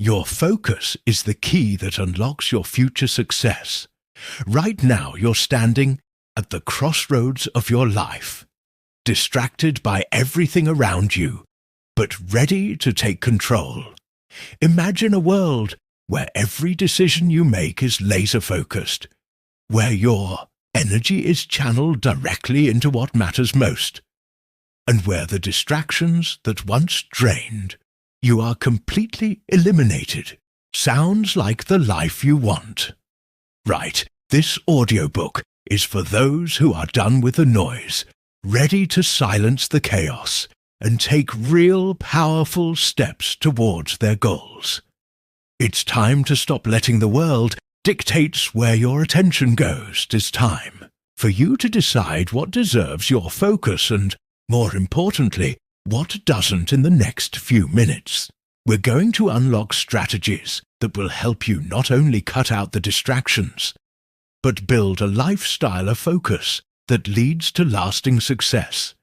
Your focus is the key that unlocks your future success. Right now, you're standing at the crossroads of your life, distracted by everything around you, but ready to take control. Imagine a world where every decision you make is laser-focused, where your energy is channeled directly into what matters most, and where the distractions that once drained you are completely eliminated. Sounds like the life you want. Right, this audiobook is for those who are done with the noise, ready to silence the chaos, and take real, powerful steps towards their goals. It's time to stop letting the world dictate where your attention goes. It's time for you to decide what deserves your focus and, more importantly, what doesn't in the next few minutes. We're going to unlock strategies that will help you not only cut out the distractions, but build a lifestyle of focus that leads to lasting success.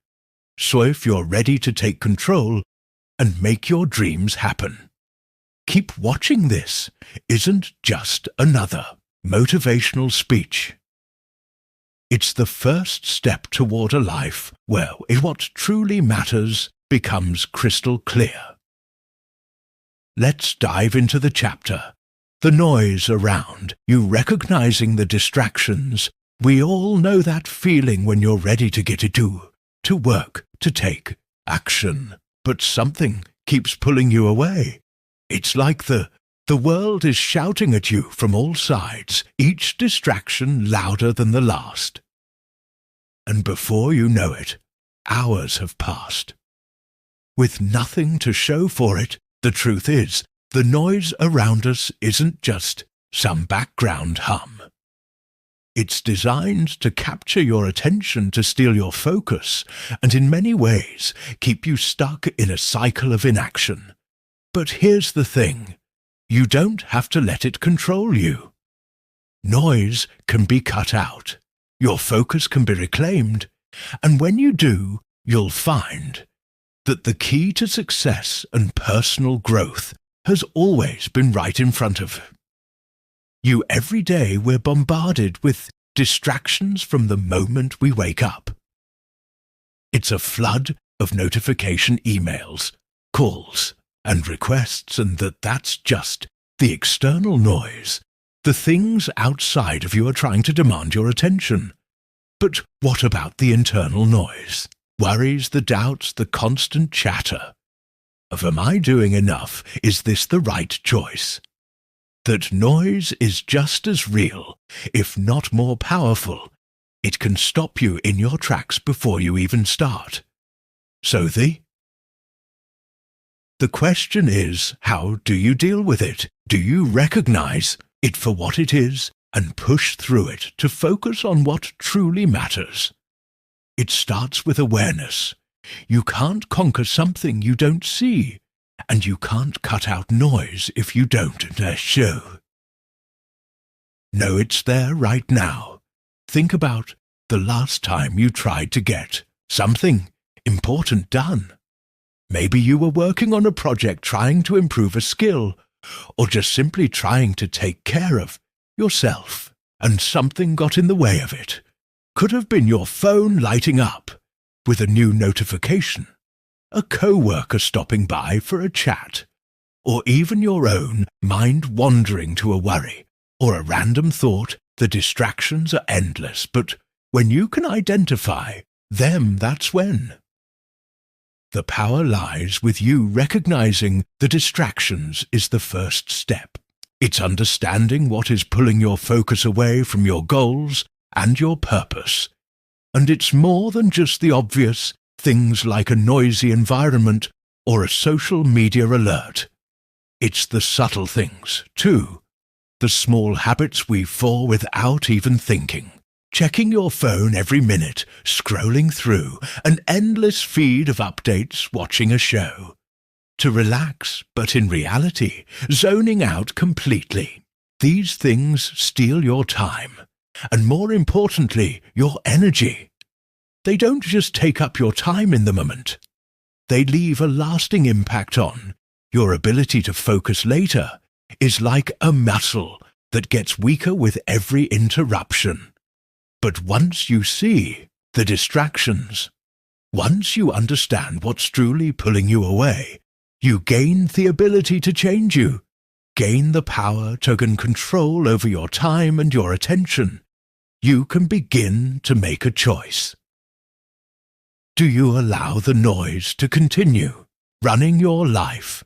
So if you're ready to take control and make your dreams happen, keep watching. This isn't just another motivational speech. It's the first step toward a life where what truly matters becomes crystal clear. Let's dive into the chapter. The noise around you, recognizing the distractions. We all know that feeling when you're ready to get to work, to take action, but something keeps pulling you away. It's like the world is shouting at you from all sides, each distraction louder than the last. And before you know it, hours have passed. With nothing to show for it, the truth is, the noise around us isn't just some background hum. It's designed to capture your attention, to steal your focus, and in many ways keep you stuck in a cycle of inaction. But here's the thing, you don't have to let it control you. Noise can be cut out, your focus can be reclaimed, and when you do, you'll find that the key to success and personal growth has always been right in front of you. Every day we're bombarded with distractions from the moment we wake up. It's a flood of notification emails, calls, and requests, and that's just the external noise. The things outside of you are trying to demand your attention. But what about the internal noise? Worries, the doubts, the constant chatter of am I doing enough? Is this the right choice? That noise is just as real, if not more powerful. It can stop you in your tracks before you even start. So the question is, how do you deal with it? Do you recognize it for what it is and push through it to focus on what truly matters? It starts with awareness. You can't conquer something you don't see, and you can't cut out noise if you don't show. Know it's there right now. Think about the last time you tried to get something important done. Maybe you were working on a project trying to improve a skill, or just simply trying to take care of yourself, and something got in the way of it. Could have been your phone lighting up with a new notification, a co-worker stopping by for a chat, or even your own mind wandering to a worry or a random thought. The distractions are endless, but when you can identify them, that's when the power lies with you. Recognizing the distractions is the first step. It's understanding what is pulling your focus away from your goals and your purpose. And it's more than just the obvious things like a noisy environment or a social media alert. It's the subtle things, too. The small habits we fall without even thinking. Checking your phone every minute, scrolling through an endless feed of updates, watching a show. To relax, but in reality, zoning out completely. These things steal your time, and more importantly, your energy. They don't just take up your time in the moment. They leave a lasting impact on Your ability to focus later is like a muscle that gets weaker with every interruption. But once you see the distractions, once you understand what's truly pulling you away, you gain the ability to change you, gain the power to gain control over your time and your attention. You can begin to make a choice. Do you allow the noise to continue running your life,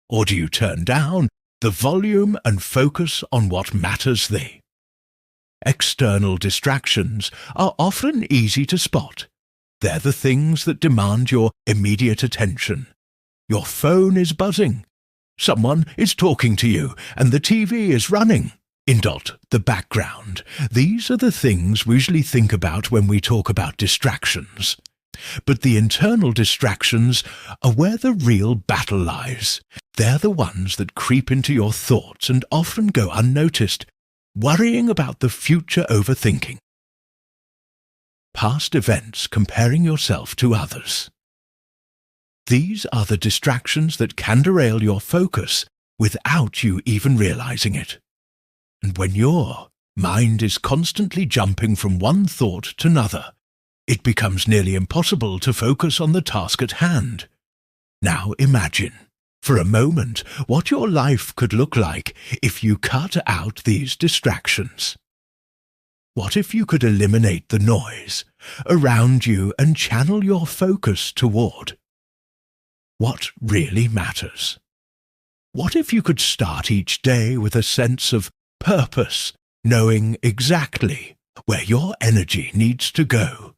or do you turn down the volume and focus on what matters thee? External distractions are often easy to spot. They're the things that demand your immediate attention. Your phone is buzzing. Someone is talking to you, and the TV is running. In the background, these are the things we usually think about when we talk about distractions. But the internal distractions are where the real battle lies. They're the ones that creep into your thoughts and often go unnoticed, worrying about the future, overthinking. Past events, comparing yourself to others. These are the distractions that can derail your focus without you even realizing it. And when your mind is constantly jumping from one thought to another, it becomes nearly impossible to focus on the task at hand. Now imagine, for a moment, what your life could look like if you cut out these distractions. What if you could eliminate the noise around you and channel your focus toward what really matters? What if you could start each day with a sense of purpose, knowing exactly where your energy needs to go?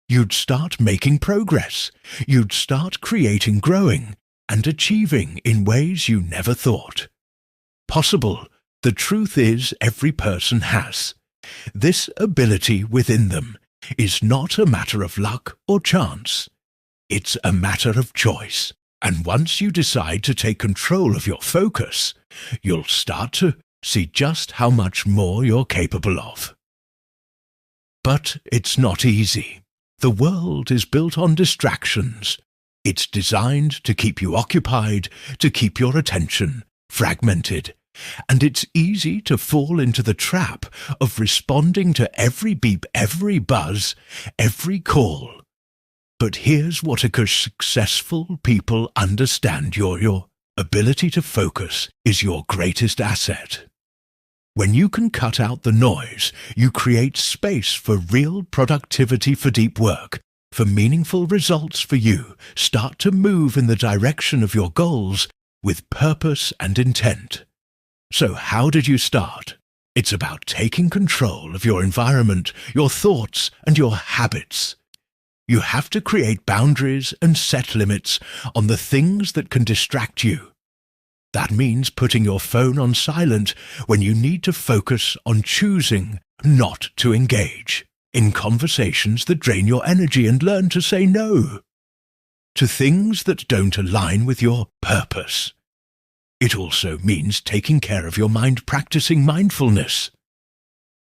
You'd start making progress. You'd start creating, growing, and achieving in ways you never thought possible. The truth is, every person has. This ability within them is not a matter of luck or chance. It's a matter of choice. And once you decide to take control of your focus, you'll start to see just how much more you're capable of. But it's not easy. The world is built on distractions. It's designed to keep you occupied, to keep your attention fragmented. And it's easy to fall into the trap of responding to every beep, every buzz, every call. But here's what successful people understand. Your ability to focus is your greatest asset. When you can cut out the noise, you create space for real productivity, for deep work, for meaningful results for you. Start to move in the direction of your goals with purpose and intent. So how did you start? It's about taking control of your environment, your thoughts, and your habits. You have to create boundaries and set limits on the things that can distract you. That means putting your phone on silent when you need to focus on choosing not to engage in conversations that drain your energy, and learn to say no to things that don't align with your purpose. It also means taking care of your mind, practicing mindfulness,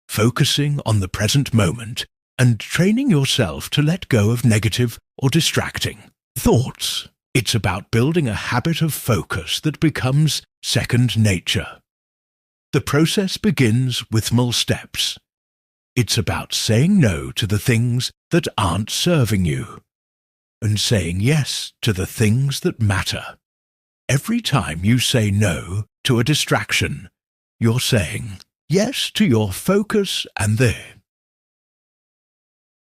focusing on the present moment, and training yourself to let go of negative or distracting thoughts. It's about building a habit of focus that becomes second nature. The process begins with small steps. It's about saying no to the things that aren't serving you, and saying yes to the things that matter. Every time you say no to a distraction, you're saying yes to your focus and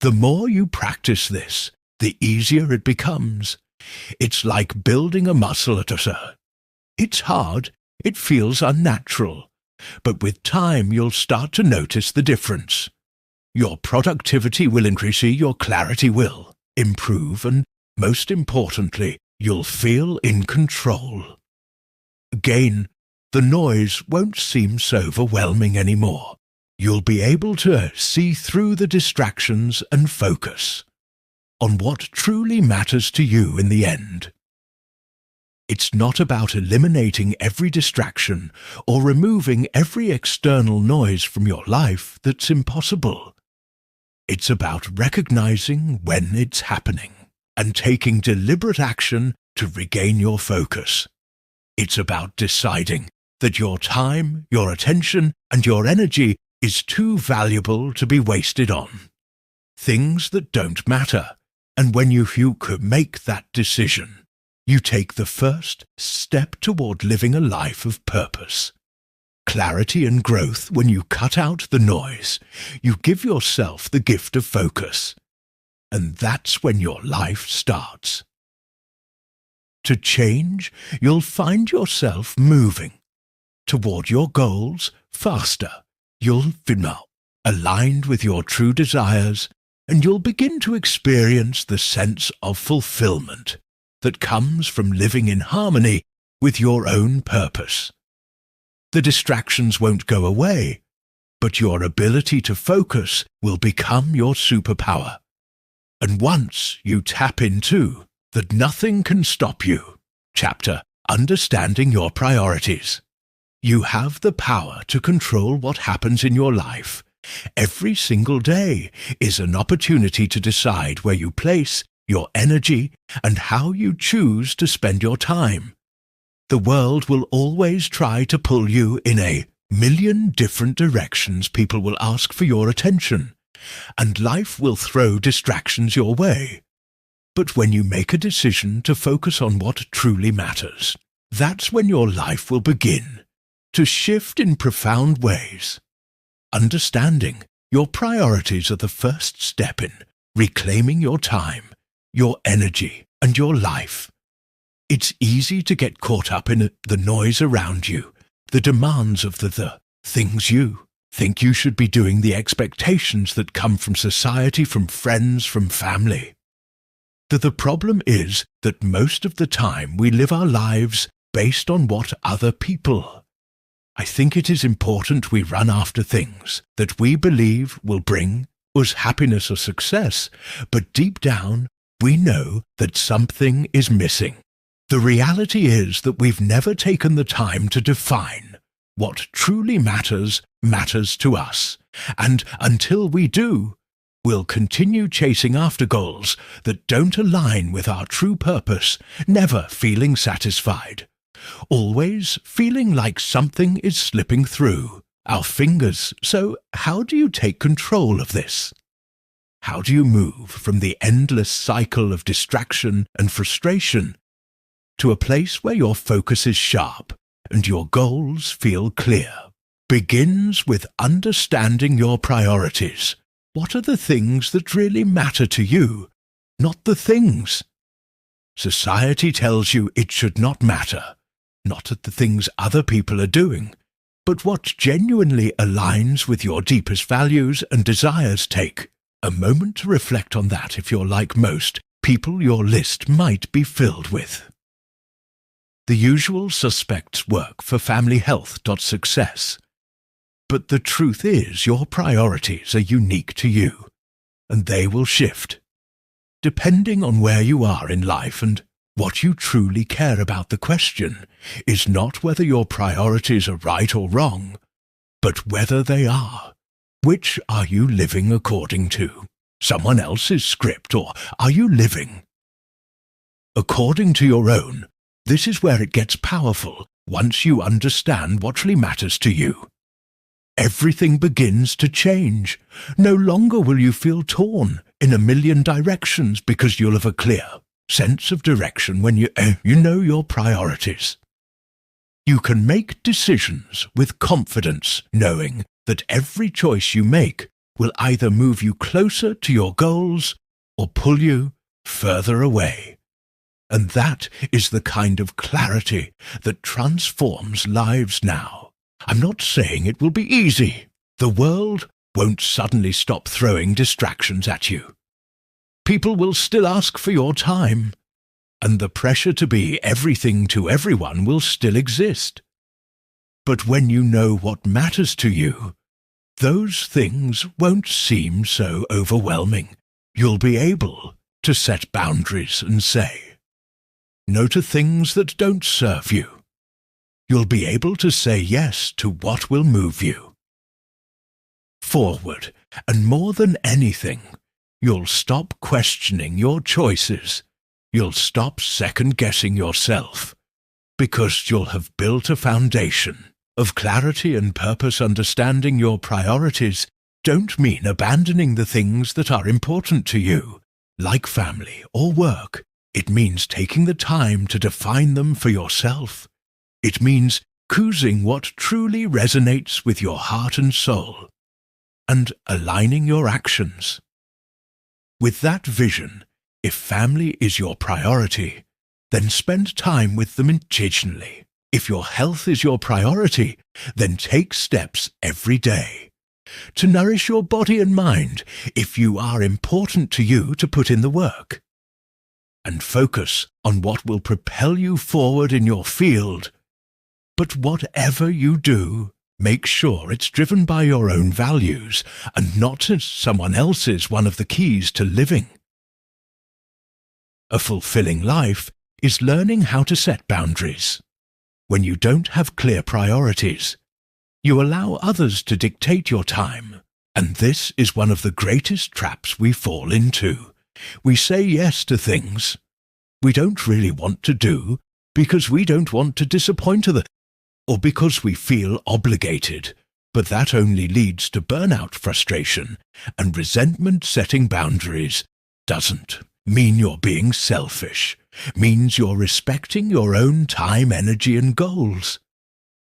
the more you practice this, the easier it becomes. It's like building a muscle at a. It's hard, it feels unnatural, but with time you'll start to notice the difference. Your productivity will increase, your clarity will improve, and most importantly, you'll feel in control. Again, the noise won't seem so overwhelming anymore. You'll be able to see through the distractions and focus on what truly matters to you in the end. It's not about eliminating every distraction or removing every external noise from your life. That's impossible. It's about recognizing when it's happening and taking deliberate action to regain your focus. It's about deciding that your time, your attention, and your energy is too valuable to be wasted on things that don't matter. And when you could make that decision, you take the first step toward living a life of purpose. Clarity and growth when you cut out the noise. You give yourself the gift of focus. And that's when your life starts. To change, you'll find yourself moving toward your goals faster. You'll feel aligned with your true desires, and you'll begin to experience the sense of fulfillment that comes from living in harmony with your own purpose. The distractions won't go away, but your ability to focus will become your superpower. And once you tap into that nothing can stop you chapter, Understanding Your Priorities, you have the power to control what happens in your life. Every single day is an opportunity to decide where you place your energy and how you choose to spend your time. The world will always try to pull you in a million different directions. People will ask for your attention, and life will throw distractions your way. But when you make a decision to focus on what truly matters, that's when your life will begin to shift in profound ways. Understanding your priorities are the first step in reclaiming your time, your energy, and your life. It's easy to get caught up in the noise around you, the demands of the things you think you should be doing, the expectations that come from society, from friends, from family. The problem is that most of the time we live our lives based on what other people. I think it is important we run after things that we believe will bring us happiness or success, but deep down we know that something is missing. The reality is that we've never taken the time to define what truly matters to us, and until we do, we'll continue chasing after goals that don't align with our true purpose, never feeling satisfied, always feeling like something is slipping through our fingers. So how do you take control of this? How do you move from the endless cycle of distraction and frustration to a place where your focus is sharp and your goals feel clear? Begins with understanding your priorities. What are the things that really matter to you, not the things? Society tells you it should not matter, not at the things other people are doing, but what genuinely aligns with your deepest values and desires. Take a moment to reflect on that. If you're like most people, your list might be filled with the usual suspects work for family health. Success. But the truth is your priorities are unique to you, and they will shift depending on where you are in life and what you truly care about. The question is not whether your priorities are right or wrong, but whether they are. Which are you living according to? Someone else's script, or are you living according to your own? This is where it gets powerful. Once you understand what really matters to you, everything begins to change. No longer will you feel torn in a million directions because you'll have a clear sense of direction when you know your priorities. You can make decisions with confidence, knowing that every choice you make will either move you closer to your goals or pull you further away. And that is the kind of clarity that transforms lives now. I'm not saying it will be easy. The world won't suddenly stop throwing distractions at you. People will still ask for your time, and the pressure to be everything to everyone will still exist. But when you know what matters to you, those things won't seem so overwhelming. You'll be able to set boundaries and say no to things that don't serve you. You'll be able to say yes to what will move you forward, and more than anything, you'll stop questioning your choices. You'll stop second-guessing yourself, because you'll have built a foundation of clarity and purpose. Understanding your priorities don't mean abandoning the things that are important to you, like family or work. It means taking the time to define them for yourself. It means choosing what truly resonates with your heart and soul, and aligning your actions. With that vision, if family is your priority, then spend time with them intentionally. If your health is your priority, then take steps every day to nourish your body and mind. If you are important to you, to put in the work and focus on what will propel you forward in your field. But whatever you do, make sure it's driven by your own values and not as someone else's. One of the keys to living a fulfilling life is learning how to set boundaries. When you don't have clear priorities, you allow others to dictate your time, and this is one of the greatest traps we fall into. We say yes to things we don't really want to do because we don't want to disappoint others, or because we feel obligated, but that only leads to burnout, frustration, and resentment. Setting boundaries doesn't mean you're being selfish, means you're respecting your own time, energy, and goals.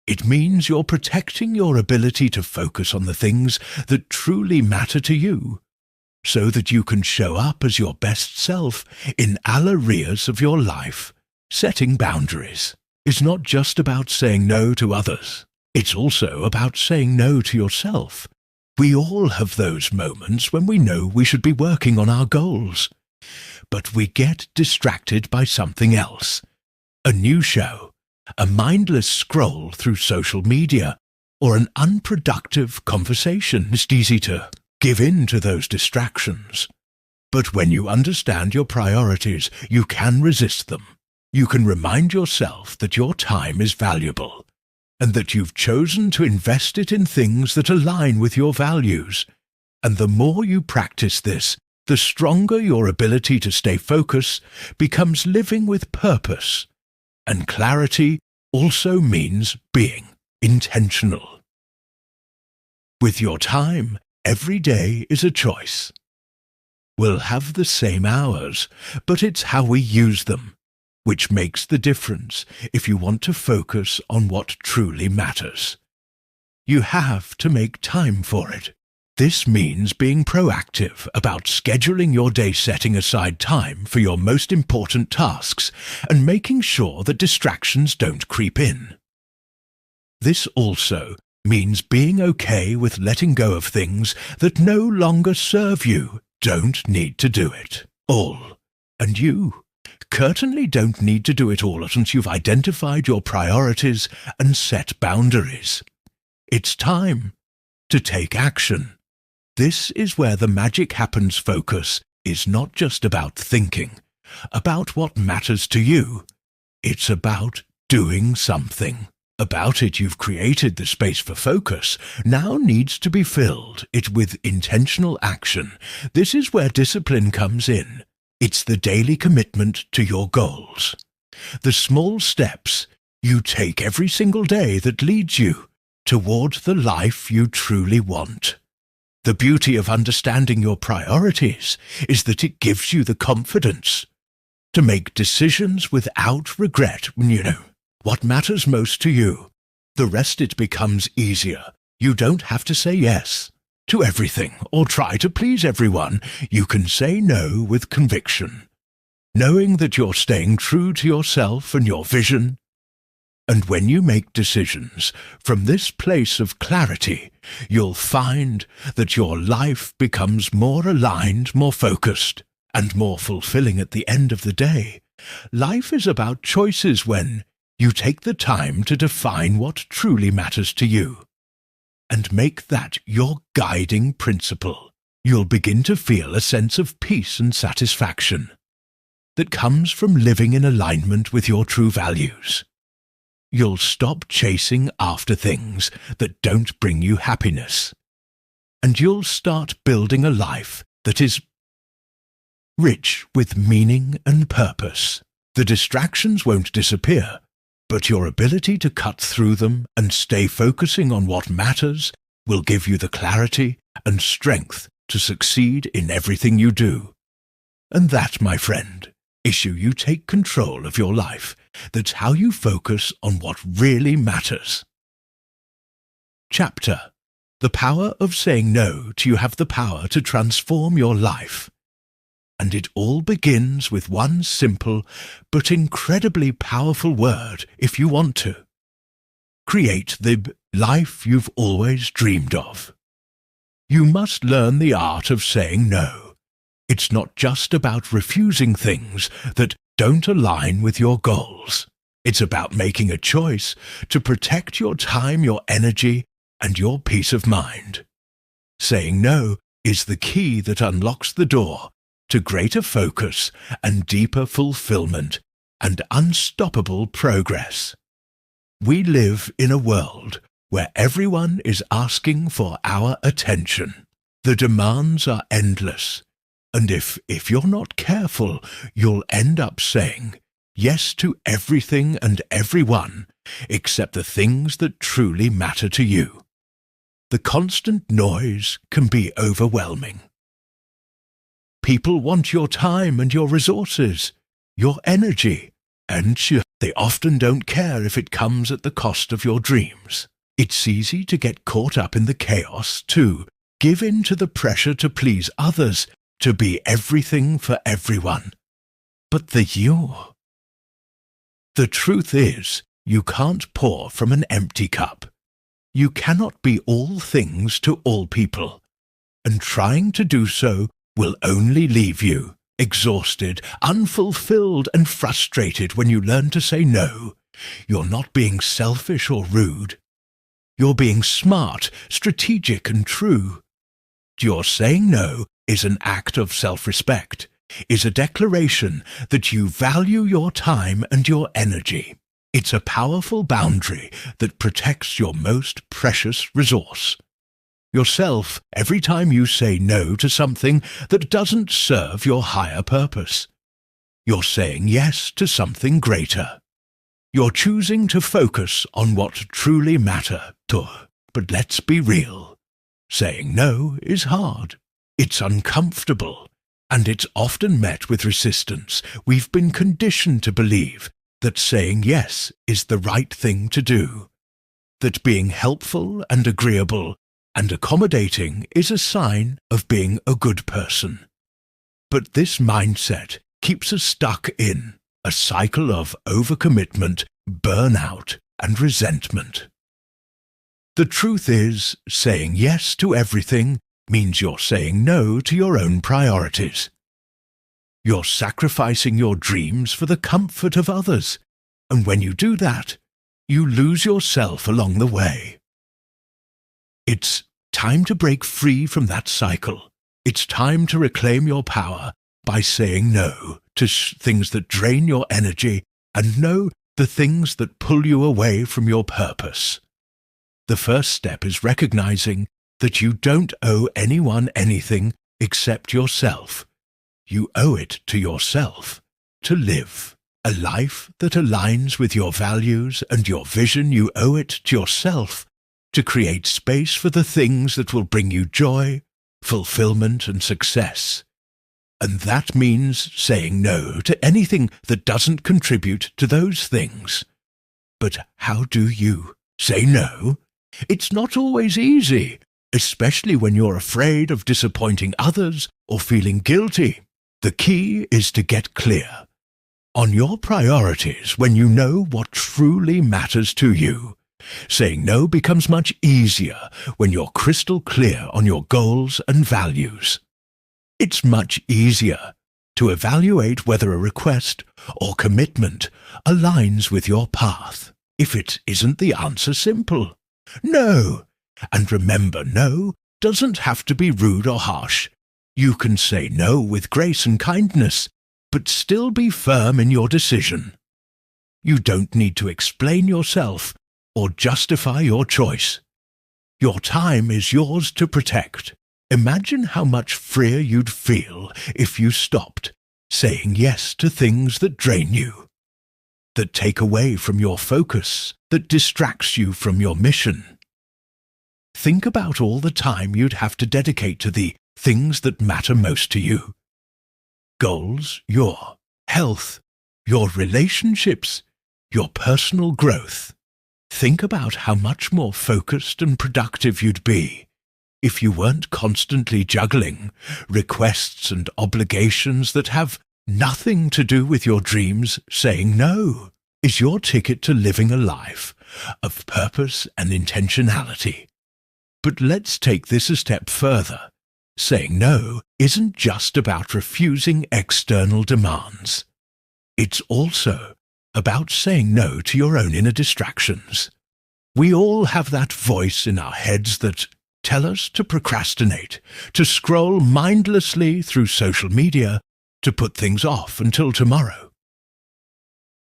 It means you're protecting your ability to focus on the things that truly matter to you, so that you can show up as your best self in all areas of your life. Setting boundaries is not just about saying no to others. It's also about saying no to yourself. We all have those moments when we know we should be working on our goals, but we get distracted by something else. A new show, a mindless scroll through social media, or an unproductive conversation. It's easy to give in to those distractions. But when you understand your priorities, you can resist them. You can remind yourself that your time is valuable, and that you've chosen to invest it in things that align with your values. And the more you practice this, the stronger your ability to stay focused becomes. Living with purpose and clarity also means being intentional with your time. Every day is a choice. We'll have the same hours, but it's how we use them which makes the difference if you want to focus on what truly matters. You have to make time for it. This means being proactive about scheduling your day, setting aside time for your most important tasks, and making sure that distractions don't creep in. This also means being okay with letting go of things that no longer serve you. Don't need to do it all. And you certainly don't need to do it all once you've identified your priorities and set boundaries. It's time to take action. This is where the magic happens. Focus is not just about thinking about what matters to you. It's about doing something about it. You've created the space for focus. Now needs to be filled it with intentional action. This is where discipline comes in. It's the daily commitment to your goals. The small steps you take every single day that leads you toward the life you truly want. The beauty of understanding your priorities is that it gives you the confidence to make decisions without regret. What matters most to you. The rest, it becomes easier. You don't have to say yes to everything or try to please everyone. You can say no with conviction, knowing that you're staying true to yourself and your vision. And when you make decisions from this place of clarity, you'll find that your life becomes more aligned, more focused, and more fulfilling at the end of the day. Life is about choices when you take the time to define what truly matters to you and make that your guiding principle. You'll begin to feel a sense of peace and satisfaction that comes from living in alignment with your true values. You'll stop chasing after things that don't bring you happiness, and you'll start building a life that is rich with meaning and purpose. The distractions won't disappear, but your ability to cut through them and stay focusing on what matters will give you the clarity and strength to succeed in everything you do. And that, my friend, is how you take control of your life. That's how you focus on what really matters. Chapter: The power of saying no to you have the power to transform your life. And it all begins with one simple but incredibly powerful word if you want to. Create the life you've always dreamed of. You must learn the art of saying no. It's not just about refusing things that don't align with your goals. It's about making a choice to protect your time, your energy, and your peace of mind. Saying no is the key that unlocks the door to greater focus and deeper fulfillment and unstoppable progress. We live in a world where everyone is asking for our attention. The demands are endless, and if you're not careful, you'll end up saying yes to everything and everyone except the things that truly matter to you. The constant noise can be overwhelming. People want your time and your resources, your energy, and they often don't care if it comes at the cost of your dreams. It's easy to get caught up in the chaos, to give in to the pressure to please others, to be everything for everyone. But the truth is, you can't pour from an empty cup. You cannot be all things to all people, and trying to do so will only leave you exhausted, unfulfilled, and frustrated. When you learn to say no, you're not being selfish or rude. You're being smart, strategic, and true. Your saying no is an act of self-respect, is a declaration that you value your time and your energy. It's a powerful boundary that protects your most precious resource, yourself, every time you say no to something that doesn't serve your higher purpose. You're saying yes to something greater. You're choosing to focus on what truly matters. But let's be real. Saying no is hard. It's uncomfortable, and it's often met with resistance. We've been conditioned to believe that saying yes is the right thing to do, that being helpful and agreeable and accommodating is a sign of being a good person. But this mindset keeps us stuck in a cycle of overcommitment, burnout, and resentment. The truth is, saying yes to everything means you're saying no to your own priorities. You're sacrificing your dreams for the comfort of others, and when you do that, you lose yourself along the way. It's time to break free from that cycle. It's time to reclaim your power by saying no to things that drain your energy and no the things that pull you away from your purpose. The first step is recognizing that you don't owe anyone anything except yourself. You owe it to yourself to live a life that aligns with your values and your vision. You owe it to yourself to create space for the things that will bring you joy, fulfillment, and success. And that means saying no to anything that doesn't contribute to those things. But how do you say no? It's not always easy, especially when you're afraid of disappointing others or feeling guilty. The key is to get clear on your priorities. When you know what truly matters to you, saying no becomes much easier when you're crystal clear on your goals and values. It's much easier to evaluate whether a request or commitment aligns with your path. If it isn't, the answer simple: no. And remember, no doesn't have to be rude or harsh. You can say no with grace and kindness, but still be firm in your decision. You don't need to explain yourself or justify your choice. Your time is yours to protect. Imagine how much freer you'd feel if you stopped saying yes to things that drain you. that take away from your focus, that distracts you from your mission. Think about all the time you'd have to dedicate to the things that matter most to you. Goals, your health, your relationships, your personal growth. Think about how much more focused and productive you'd be if you weren't constantly juggling requests and obligations that have nothing to do with your dreams. Saying no is your ticket to living a life of purpose and intentionality. But let's take this a step further. Saying no isn't just about refusing external demands. It's also about saying no to your own inner distractions. We all have that voice in our heads that tell us to procrastinate, to scroll mindlessly through social media, to put things off until tomorrow.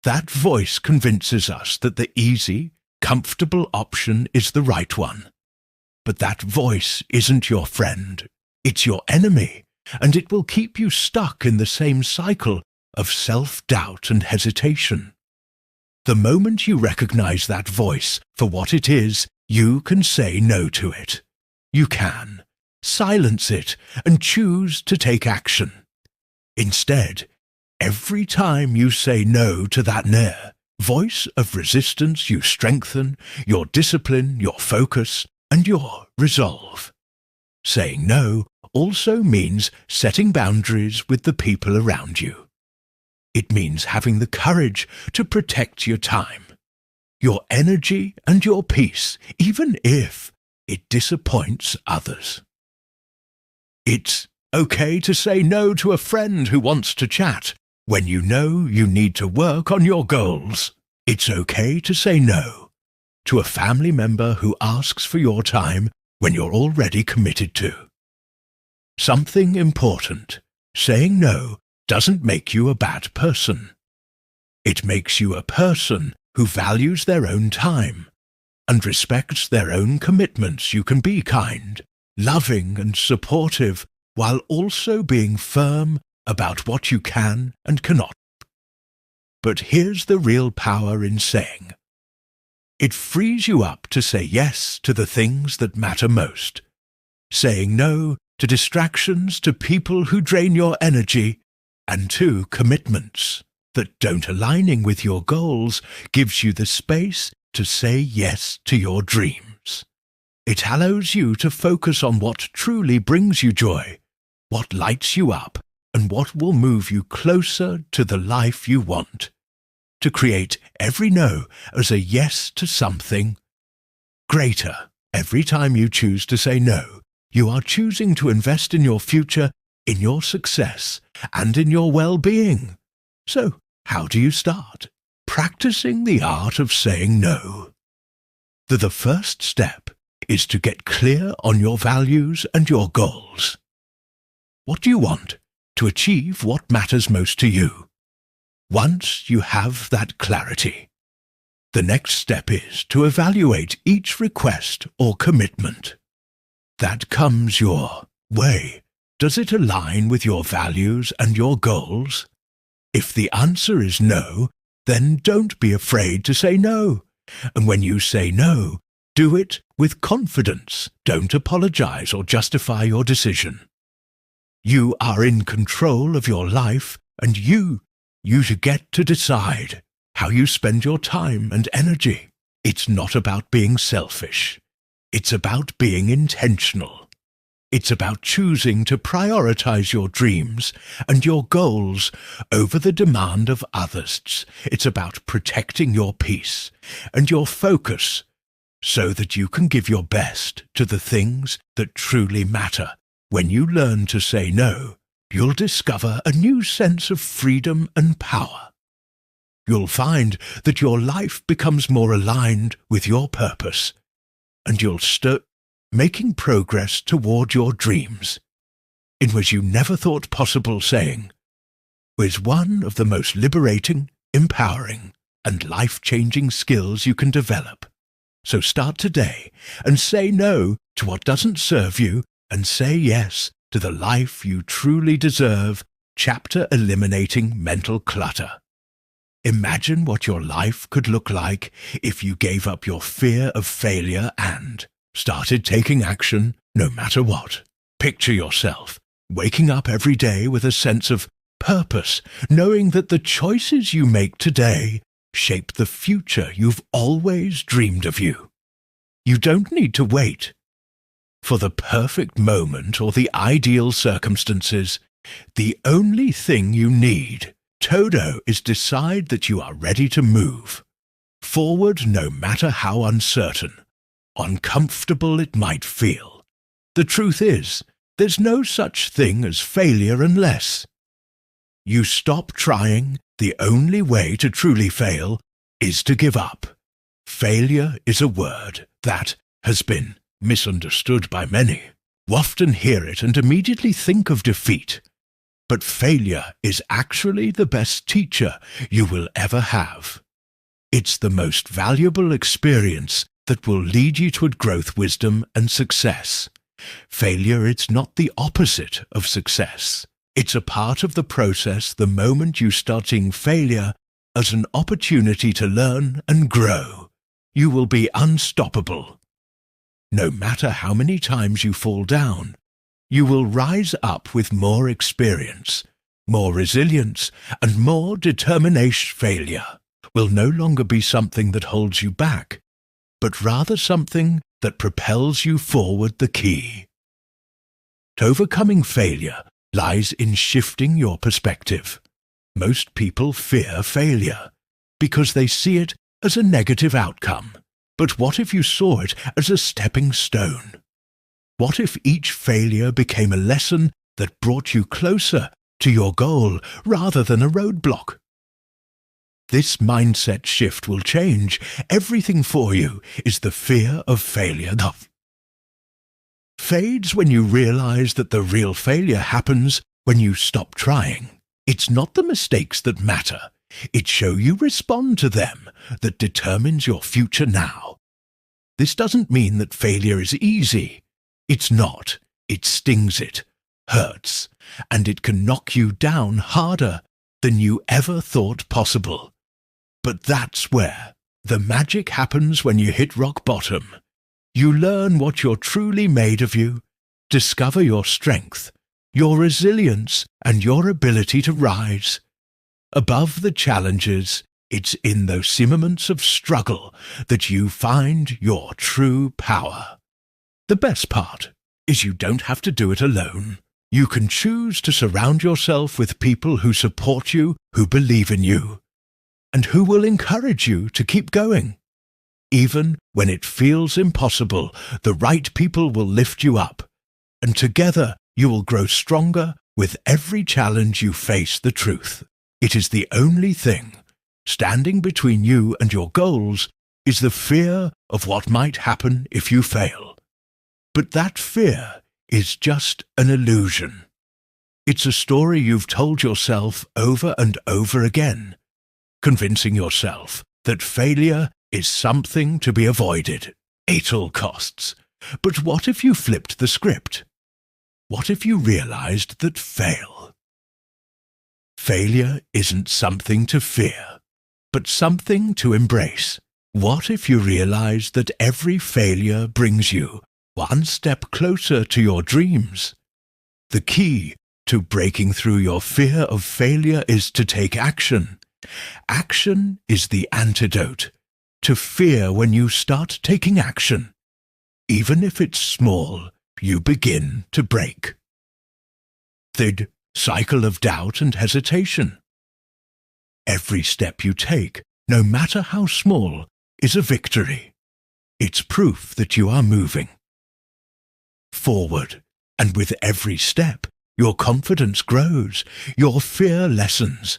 That voice convinces us that the easy, comfortable option is the right one. But that voice isn't your friend. It's your enemy, and it will keep you stuck in the same cycle of self-doubt and hesitation. The moment you recognize that voice for what it is, you can say no to it. You can silence it and choose to take action. Instead, every time you say no to that voice of resistance, you strengthen your discipline, your focus, and your resolve. Saying no also means setting boundaries with the people around you. It means having the courage to protect your time, your energy, and your peace, even if it disappoints others. It's okay to say no to a friend who wants to chat when you know you need to work on your goals. It's okay to say no to a family member who asks for your time when you're already committed to. Something important. Saying no doesn't make you a bad person. It makes you a person who values their own time and respects their own commitments. You can be kind, loving, and supportive while also being firm about what you can and cannot. But here's the real power in saying. It frees you up to say yes to the things that matter most. Saying no to distractions, to people who drain your energy, and to commitments that don't aligning with your goals gives you the space to say yes to your dreams. It allows you to focus on what truly brings you joy, what lights you up, and what will move you closer to the life you want. To create every no as a yes to something greater. Every time you choose to say no, you are choosing to invest in your future, in your success, and in your well-being. So, how do you start? Practicing the art of saying no. The first step is to get clear on your values and your goals. What do you want to achieve? What matters most to you? Once you have that clarity, the next step is to evaluate each request or commitment that comes your way. Does it align with your values and your goals? If the answer is no, then don't be afraid to say no. And when you say no, do it with confidence. Don't apologize or justify your decision. You are in control of your life, and you get to decide how you spend your time and energy. It's not about being selfish. It's about being intentional. It's about choosing to prioritize your dreams and your goals over the demand of others. It's about protecting your peace and your focus so that you can give your best to the things that truly matter. When you learn to say no, you'll discover a new sense of freedom and power. You'll find that your life becomes more aligned with your purpose, and you'll start making progress toward your dreams in ways you never thought possible. Saying is one of the most liberating, empowering, and life-changing skills you can develop. So start today and say no to what doesn't serve you and say yes to the life you truly deserve. Chapter Eliminating Mental Clutter. Imagine what your life could look like if you gave up your fear of failure and started taking action no matter what. Picture yourself waking up every day with a sense of purpose, knowing that the choices you make today shape the future you've always dreamed of you. You don't need to wait for the perfect moment or the ideal circumstances. The only thing you need, Todo, is decide that you are ready to move forward no matter how uncertain, uncomfortable it might feel. The truth is, there's no such thing as failure unless you stop trying. The only way to truly fail is to give up. Failure is a word that has been misunderstood by many. We often hear it and immediately think of defeat. But failure is actually the best teacher you will ever have. It's the most valuable experience that will lead you toward growth, wisdom, and success. Failure is not the opposite of success. It's a part of the process. The moment you start seeing failure as an opportunity to learn and grow, you will be unstoppable. No matter how many times you fall down, you will rise up with more experience, more resilience, and more determination. Failure will no longer be something that holds you back, but rather something that propels you forward. The key to overcoming failure lies in shifting your perspective. Most people fear failure because they see it as a negative outcome. But what if you saw it as a stepping stone? What if each failure became a lesson that brought you closer to your goal rather than a roadblock? This mindset shift will change everything for you. Is the fear of failure fades when you realize that the real failure happens when you stop trying. It's not the mistakes that matter. It's how you respond to them that determines your future now. This doesn't mean that failure is easy. It's not. It stings, it hurts, and it can knock you down harder than you ever thought possible. But that's where the magic happens. When you hit rock bottom, you learn what you're truly made of. You discover your strength, your resilience, and your ability to rise above the challenges. It's in those moments of struggle that you find your true power. The best part is you don't have to do it alone. You can choose to surround yourself with people who support you, who believe in you, and who will encourage you to keep going. Even when it feels impossible, the right people will lift you up, and together you will grow stronger with every challenge you face. The truth, it is the only thing standing between you and your goals is the fear of what might happen if you fail. But that fear is just an illusion. It's a story you've told yourself over and over again, convincing yourself that failure is something to be avoided at all costs. But what if you flipped the script? What if you realized that failure isn't something to fear, but something to embrace? What if you realized that every failure brings you one step closer to your dreams? The key to breaking through your fear of failure is to take action. Action is the antidote to fear. When you start taking action, even if it's small, you begin to break the cycle of doubt and hesitation. Every step you take, no matter how small, is a victory. It's proof that you are moving forward, and with every step, your confidence grows, your fear lessens,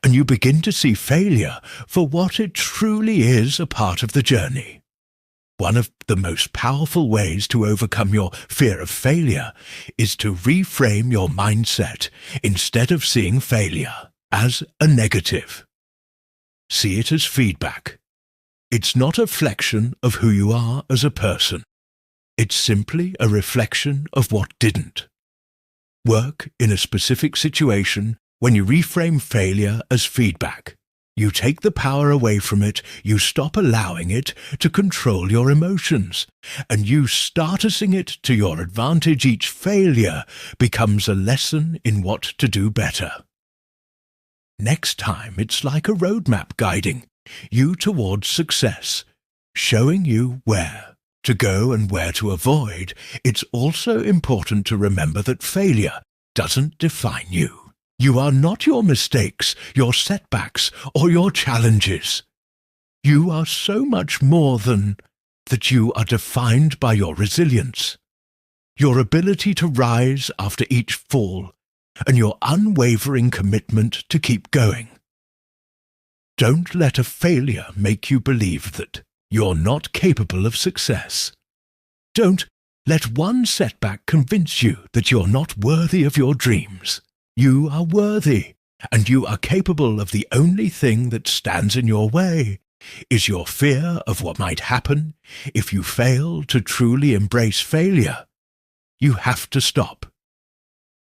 and you begin to see failure for what it truly is, a part of the journey. One of the most powerful ways to overcome your fear of failure is to reframe your mindset. Instead of seeing failure as a negative, see it as feedback. It's not a reflection of who you are as a person. It's simply a reflection of what didn't work in a specific situation. When you reframe failure as feedback, You take the power away from it, you stop allowing it to control your emotions, and you start using it to your advantage. Each failure becomes a lesson in what to do better. Next time, it's like a roadmap guiding you towards success, showing you where to go and where to avoid. It's also important to remember that failure doesn't define you. You are not your mistakes, your setbacks, or your challenges. You are so much more than that. You are defined by your resilience, your ability to rise after each fall, and your unwavering commitment to keep going. Don't let a failure make you believe that you're not capable of success. Don't let one setback convince you that you're not worthy of your dreams. You are worthy, and you are capable of. The only thing that stands in your way is your fear of what might happen if you fail to truly embrace failure. You have to stop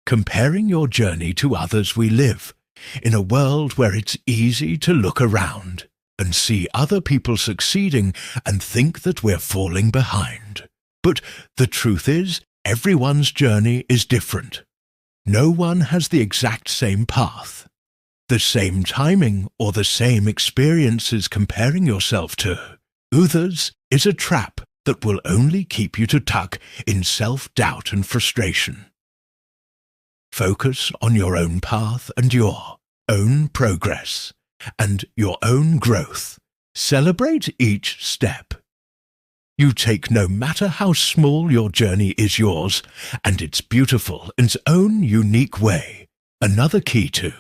comparing your journey to others. We live in a world where it's easy to look around and see other people succeeding and think that we're falling behind. But the truth is, everyone's journey is different. No one has the exact same path, the same timing, or the same experiences. Comparing yourself to others is a trap that will only keep you stuck in self-doubt and frustration. Focus on your own path and your own progress and your own growth. Celebrate each step you take, no matter how small. Your journey is yours, and it's beautiful in its own unique way. Another key to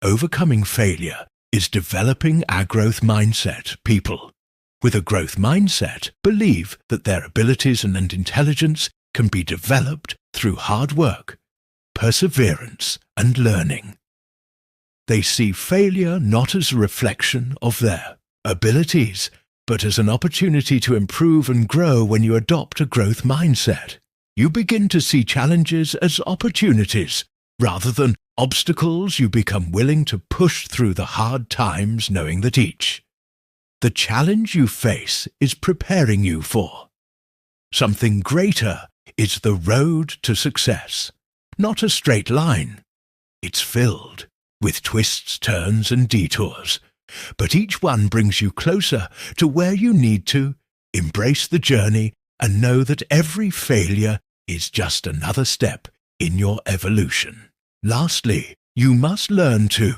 overcoming failure is developing a growth mindset. People with a growth mindset believe that their abilities and intelligence can be developed through hard work, perseverance, and learning. They see failure not as a reflection of their abilities, but as an opportunity to improve and grow. When you adopt a growth mindset, you begin to see challenges as opportunities rather than obstacles. You become willing to push through the hard times, knowing that the challenge you face is preparing you for something greater. It's the road to success, not a straight line. It's filled with twists, turns, and detours, but each one brings you closer to where you need to. Embrace the journey and know that every failure is just another step in your evolution. Lastly, you must learn to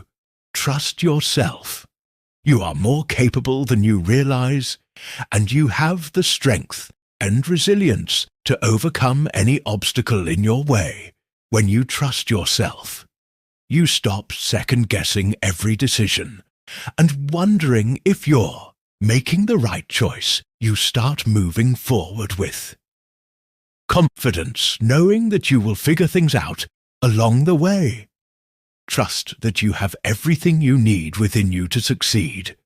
trust yourself. You are more capable than you realize, and you have the strength and resilience to overcome any obstacle in your way. When you trust yourself, you stop second-guessing every decision and wondering if you're making the right choice. You start moving forward with confidence, knowing that you will figure things out along the way. Trust that you have everything you need within you to succeed.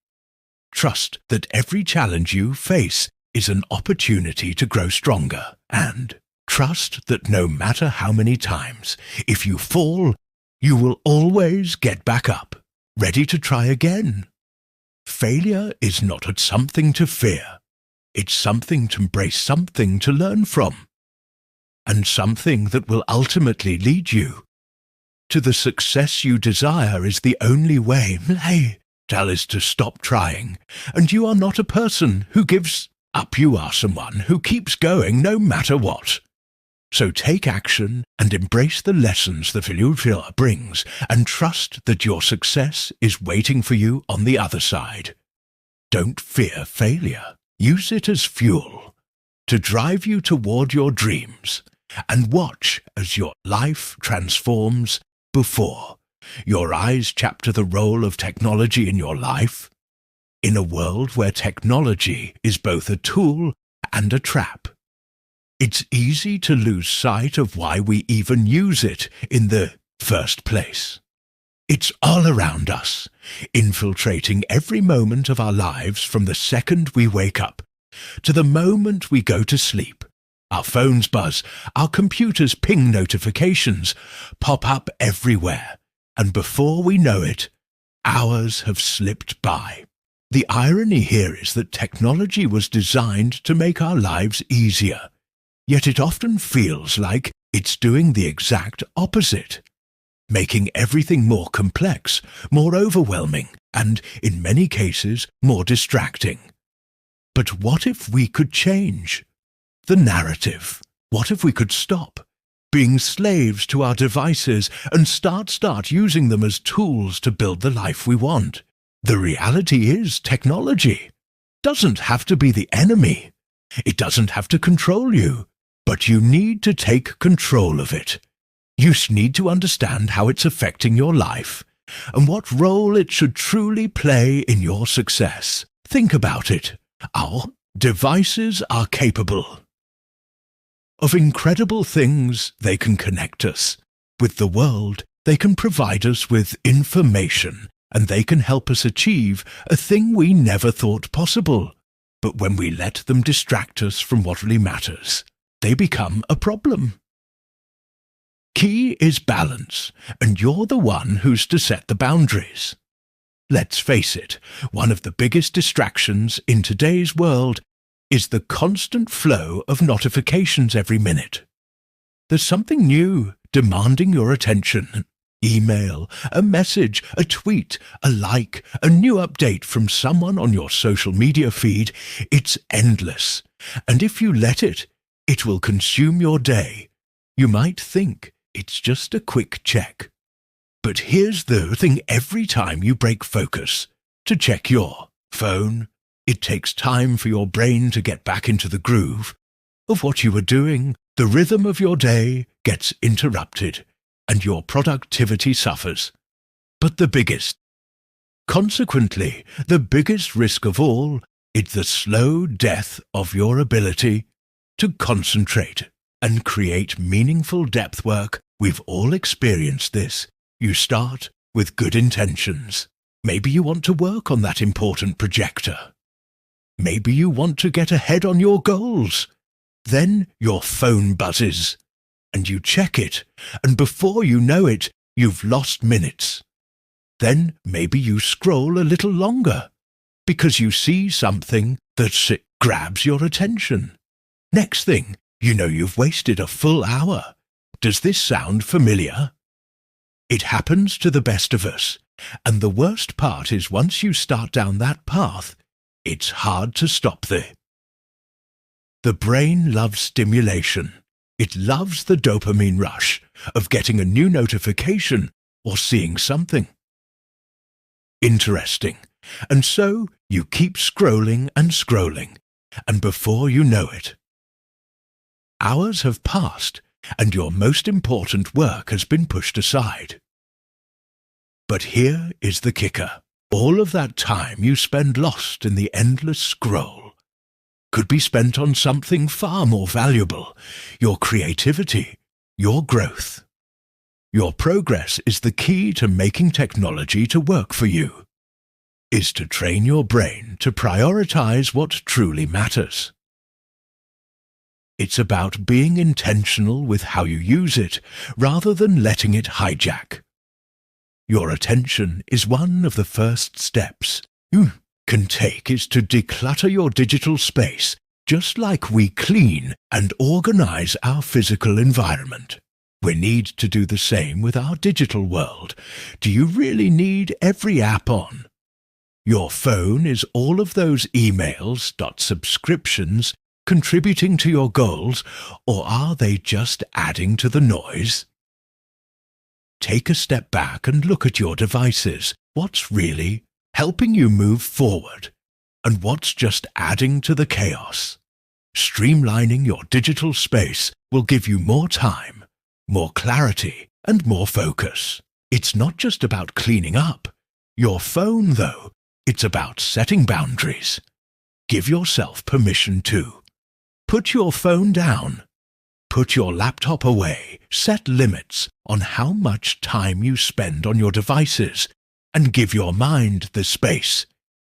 Trust that every challenge you face is an opportunity to grow stronger. And trust that no matter how many times, if you fall, you will always get back up, ready to try again. Failure is not something to fear. It's something to embrace, something to learn from, and something that will ultimately lead you to the success you desire. Is the only way. That is to stop trying, and you are not a person who gives up. You are someone who keeps going no matter what. So take action and embrace the lessons that failure brings, and trust that your success is waiting for you on the other side. Don't fear failure. Use it as fuel to drive you toward your dreams, and watch as your life transforms before your eyes. Chapter the role of technology in your life. In a world where technology is both a tool and a trap, it's easy to lose sight of why we even use it in the first place. It's all around us, infiltrating every moment of our lives, from the second we wake up to the moment we go to sleep. Our phones buzz, our computers ping, notifications pop up everywhere, and before we know it, Hours have slipped by. The irony here is that technology was designed to make our lives easier, yet it often feels like it's doing the exact opposite, making everything more complex, more overwhelming, and, in many cases, more distracting. But what if we could change the narrative? What if we could stop being slaves to our devices and start using them as tools to build the life we want? The reality is technology doesn't have to be the enemy. It doesn't have to control you, but you need to take control of it. You need to understand how it's affecting your life and what role it should truly play in your success. Think about it. Our devices are capable of incredible things. They can connect us with the world. They can provide us with information, and they can help us achieve a thing we never thought possible. But when we let them distract us from what really matters, they become a problem. Key is balance, and you're the one who's to set the boundaries. Let's face it, one of the biggest distractions in today's world is the constant flow of notifications every minute. There's something new demanding your attention. Email, a message, a tweet, a like, a new update from someone on your social media feed. It's endless, and if you let it, it will consume your day. You might think it's just a quick check. But here's the thing: every time you break focus to check your phone, it takes time for your brain to get back into the groove of what you were doing. The rhythm of your day gets interrupted, and your productivity suffers. But consequently, the biggest risk of all is the slow death of your ability to concentrate and create meaningful depth work. We've all experienced this. You start with good intentions. Maybe you want to work on that important projector. Maybe you want to get ahead on your goals. Then your phone buzzes, and you check it, and before you know it, you've lost minutes. Then maybe you scroll a little longer, because you see something that grabs your attention. Next thing, you know you've wasted a full hour. Does this sound familiar? It happens to the best of us, and the worst part is once you start down that path, it's hard to stop there. The brain loves stimulation. It loves the dopamine rush of getting a new notification or seeing something interesting. And so you keep scrolling and scrolling, and before you know it, hours have passed and your most important work has been pushed aside. But here is the kicker. All of that time you spend lost in the endless scroll could be spent on something far more valuable: your creativity, your growth. Your progress is the key to making technology to work for you, is to train your brain to prioritize what truly matters. It's about being intentional with how you use it, rather than letting it hijack. Your attention is one of the first steps you can take is to declutter your digital space, just like we clean and organize our physical environment. We need to do the same with our digital world. Do you really need every app on? Your phone is all of those emails, subscriptions, contributing to your goals, or are they just adding to the noise? Take a step back and look at your devices. What's really helping you move forward, and what's just adding to the chaos? Streamlining your digital space will give you more time, more clarity, and more focus. It's not just about cleaning up your phone, though. It's about setting boundaries. Give yourself permission to put your phone down. Put your laptop away. Set limits on how much time you spend on your devices, and give your mind the space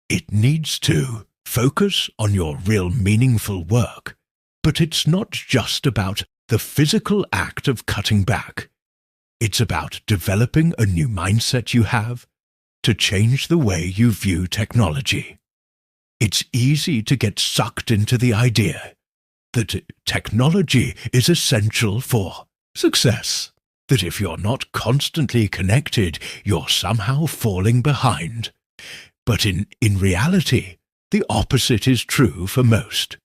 it needs to focus on your real meaningful work. But it's not just about the physical act of cutting back. It's about developing a new mindset you have to change the way you view technology. It's easy to get sucked into the idea that technology is essential for success, that if you're not constantly connected, you're somehow falling behind. But in reality, the opposite is true for most.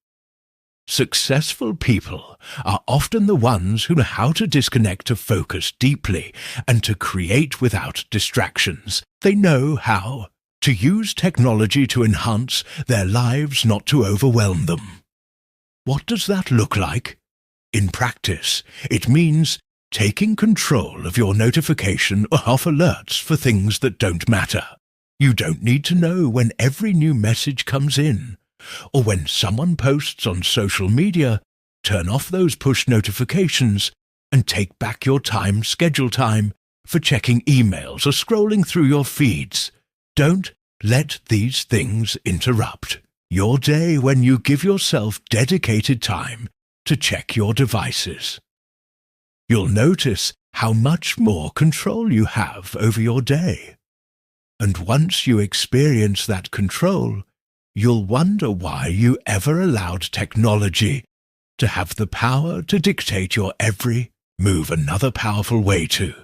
Successful people are often the ones who know how to disconnect to focus deeply and to create without distractions. They know how to use technology to enhance their lives, not to overwhelm them. What does that look like? In practice, it means taking control of your notification or off alerts for things that don't matter. You don't need to know when every new message comes in, or when someone posts on social media. Turn off those push notifications and take back your schedule time for checking emails or scrolling through your feeds. Don't let these things interrupt your day when you give yourself dedicated time to check your devices. You'll notice how much more control you have over your day. And once you experience that control, you'll wonder why you ever allowed technology to have the power to dictate your every move. Another powerful way to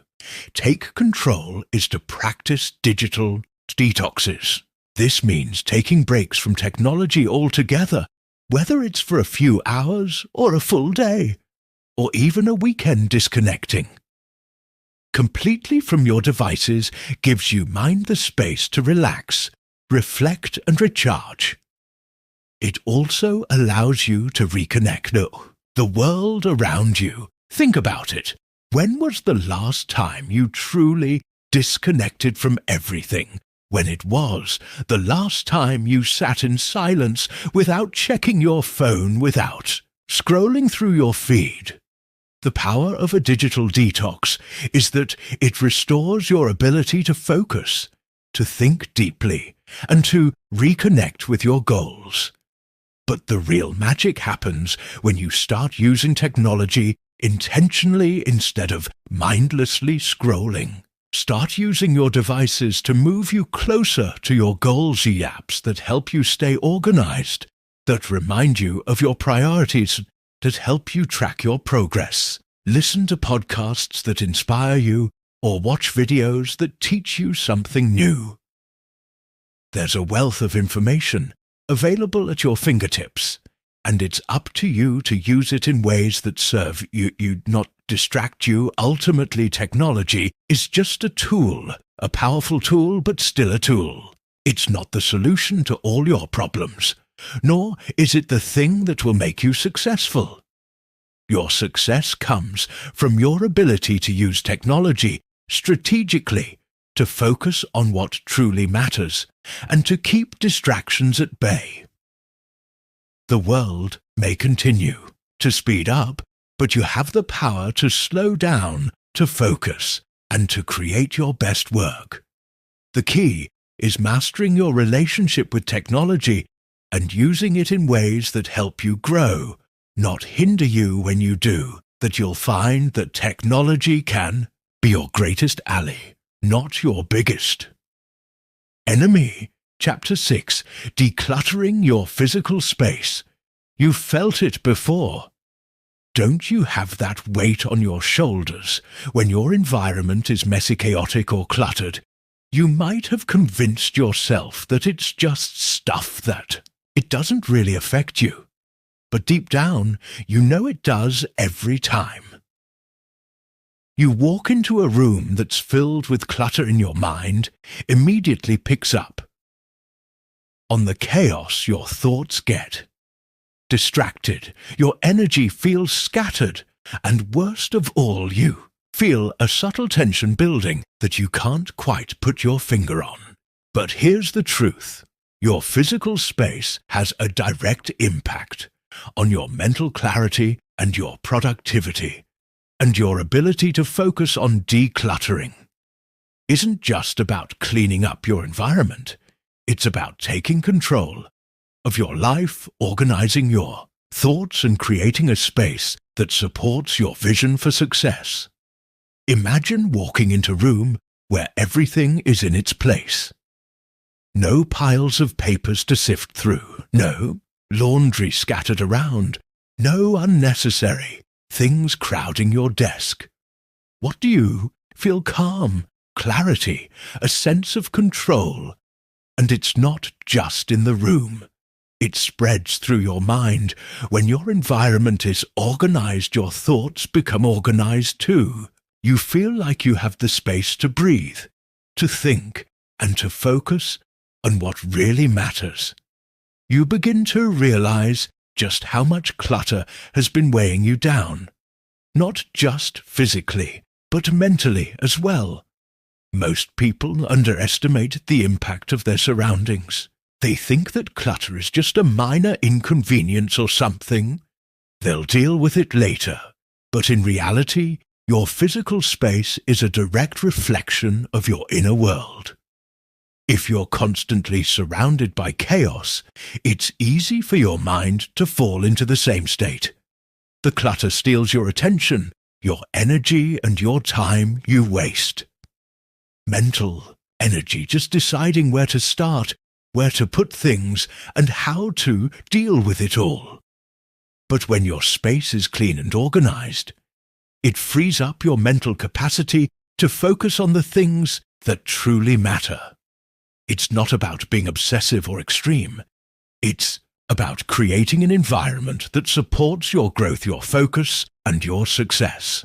take control is to practice digital detoxes. This means taking breaks from technology altogether, whether it's for a few hours or a full day, or even a weekend disconnecting. Completely from your devices gives your mind the space to relax, reflect and recharge. It also allows you to reconnect the world around you. Think about it. When was the last time you truly disconnected from everything? When it was the last time you sat in silence without checking your phone, without scrolling through your feed? The power of a digital detox is that it restores your ability to focus, to think deeply, and to reconnect with your goals. But the real magic happens when you start using technology intentionally instead of mindlessly scrolling. Start using your devices to move you closer to your goals, apps that help you stay organized, that remind you of your priorities, that help you track your progress. Listen to podcasts that inspire you, or watch videos that teach you something new. There's a wealth of information available at your fingertips, and it's up to you to use it in ways that serve you, not distract you. Ultimately, technology is just a tool, a powerful tool, but still a tool. It's not the solution to all your problems, nor is it the thing that will make you successful. Your success comes from your ability to use technology strategically, to focus on what truly matters, and to keep distractions at bay. The world may continue to speed up, but you have the power to slow down, to focus, and to create your best work. The key is mastering your relationship with technology and using it in ways that help you grow, not hinder you. When you do, that you'll find that technology can be your greatest ally, not your biggest enemy. Chapter 6. Decluttering your physical space. You've felt it before. Don't you have that weight on your shoulders when your environment is messy, chaotic, or cluttered? You might have convinced yourself that it's just stuff, that it doesn't really affect you. But deep down, you know it does every time. You walk into a room that's filled with clutter in your mind, immediately picks up on the chaos your thoughts get. Distracted, your energy feels scattered, and worst of all, you feel a subtle tension building that you can't quite put your finger on. But here's the truth. Your physical space has a direct impact on your mental clarity and your productivity, and your ability to focus on decluttering isn't just about cleaning up your environment. It's about taking control of your life, organizing your thoughts, and creating a space that supports your vision for success. Imagine walking into a room where everything is in its place. No piles of papers to sift through, no laundry scattered around, no unnecessary things crowding your desk. What do you feel? Calm, clarity, a sense of control. And it's not just in the room. It spreads through your mind. When your environment is organized, your thoughts become organized too. You feel like you have the space to breathe, to think, and to focus on what really matters. You begin to realize just how much clutter has been weighing you down, not just physically, but mentally as well. Most people underestimate the impact of their surroundings. They think that clutter is just a minor inconvenience or something. They'll deal with it later. But in reality, your physical space is a direct reflection of your inner world. If you're constantly surrounded by chaos, it's easy for your mind to fall into the same state. The clutter steals your attention, your energy, and your time you waste. Mental energy, just deciding where to start, where to put things, and how to deal with it all. But when your space is clean and organized, it frees up your mental capacity to focus on the things that truly matter. It's not about being obsessive or extreme. It's about creating an environment that supports your growth, your focus, and your success.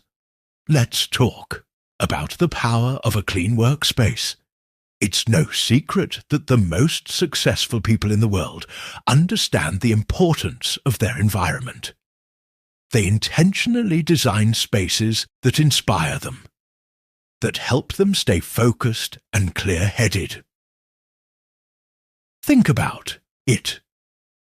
Let's talk about the power of a clean workspace. It's no secret that the most successful people in the world understand the importance of their environment. They intentionally design spaces that inspire them, that help them stay focused and clear-headed. Think about it.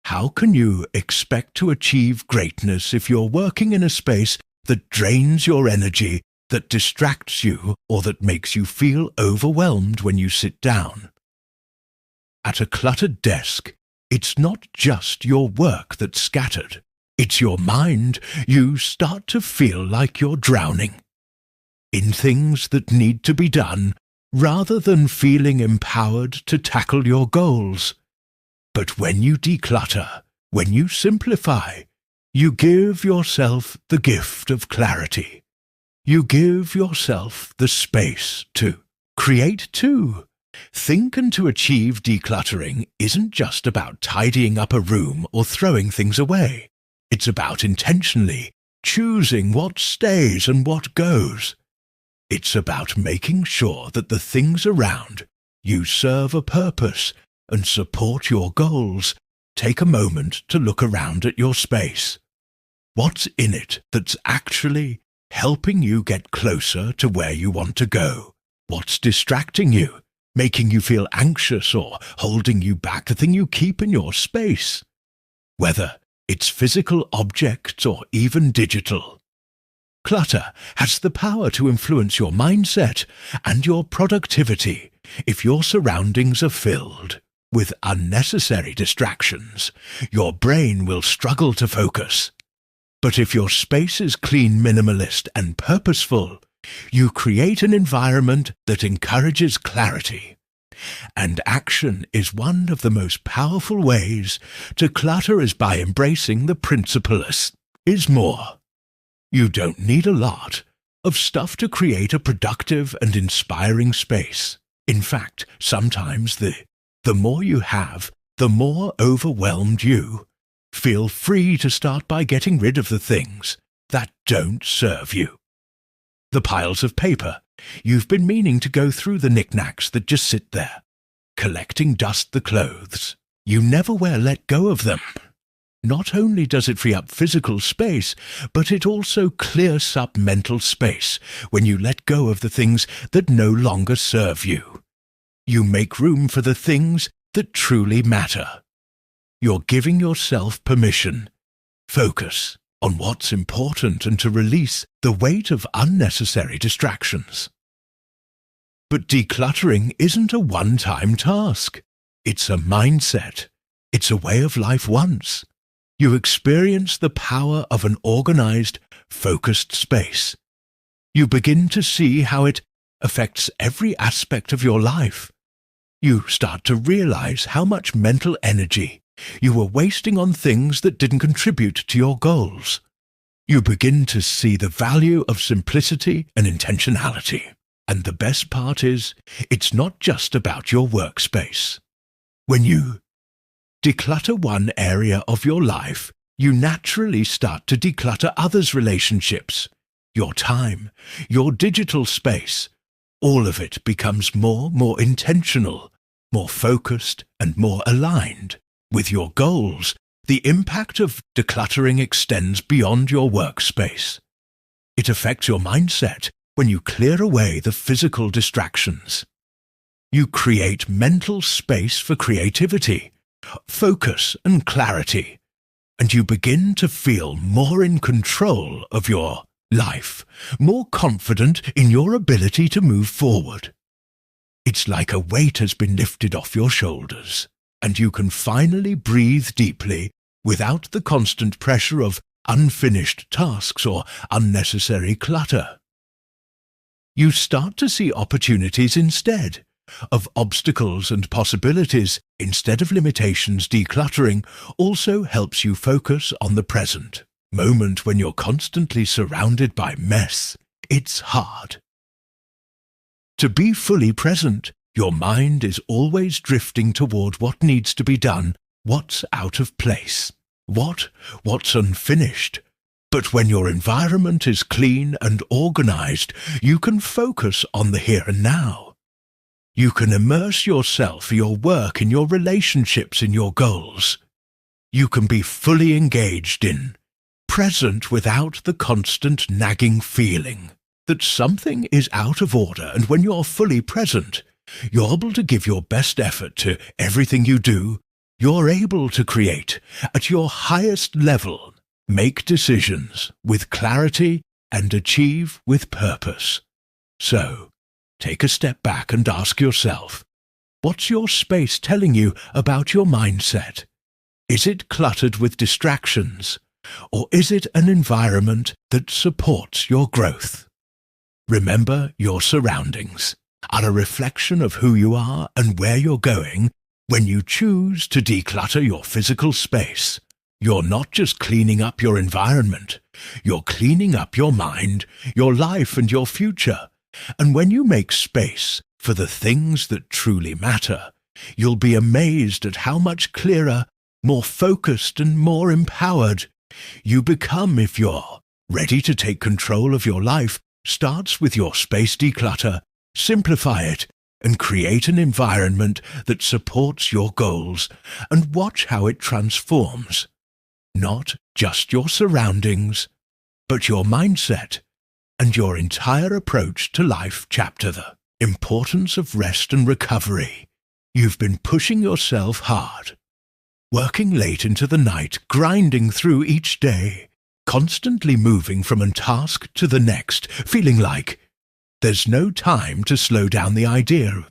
How can you expect to achieve greatness if you're working in a space that drains your energy, that distracts you, or that makes you feel overwhelmed when you sit down? At a cluttered desk, it's not just your work that's scattered. It's your mind. You start to feel like you're drowning in things that need to be done, rather than feeling empowered to tackle your goals. But when you declutter, when you simplify, you give yourself the gift of clarity. You give yourself the space to create too. Think and to achieve decluttering isn't just about tidying up a room or throwing things away. It's about intentionally choosing what stays and what goes. It's about making sure that the things around you serve a purpose and support your goals. Take a moment to look around at your space. What's in it that's actually helping you get closer to where you want to go? What's distracting you, making you feel anxious or holding you back? The thing you keep in your space, whether it's physical objects or even digital. Clutter has the power to influence your mindset and your productivity. If your surroundings are filled with unnecessary distractions, your brain will struggle to focus. But if your space is clean, minimalist, and purposeful, you create an environment that encourages clarity. And action is one of the most powerful ways to clutter is by embracing the principle less is more. You don't need a lot of stuff to create a productive and inspiring space. In fact, sometimes the more you have, the more overwhelmed you. Feel free to start by getting rid of the things that don't serve you. The piles of paper. You've been meaning to go through the knickknacks that just sit there, collecting dust the clothes you never wear. Let go of them. Not only does it free up physical space, but it also clears up mental space when you let go of the things that no longer serve you. You make room for the things that truly matter. You're giving yourself permission. Focus on what's important and to release the weight of unnecessary distractions. But decluttering isn't a one-time task. It's a mindset. It's a way of life once. You experience the power of an organized, focused space. You begin to see how it affects every aspect of your life. You start to realize how much mental energy you were wasting on things that didn't contribute to your goals. You begin to see the value of simplicity and intentionality. And the best part is, it's not just about your workspace. When you declutter one area of your life, you naturally start to declutter others' relationships, your time, your digital space. All of it becomes more intentional, more focused, and more aligned with your goals. The impact of decluttering extends beyond your workspace. It affects your mindset when you clear away the physical distractions. You create mental space for creativity, focus, and clarity, and you begin to feel more in control of your life, more confident in your ability to move forward. It's like a weight has been lifted off your shoulders, and you can finally breathe deeply without the constant pressure of unfinished tasks or unnecessary clutter. You start to see opportunities instead of obstacles and possibilities instead of limitations. Decluttering also helps you focus on the present moment. When you're constantly surrounded by mess, it's hard to be fully present. Your mind is always drifting toward what needs to be done, what's out of place, what's unfinished. But when your environment is clean and organized, you can focus on the here and now. You can immerse yourself, your work, in your relationships, in your goals. You can be fully engaged in, present without the constant nagging feeling that something is out of order. And when you're fully present, you're able to give your best effort to everything you do. You're able to create at your highest level, make decisions with clarity, and achieve with purpose. So, take a step back and ask yourself, what's your space telling you about your mindset? Is it cluttered with distractions, or is it an environment that supports your growth? Remember, your surroundings are a reflection of who you are and where you're going. When you choose to declutter your physical space, you're not just cleaning up your environment, you're cleaning up your mind, your life, and your future. And when you make space for the things that truly matter, you'll be amazed at how much clearer, more focused, and more empowered you become. If you're ready to take control of your life, starts with your space. Declutter, simplify it, and create an environment that supports your goals, and watch how it transforms not just your surroundings, but your mindset and your entire approach to life. Chapter: The Importance of Rest and Recovery. You've been pushing yourself hard, working late into the night, grinding through each day, constantly moving from one task to the next, feeling like there's no time to slow down. The idea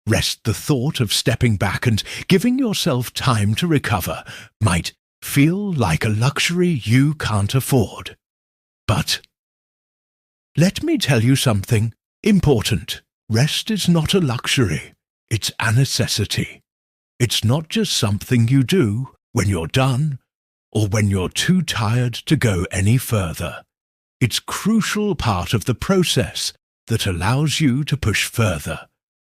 rest, the thought of stepping back and giving yourself time to recover, might feel like a luxury you can't afford. But let me tell you something important. Rest is not a luxury, it's a necessity. It's not just something you do when you're done or when you're too tired to go any further. It's a crucial part of the process that allows you to push further,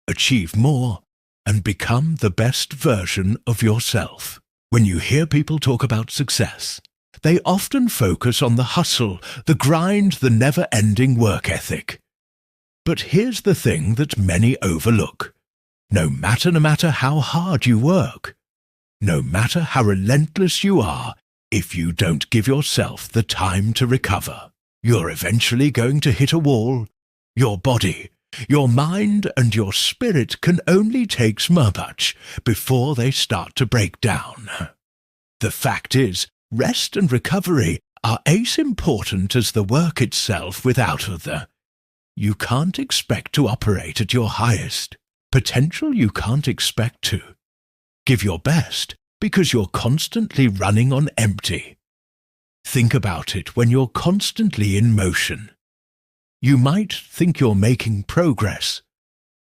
achieve more, and become the best version of yourself. When you hear people talk about success, they often focus on the hustle, the grind, the never-ending work ethic. But here's the thing that many overlook. No matter how hard you work, no matter how relentless you are, if you don't give yourself the time to recover, you're eventually going to hit a wall. Your body, your mind, and your spirit can only take so much before they start to break down. The fact is, rest and recovery are as important as the work itself. Without them, you can't expect to operate at your highest potential. You can't expect to give your best because you're constantly running on empty. Think about it. When you're constantly in motion, You might think you're making progress,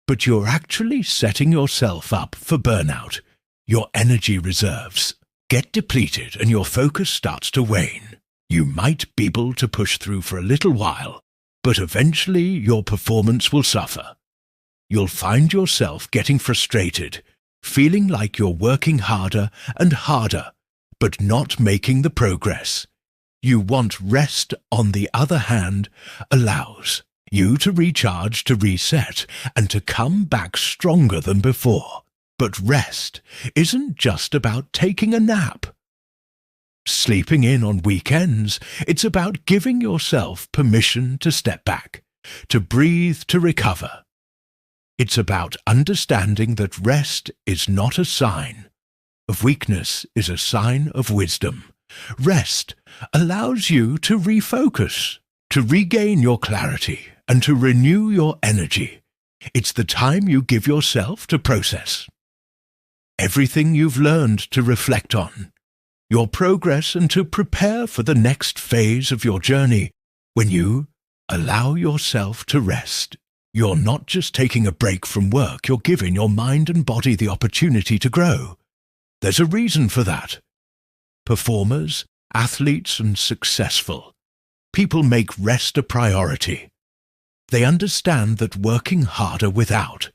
but you're actually setting yourself up for burnout. Your energy reserves get depleted and your focus starts to wane. You might be able to push through for a little while, but eventually your performance will suffer. You'll find yourself getting frustrated, feeling like you're working harder and harder, but not making the progress. You want rest, on the other hand, allows you to recharge, to reset, and to come back stronger than before. But rest isn't just about taking a nap. Sleeping in on weekends, it's about giving yourself permission to step back, to breathe, to recover. It's about understanding that rest is not a sign of weakness, is a sign of wisdom. Rest allows you to refocus, to regain your clarity, and to renew your energy. It's the time you give yourself to process everything you've learned, to reflect on your progress, and to prepare for the next phase of your journey. When you allow yourself to rest, you're not just taking a break from work, you're giving your mind and body the opportunity to grow. There's a reason for that. Performers, athletes, and successful people make rest a priority. They understand that working harder without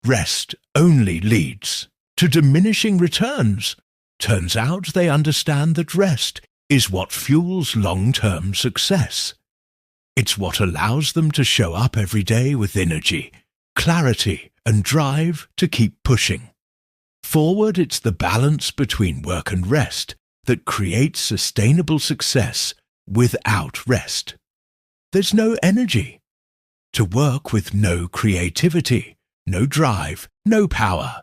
rest only leads to diminishing returns. Turns out they understand that rest is what fuels long-term success. It's what allows them to show up every day with energy, clarity, and drive to keep pushing forward. It's the balance between work and rest that creates sustainable success. Without rest, there's no energy to work, with no creativity, no drive, no power.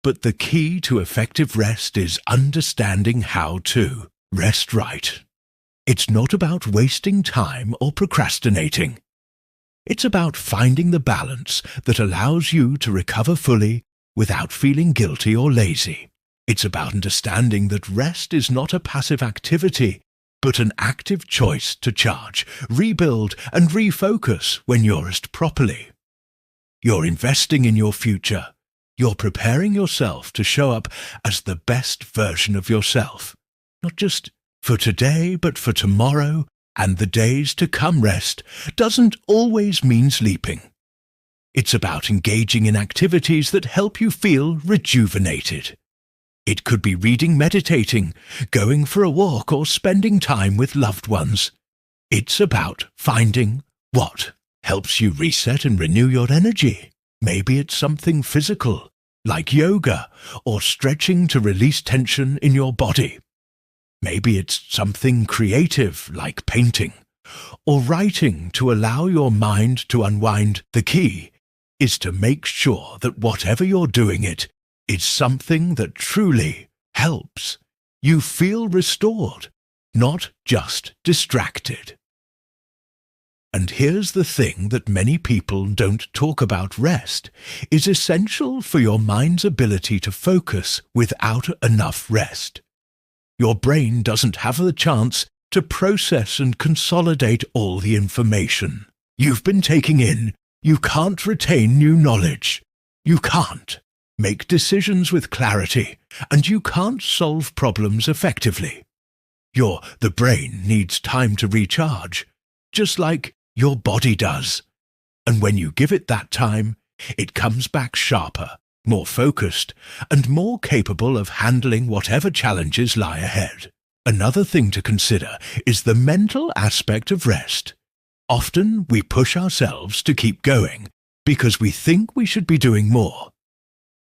But the key to effective rest is understanding how to rest right. It's not about wasting time or procrastinating. It's about finding the balance that allows you to recover fully without feeling guilty or lazy. It's about understanding that rest is not a passive activity, but an active choice to charge, rebuild, and refocus when you're rested properly. You're investing in your future. You're preparing yourself to show up as the best version of yourself, not just for today, but for tomorrow and the days to come. Rest doesn't always mean sleeping. It's about engaging in activities that help you feel rejuvenated. It could be reading, meditating, going for a walk, or spending time with loved ones. It's about finding what helps you reset and renew your energy. Maybe it's something physical, like yoga, or stretching to release tension in your body. Maybe it's something creative, like painting, or writing to allow your mind to unwind. The key is to make sure that whatever you're doing, it is something that truly helps you feel restored, not just distracted. And here's the thing that many people don't talk about. Rest is essential for your mind's ability to focus. Without enough rest, your brain doesn't have the chance to process and consolidate all the information you've been taking in. You can't retain new knowledge. You can't make decisions with clarity, and you can't solve problems effectively. The brain needs time to recharge, just like your body does. And when you give it that time, it comes back sharper, more focused, and more capable of handling whatever challenges lie ahead. Another thing to consider is the mental aspect of rest. Often we push ourselves to keep going because we think we should be doing more,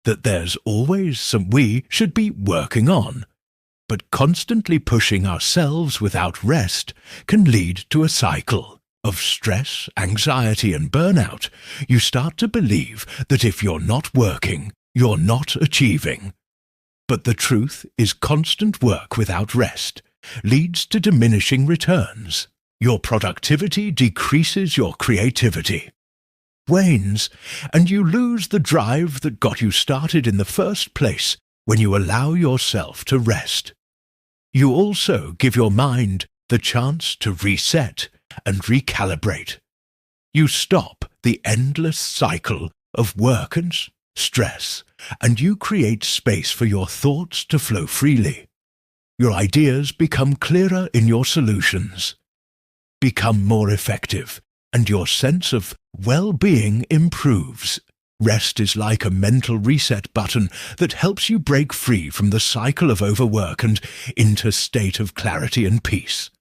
that there's always some we should be working on. But constantly pushing ourselves without rest can lead to a cycle of stress, anxiety, and burnout. You start to believe that if you're not working, you're not achieving. But the truth is, constant work without rest leads to diminishing returns. Your productivity decreases, your creativity wanes, and you lose the drive that got you started in the first place. When you allow yourself to rest, you also give your mind the chance to reset and recalibrate. You stop the endless cycle of work and stress, and you create space for your thoughts to flow freely. Your ideas become clearer in your solutions, become more effective, and your sense of well-being improves. Rest is like a mental reset button that helps you break free from the cycle of overwork and into a state of clarity and peace.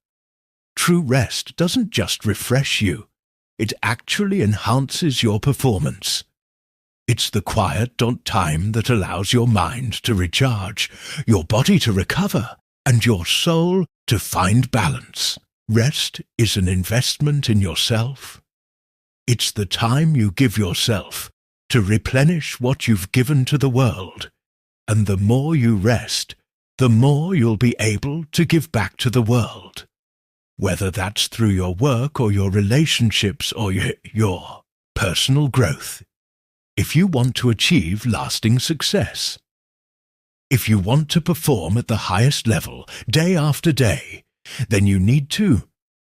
True rest doesn't just refresh you, it actually enhances your performance. It's the quiet time that allows your mind to recharge, your body to recover, and your soul to find balance. Rest is an investment in yourself. It's the time you give yourself to replenish what you've given to the world, and the more you rest, the more you'll be able to give back to the world, whether that's through your work or your relationships or your personal growth. If you want to achieve lasting success, if you want to perform at the highest level day after day, then you need to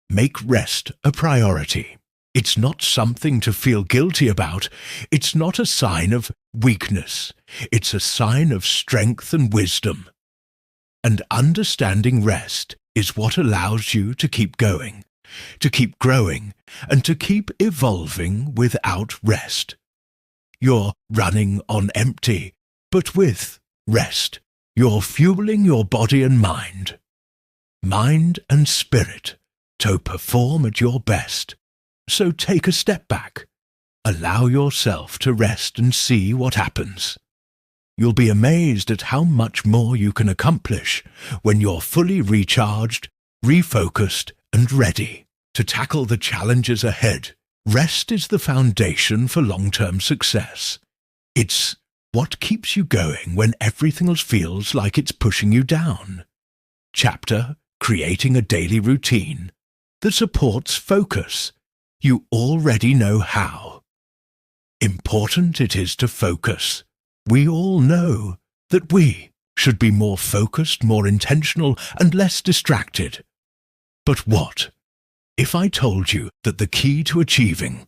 make rest a priority. It's not something to feel guilty about. It's not a sign of weakness. It's a sign of strength and wisdom. And understanding rest is what allows you to keep going, to keep growing, and to keep evolving without rest. You're running on empty, but with rest, you're fueling your body and mind and spirit, to perform at your best. So take a step back, allow yourself to rest and see what happens. You'll be amazed at how much more you can accomplish when you're fully recharged, refocused, and ready to tackle the challenges ahead. Rest is the foundation for long-term success. It's what keeps you going when everything else feels like it's pushing you down. Chapter: Creating a daily routine that supports focus. You already know how important it is to focus. We all know that we should be more focused, more intentional, and less distracted. But what if I told you that the key to achieving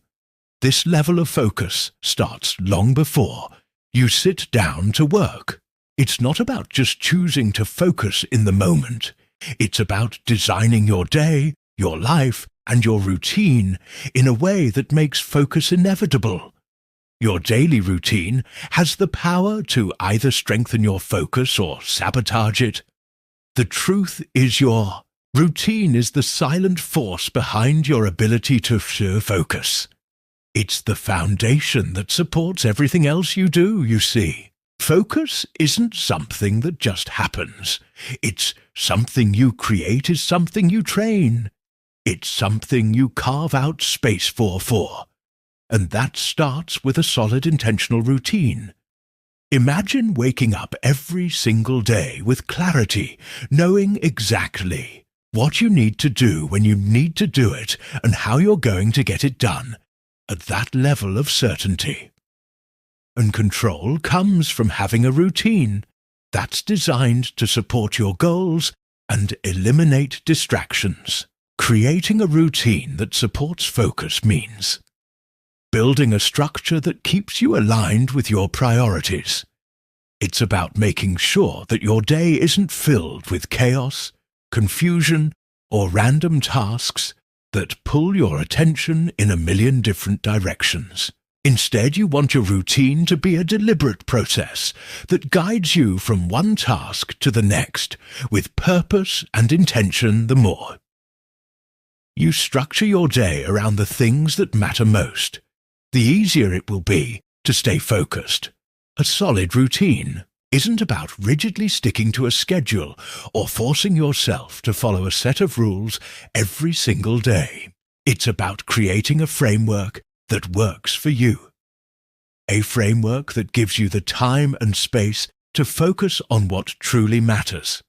this level of focus starts long before you sit down to work? It's not about just choosing to focus in the moment. It's about designing your day, your life, and your routine in a way that makes focus inevitable. Your daily routine has the power to either strengthen your focus or sabotage it. The truth is, your routine is the silent force behind your ability to focus. It's the foundation that supports everything else you do, you see. Focus isn't something that just happens. It's something you create, it's something you train. It's something you carve out space for. And that starts with a solid intentional routine. Imagine waking up every single day with clarity, knowing exactly what you need to do when you need to do it and how you're going to get it done at that level of certainty. And control comes from having a routine that's designed to support your goals and eliminate distractions. Creating a routine that supports focus means building a structure that keeps you aligned with your priorities. It's about making sure that your day isn't filled with chaos, confusion, or random tasks that pull your attention in a million different directions. Instead, you want your routine to be a deliberate process that guides you from one task to the next with purpose and intention. The more you structure your day around the things that matter most, the easier it will be to stay focused. A solid routine isn't about rigidly sticking to a schedule or forcing yourself to follow a set of rules every single day. It's about creating a framework that works for you. A framework that gives you the time and space to focus on what truly matters,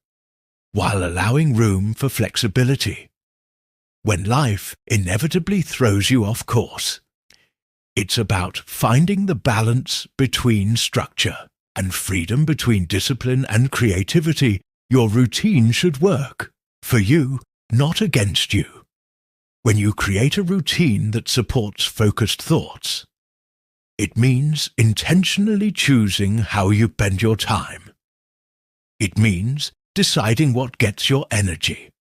while allowing room for flexibility when life inevitably throws you off course. It's about finding the balance between structure and freedom, between discipline and creativity. Your routine should work for you, not against you. When you create a routine that supports focused thoughts, it means intentionally choosing how you spend your time. It means deciding what gets your energy,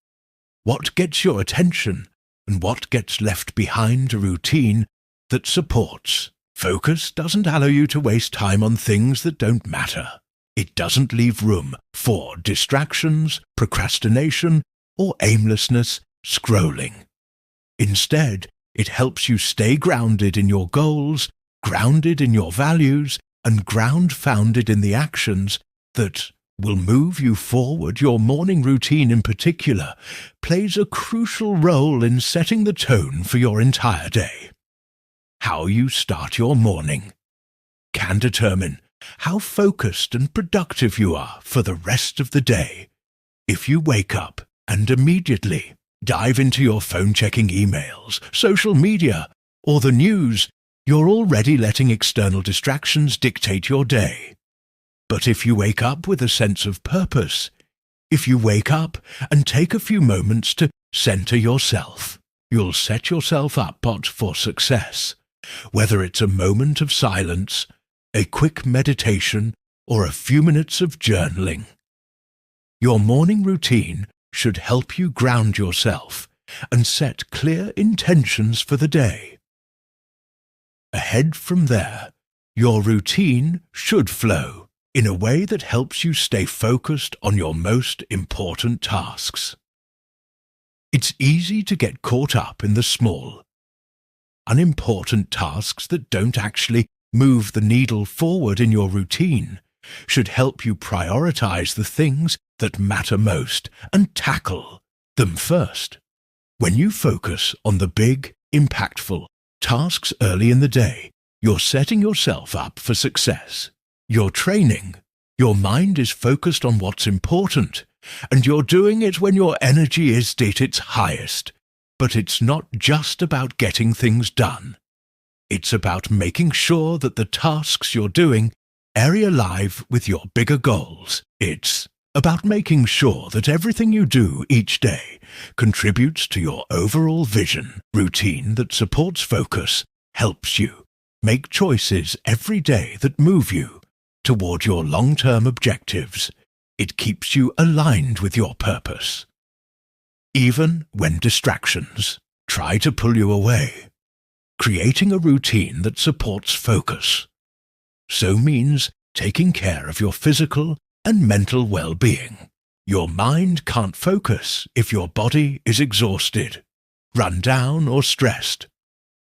what gets your attention, and what gets left behind. A routine that supports focus doesn't allow you to waste time on things that don't matter. It doesn't leave room for distractions, procrastination, or aimlessness scrolling. Instead, it helps you stay grounded in your goals, grounded in your values, and ground-founded in the actions that will move you forward. Your morning routine in particular plays a crucial role in setting the tone for your entire day. How you start your morning can determine how focused and productive you are for the rest of the day. If you wake up and immediately dive into your phone-checking emails, social media, or the news, you're already letting external distractions dictate your day. But if you wake up with a sense of purpose, if you wake up and take a few moments to center yourself, you'll set yourself up for success. Whether it's a moment of silence, a quick meditation, or a few minutes of journaling, your morning routine should help you ground yourself and set clear intentions for the day. Ahead from there, your routine should flow in a way that helps you stay focused on your most important tasks. It's easy to get caught up in the small, unimportant tasks that don't actually move the needle forward. In your routine should help you prioritize the things that matter most and tackle them first. When you focus on the big, impactful tasks early in the day, you're setting yourself up for success. You're training. Your mind is focused on what's important, and you're doing it when your energy is at its highest. But it's not just about getting things done. It's about making sure that the tasks you're doing are alive with your bigger goals. It's about making sure that everything you do each day contributes to your overall vision. Routine that supports focus helps you make choices every day that move you toward your long-term objectives. It keeps you aligned with your purpose. Even when distractions try to pull you away, creating a routine that supports focus so means taking care of your physical and mental well-being. Your mind can't focus if your body is exhausted, run down, or stressed.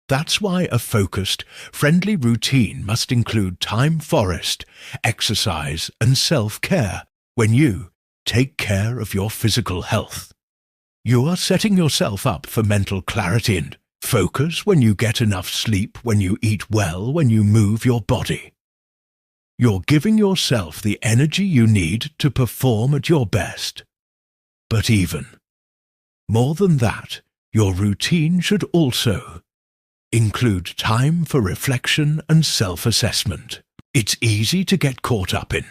That's why a focused, friendly routine must include time for rest, exercise, and self-care. When you take care of your physical health, you are setting yourself up for mental clarity and focus. When you get enough sleep, when you eat well, when you move your body, you're giving yourself the energy you need to perform at your best. But even more than that, your routine should also include time for reflection and self-assessment. It's easy to get caught up in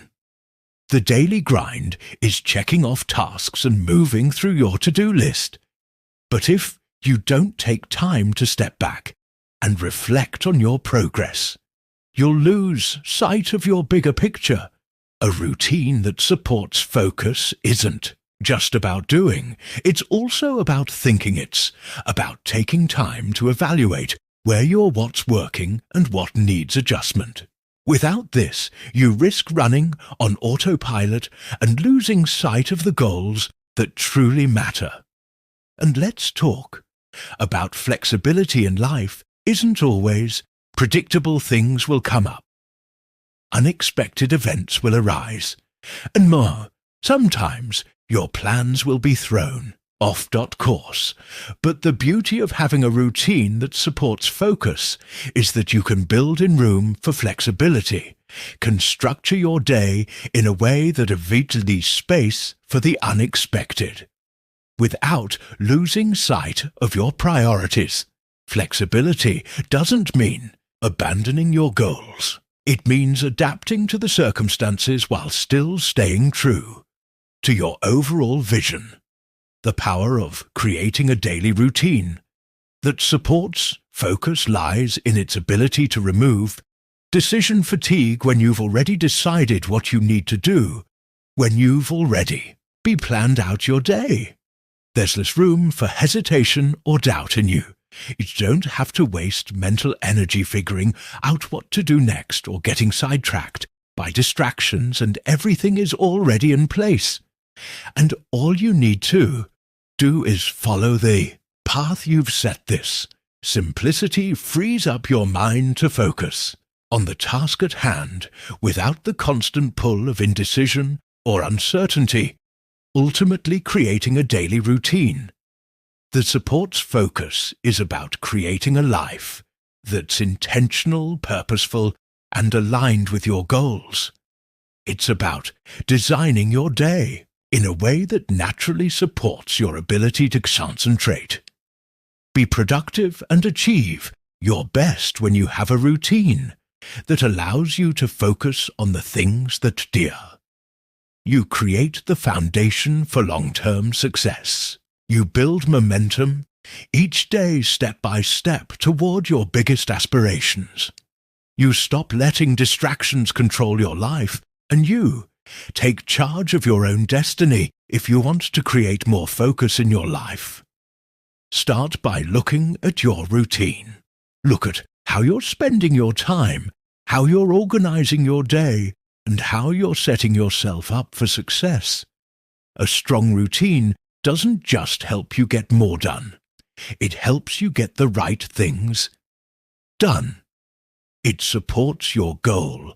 the daily grind is checking off tasks and moving through your to-do list. But if you don't take time to step back and reflect on your progress, you'll lose sight of your bigger picture. A routine that supports focus isn't just about doing, it's also about thinking. It's about taking time to evaluate where what's working and what needs adjustment. Without this, you risk running on autopilot and losing sight of the goals that truly matter. And let's talk about flexibility in life. Isn't always predictable. Things will come up. Unexpected events will arise. And more, sometimes your plans will be thrown off course. But the beauty of having a routine that supports focus is that you can build in room for flexibility, can structure your day in a way that leaves space for the unexpected, without losing sight of your priorities. Flexibility doesn't mean abandoning your goals. It means adapting to the circumstances while still staying true to your overall vision. The power of creating a daily routine that supports focus lies in its ability to remove decision fatigue when you've already decided what you need to do, when you've already planned out your day. There's less room for hesitation or doubt in you. You don't have to waste mental energy figuring out what to do next or getting sidetracked by distractions, and everything is already in place. And all you need to do is follow the path you've set. This simplicity frees up your mind to focus on the task at hand without the constant pull of indecision or uncertainty, ultimately creating a daily routine that supports focus is about creating a life that's intentional, purposeful, and aligned with your goals. It's about designing your day in a way that naturally supports your ability to concentrate, be productive, and achieve your best when you have a routine that allows you to focus on the things that dear. You create the foundation for long-term success. You build momentum each day, step by step, toward your biggest aspirations. You stop letting distractions control your life, and you take charge of your own destiny if you want to create more focus in your life. Start by looking at your routine. Look at how you're spending your time, how you're organizing your day, and how you're setting yourself up for success. A strong routine doesn't just help you get more done. It helps you get the right things done. It supports your goal,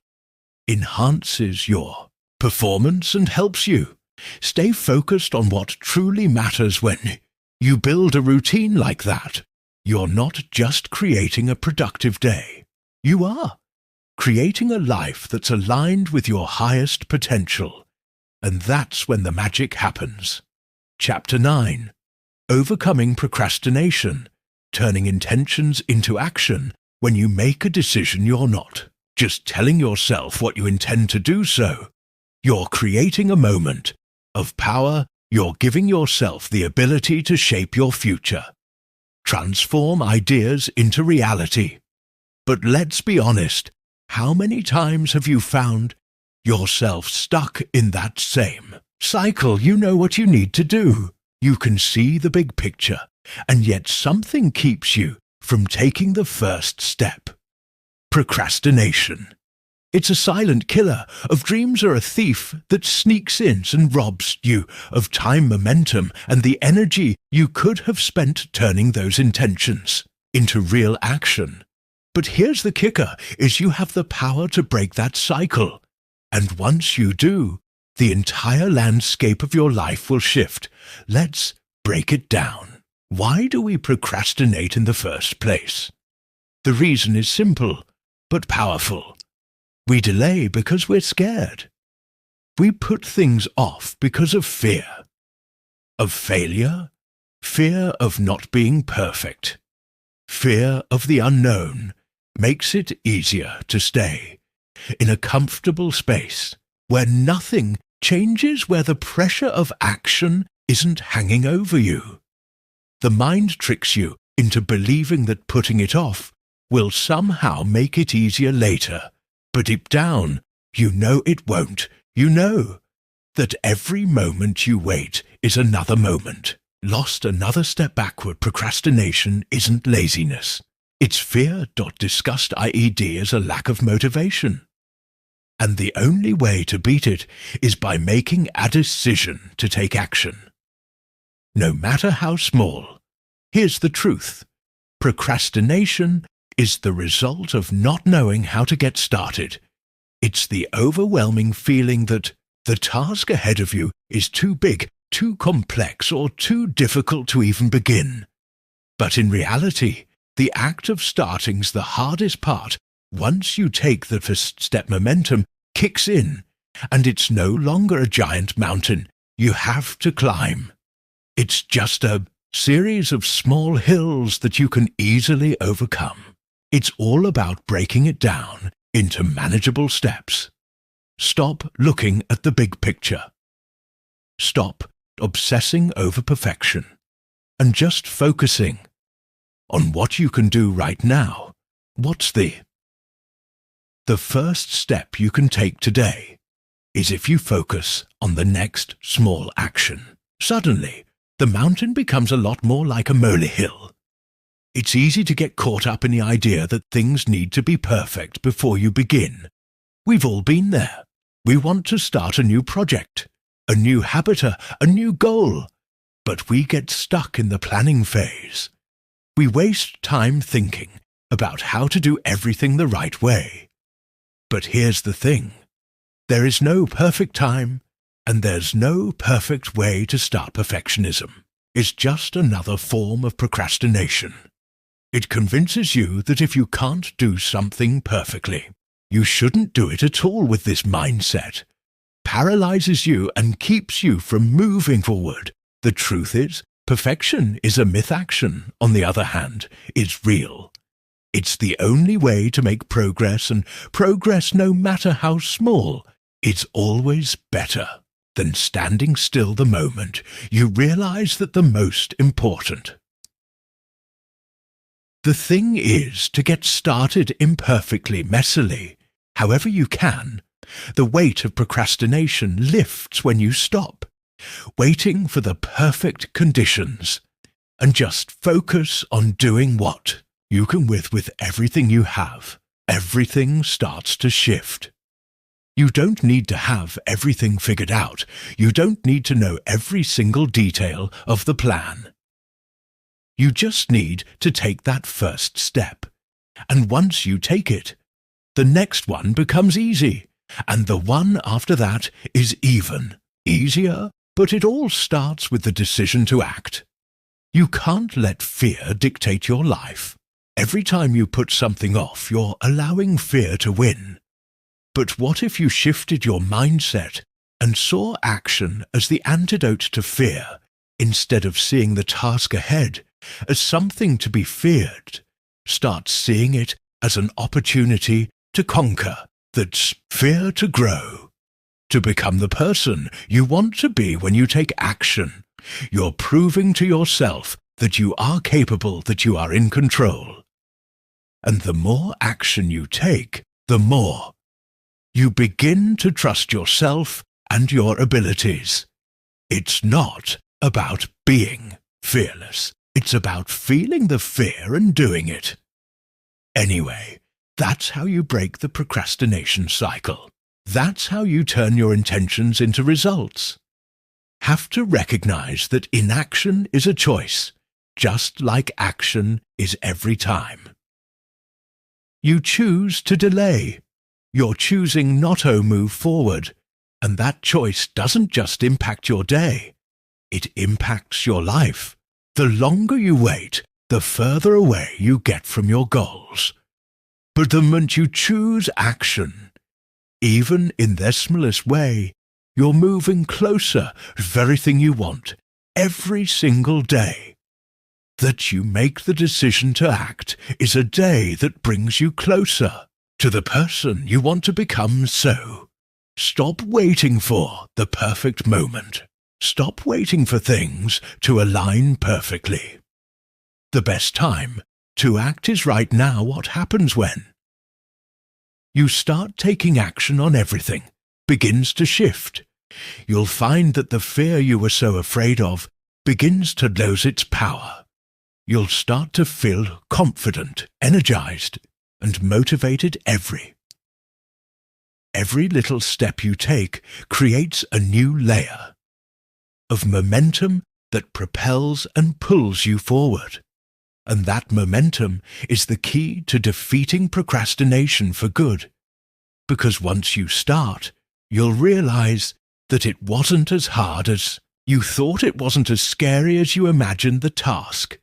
enhances your performance, and helps you stay focused on what truly matters. When you build a routine like that, you're not just creating a productive day. You are creating a life that's aligned with your highest potential. And that's when the magic happens. Chapter 9. Overcoming procrastination. Turning intentions into action. When you make a decision, you're not just telling yourself what you intend to do so. You're creating a moment of power. You're giving yourself the ability to shape your future. Transform ideas into reality. But let's be honest, how many times have you found yourself stuck in that same cycle? You know what you need to do. You can see the big picture, and yet something keeps you from taking the first step. Procrastination. It's a silent killer of dreams, or a thief that sneaks in and robs you of time, momentum, and the energy you could have spent turning those intentions into real action. But here's the kicker, is you have the power to break that cycle. And once you do, the entire landscape of your life will shift. Let's break it down. Why do we procrastinate in the first place? The reason is simple, but powerful. We delay because we're scared. We put things off because of fear. Of failure, fear of not being perfect. Fear of the unknown makes it easier to stay in a comfortable space where nothing changes, where the pressure of action isn't hanging over you. The mind tricks you into believing that putting it off will somehow make it easier later. But deep down, you know it won't. You know that every moment you wait is another moment lost, another step backward. Procrastination isn't laziness. It's fear. Disgust, i.e., is a lack of motivation. And the only way to beat it is by making a decision to take action. No matter how small. Here's the truth. Procrastination is the result of not knowing how to get started. It's the overwhelming feeling that the task ahead of you is too big, too complex, or too difficult to even begin. But in reality, the act of starting's the hardest part. Once you take the first step, momentum kicks in, and it's no longer a giant mountain you have to climb. It's just a series of small hills that you can easily overcome. It's all about breaking it down into manageable steps. Stop looking at the big picture. Stop obsessing over perfection, and just focusing on what you can do right now, what's the first step you can take today is if you focus on the next small action. Suddenly, the mountain becomes a lot more like a molehill. It's easy to get caught up in the idea that things need to be perfect before you begin. We've all been there. We want to start a new project, a new habit, a new goal, but we get stuck in the planning phase. We waste time thinking about how to do everything the right way. But here's the thing. There is no perfect time, and there's no perfect way to start perfectionism. It's just another form of procrastination. It convinces you that if you can't do something perfectly, you shouldn't do it at all. With this mindset, paralyzes you and keeps you from moving forward. The truth is, perfection is a myth. Action, on the other hand, is real. It's the only way to make progress, and progress, no matter how small, it's always better than standing still the moment you realize that the most important. The thing is to get started imperfectly, messily, however you can. The weight of procrastination lifts when you stop, waiting for the perfect conditions, and just focus on doing what you can with everything you have. Everything starts to shift. You don't need to have everything figured out. You don't need to know every single detail of the plan. You just need to take that first step. And once you take it, the next one becomes easy, and the one after that is even easier, but it all starts with the decision to act. You can't let fear dictate your life. Every time you put something off, you're allowing fear to win. But what if you shifted your mindset and saw action as the antidote to fear, instead of seeing the task ahead as something to be feared? Start seeing it as an opportunity to conquer, that's fear, to grow, to become the person you want to be. When you take action, you're proving to yourself that you are capable, that you are in control. And the more action you take, the more you begin to trust yourself and your abilities. It's not about being fearless. It's about feeling the fear and doing it. Anyway, that's how you break the procrastination cycle. That's how you turn your intentions into results. Have to recognize that inaction is a choice, just like action is every time. You choose to delay. You're choosing not to move forward, and that choice doesn't just impact your day, it impacts your life. The longer you wait, the further away you get from your goals. But the moment you choose action, even in the smallest way, you're moving closer to the very thing you want. Every single day that you make the decision to act is a day that brings you closer to the person you want to become. So, stop waiting for the perfect moment. Stop waiting for things to align perfectly. The best time to act is right now. What happens when you start taking action on everything begins to shift. You'll find that the fear you were so afraid of begins to lose its power. You'll start to feel confident, energized, and motivated. Every little step you take creates a new layer of momentum that propels and pulls you forward. And that momentum is the key to defeating procrastination for good. Because once you start, you'll realize that it wasn't as hard as you thought. It wasn't as scary as you imagined. The task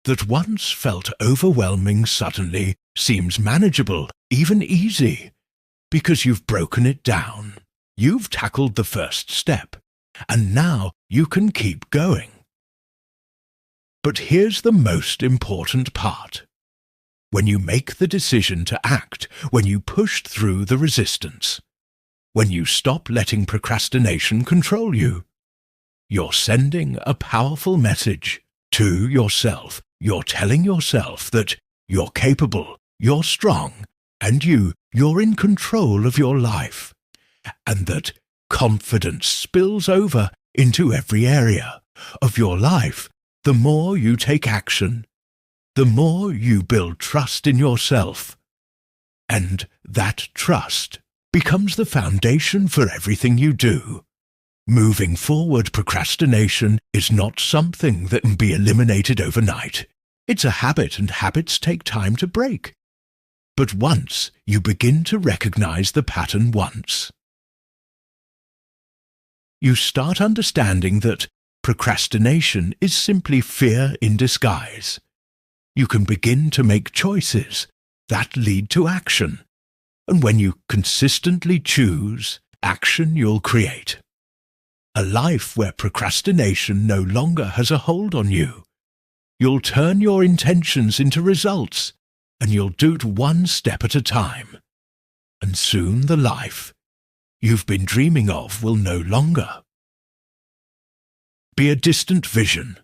that once felt overwhelming suddenly seems manageable, even easy, because you've broken it down. You've tackled the first step, and now you can keep going. But here's the most important part. When you make the decision to act, when you push through the resistance, when you stop letting procrastination control you, you're sending a powerful message to yourself You're telling yourself that you're capable, you're strong, and you're in control of your life, and that confidence spills over into every area of your life. The more you take action, the more you build trust in yourself, and that trust becomes the foundation for everything you do. Moving forward, procrastination is not something that can be eliminated overnight. It's a habit, and habits take time to break. But once you begin to recognize the pattern you start understanding that procrastination is simply fear in disguise. You can begin to make choices that lead to action. And when you consistently choose action, you'll create a life where procrastination no longer has a hold on you. You'll turn your intentions into results, and you'll do it one step at a time. And soon the life you've been dreaming of will no longer be a distant vision.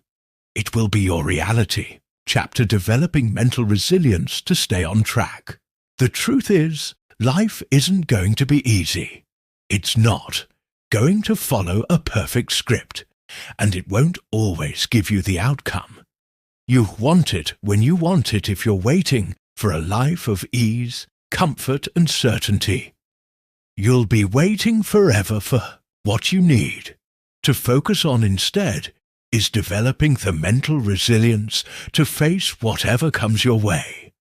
It will be your reality. Chapter Developing Mental Resilience to Stay on Track. The truth is, life isn't going to be easy. It's not going to follow a perfect script, and it won't always give you the outcome you want it when you want it if you're waiting for a life of ease, comfort, and certainty. You'll be waiting forever for what you need. To focus on instead is developing the mental resilience to face whatever comes your way,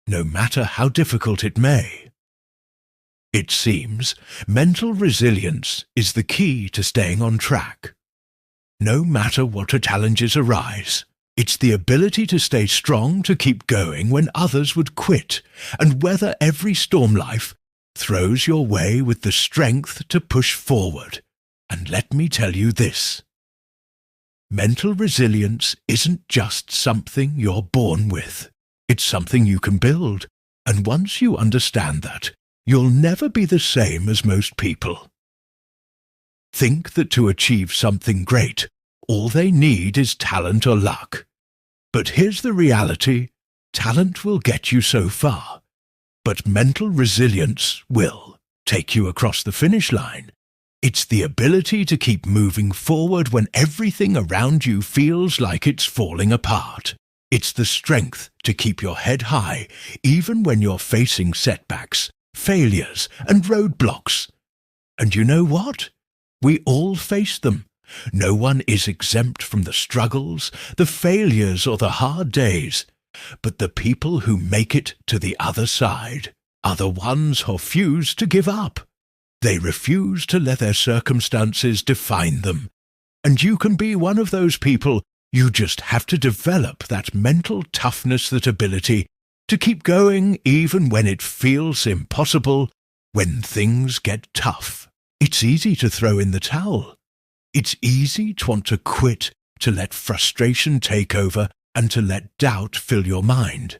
no matter how difficult it may. It seems mental resilience is the key to staying on track. No matter what challenges arise, it's the ability to stay strong, to keep going when others would quit, and weather every storm life throws your way with the strength to push forward. And let me tell you this: mental resilience isn't just something you're born with. It's something you can build, and once you understand that, you'll never be the same as most people. Think that to achieve something great, all they need is talent or luck. But here's the reality: talent will get you so far, but mental resilience will take you across the finish line. It's the ability to keep moving forward when everything around you feels like it's falling apart. It's the strength to keep your head high, even when you're facing setbacks, failures, and roadblocks. And you know what? We all face them. No one is exempt from the struggles, the failures, or the hard days. But the people who make it to the other side are the ones who refuse to give up. They refuse to let their circumstances define them. And you can be one of those people. You just have to develop that mental toughness, that ability to keep going even when it feels impossible, when things get tough. It's easy to throw in the towel. It's easy to want to quit, to let frustration take over, and to let doubt fill your mind.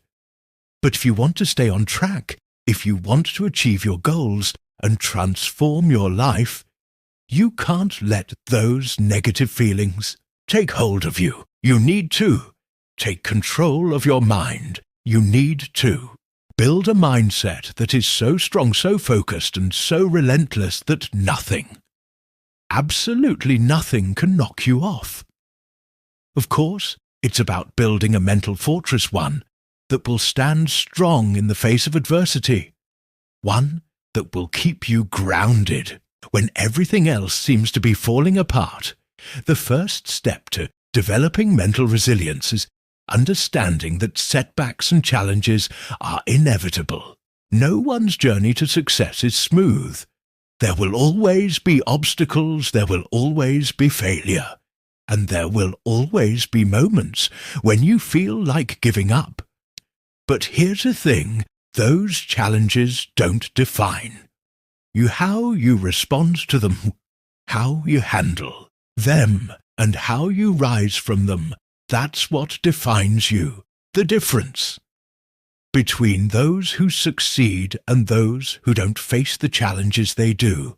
But if you want to stay on track, if you want to achieve your goals and transform your life, you can't let those negative feelings take hold of you. You need to take control of your mind. You need to build a mindset that is so strong, so focused, and so relentless that nothing, absolutely nothing, can knock you off. Of course, it's about building a mental fortress, one that will stand strong in the face of adversity, one that will keep you grounded when everything else seems to be falling apart. The first step to developing mental resilience is understanding that setbacks and challenges are inevitable. No one's journey to success is smooth. There will always be obstacles, there will always be failure, and there will always be moments when you feel like giving up. But here's the thing: those challenges don't define you. How you respond to them, how you handle them, and how you rise from them, that's what defines you. The difference between those who succeed and those who don't face the challenges they do,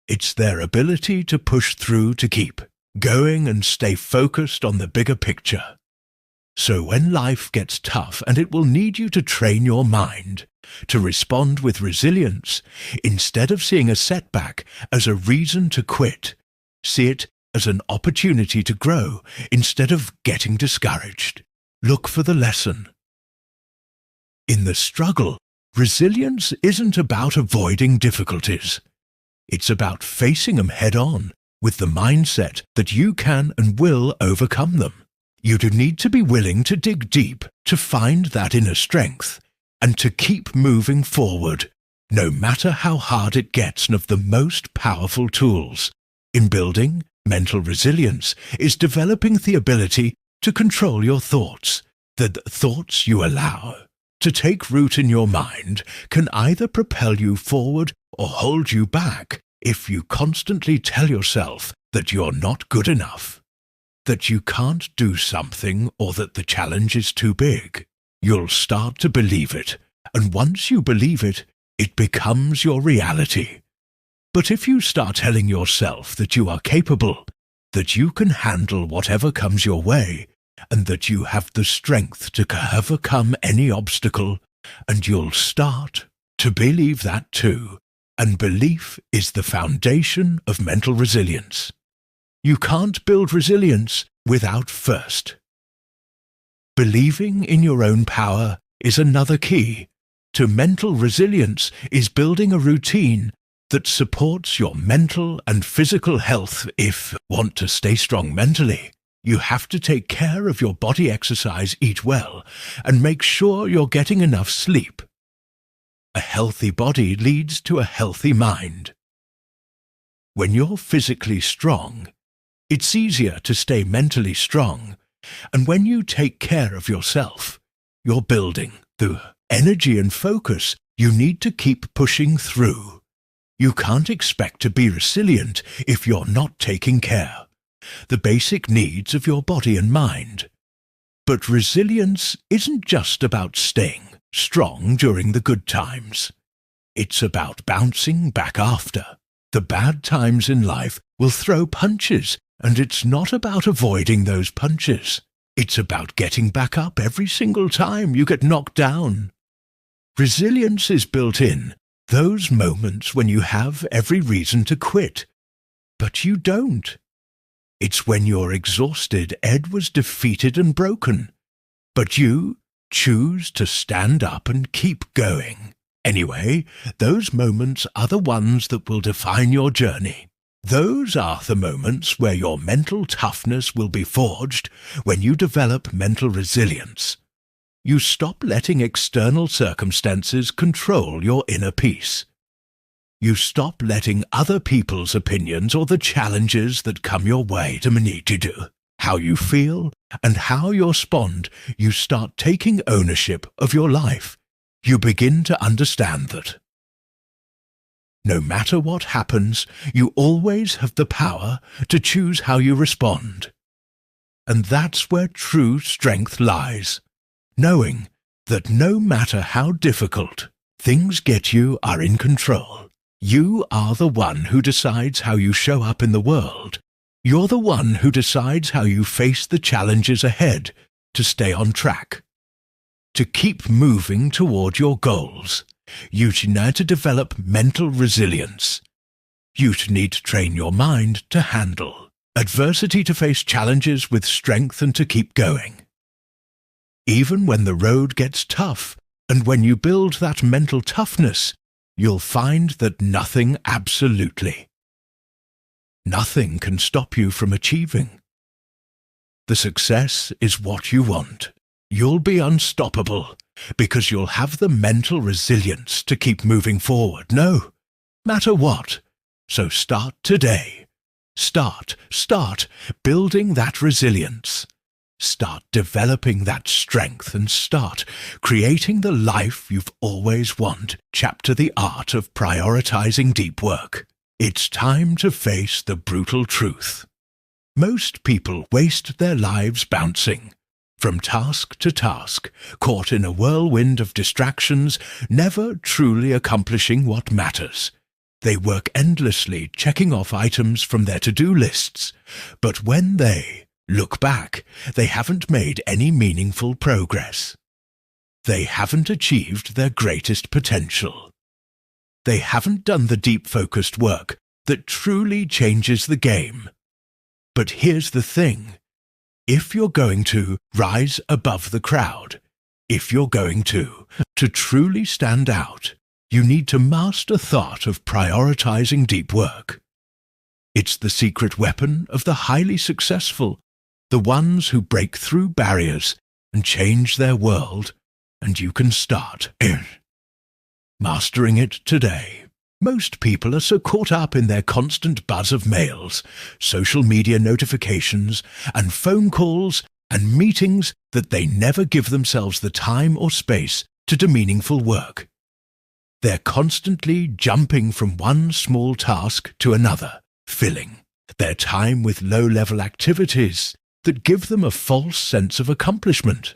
it's their ability to push through, to keep going and stay focused on the bigger picture. So when life gets tough, and it will need you to train your mind to respond with resilience, instead of seeing a setback as a reason to quit, see it as an opportunity to grow instead of getting discouraged. Look for the lesson. In the struggle, resilience isn't about avoiding difficulties. It's about facing them head-on with the mindset that you can and will overcome them. You do need to be willing to dig deep to find that inner strength and to keep moving forward, no matter how hard it gets. And of the most powerful tools in building mental resilience is developing the ability to control your thoughts. The thoughts you allow to take root in your mind can either propel you forward or hold you back if you constantly tell yourself that you're not good enough, that you can't do something, or that the challenge is too big. You'll start to believe it, and once you believe it, it becomes your reality. But if you start telling yourself that you are capable, that you can handle whatever comes your way, and that you have the strength to overcome any obstacle, and you'll start to believe that too. And belief is the foundation of mental resilience. You can't build resilience without first believing in your own power is another key to mental resilience. Is building a routine that supports your mental and physical health. If you want to stay strong mentally, you have to take care of your body, exercise, eat well, and make sure you're getting enough sleep. A healthy body leads to a healthy mind. When you're physically strong, it's easier to stay mentally strong. And when you take care of yourself, you're building the energy and focus you need to keep pushing through. You can't expect to be resilient if you're not taking care the basic needs of your body and mind. But resilience isn't just about staying strong during the good times. It's about bouncing back after. The bad times in life will throw punches, and it's not about avoiding those punches. It's about getting back up every single time you get knocked down. Resilience is built in those moments when you have every reason to quit, but you don't. It's when you're exhausted. Ed was defeated and broken, but you choose to stand up and keep going. Anyway, those moments are the ones that will define your journey. Those are the moments where your mental toughness will be forged. When you develop mental resilience, you stop letting external circumstances control your inner peace. You stop letting other people's opinions or the challenges that come your way to manipulate you do. How you feel and how you respond. You start taking ownership of your life. You begin to understand that no matter what happens, you always have the power to choose how you respond. And that's where true strength lies, knowing that no matter how difficult things get, you are in control. You are the one who decides how you show up in the world. You're the one who decides how you face the challenges ahead to stay on track, to keep moving toward your goals. You need to develop mental resilience. You need to train your mind to handle adversity, to face challenges with strength, and to keep going. Even when the road gets tough, and when you build that mental toughness, you'll find that nothing, absolutely nothing, can stop you from achieving. The success is what you want. You'll be unstoppable because you'll have the mental resilience to keep moving forward, no matter what. So start today. Start building that resilience. Start developing that strength, and start creating the life you've always wanted. Chapter: The Art of Prioritizing Deep Work. It's time to face the brutal truth. Most people waste their lives bouncing from task to task, caught in a whirlwind of distractions, never truly accomplishing what matters. They work endlessly, checking off items from their to-do lists, but when they look back, they haven't made any meaningful progress. They haven't achieved their greatest potential. They haven't done the deep focused work that truly changes the game. But here's the thing. If you're going to rise above the crowd, if you're going to truly stand out, you need to master the art of prioritizing deep work. It's the secret weapon of the highly successful, the ones who break through barriers and change their world, and you can start mastering it today. Most people are so caught up in their constant buzz of mails, social media notifications, and phone calls and meetings that they never give themselves the time or space to do meaningful work. They're constantly jumping from one small task to another, filling their time with low-level activities that give them a false sense of accomplishment.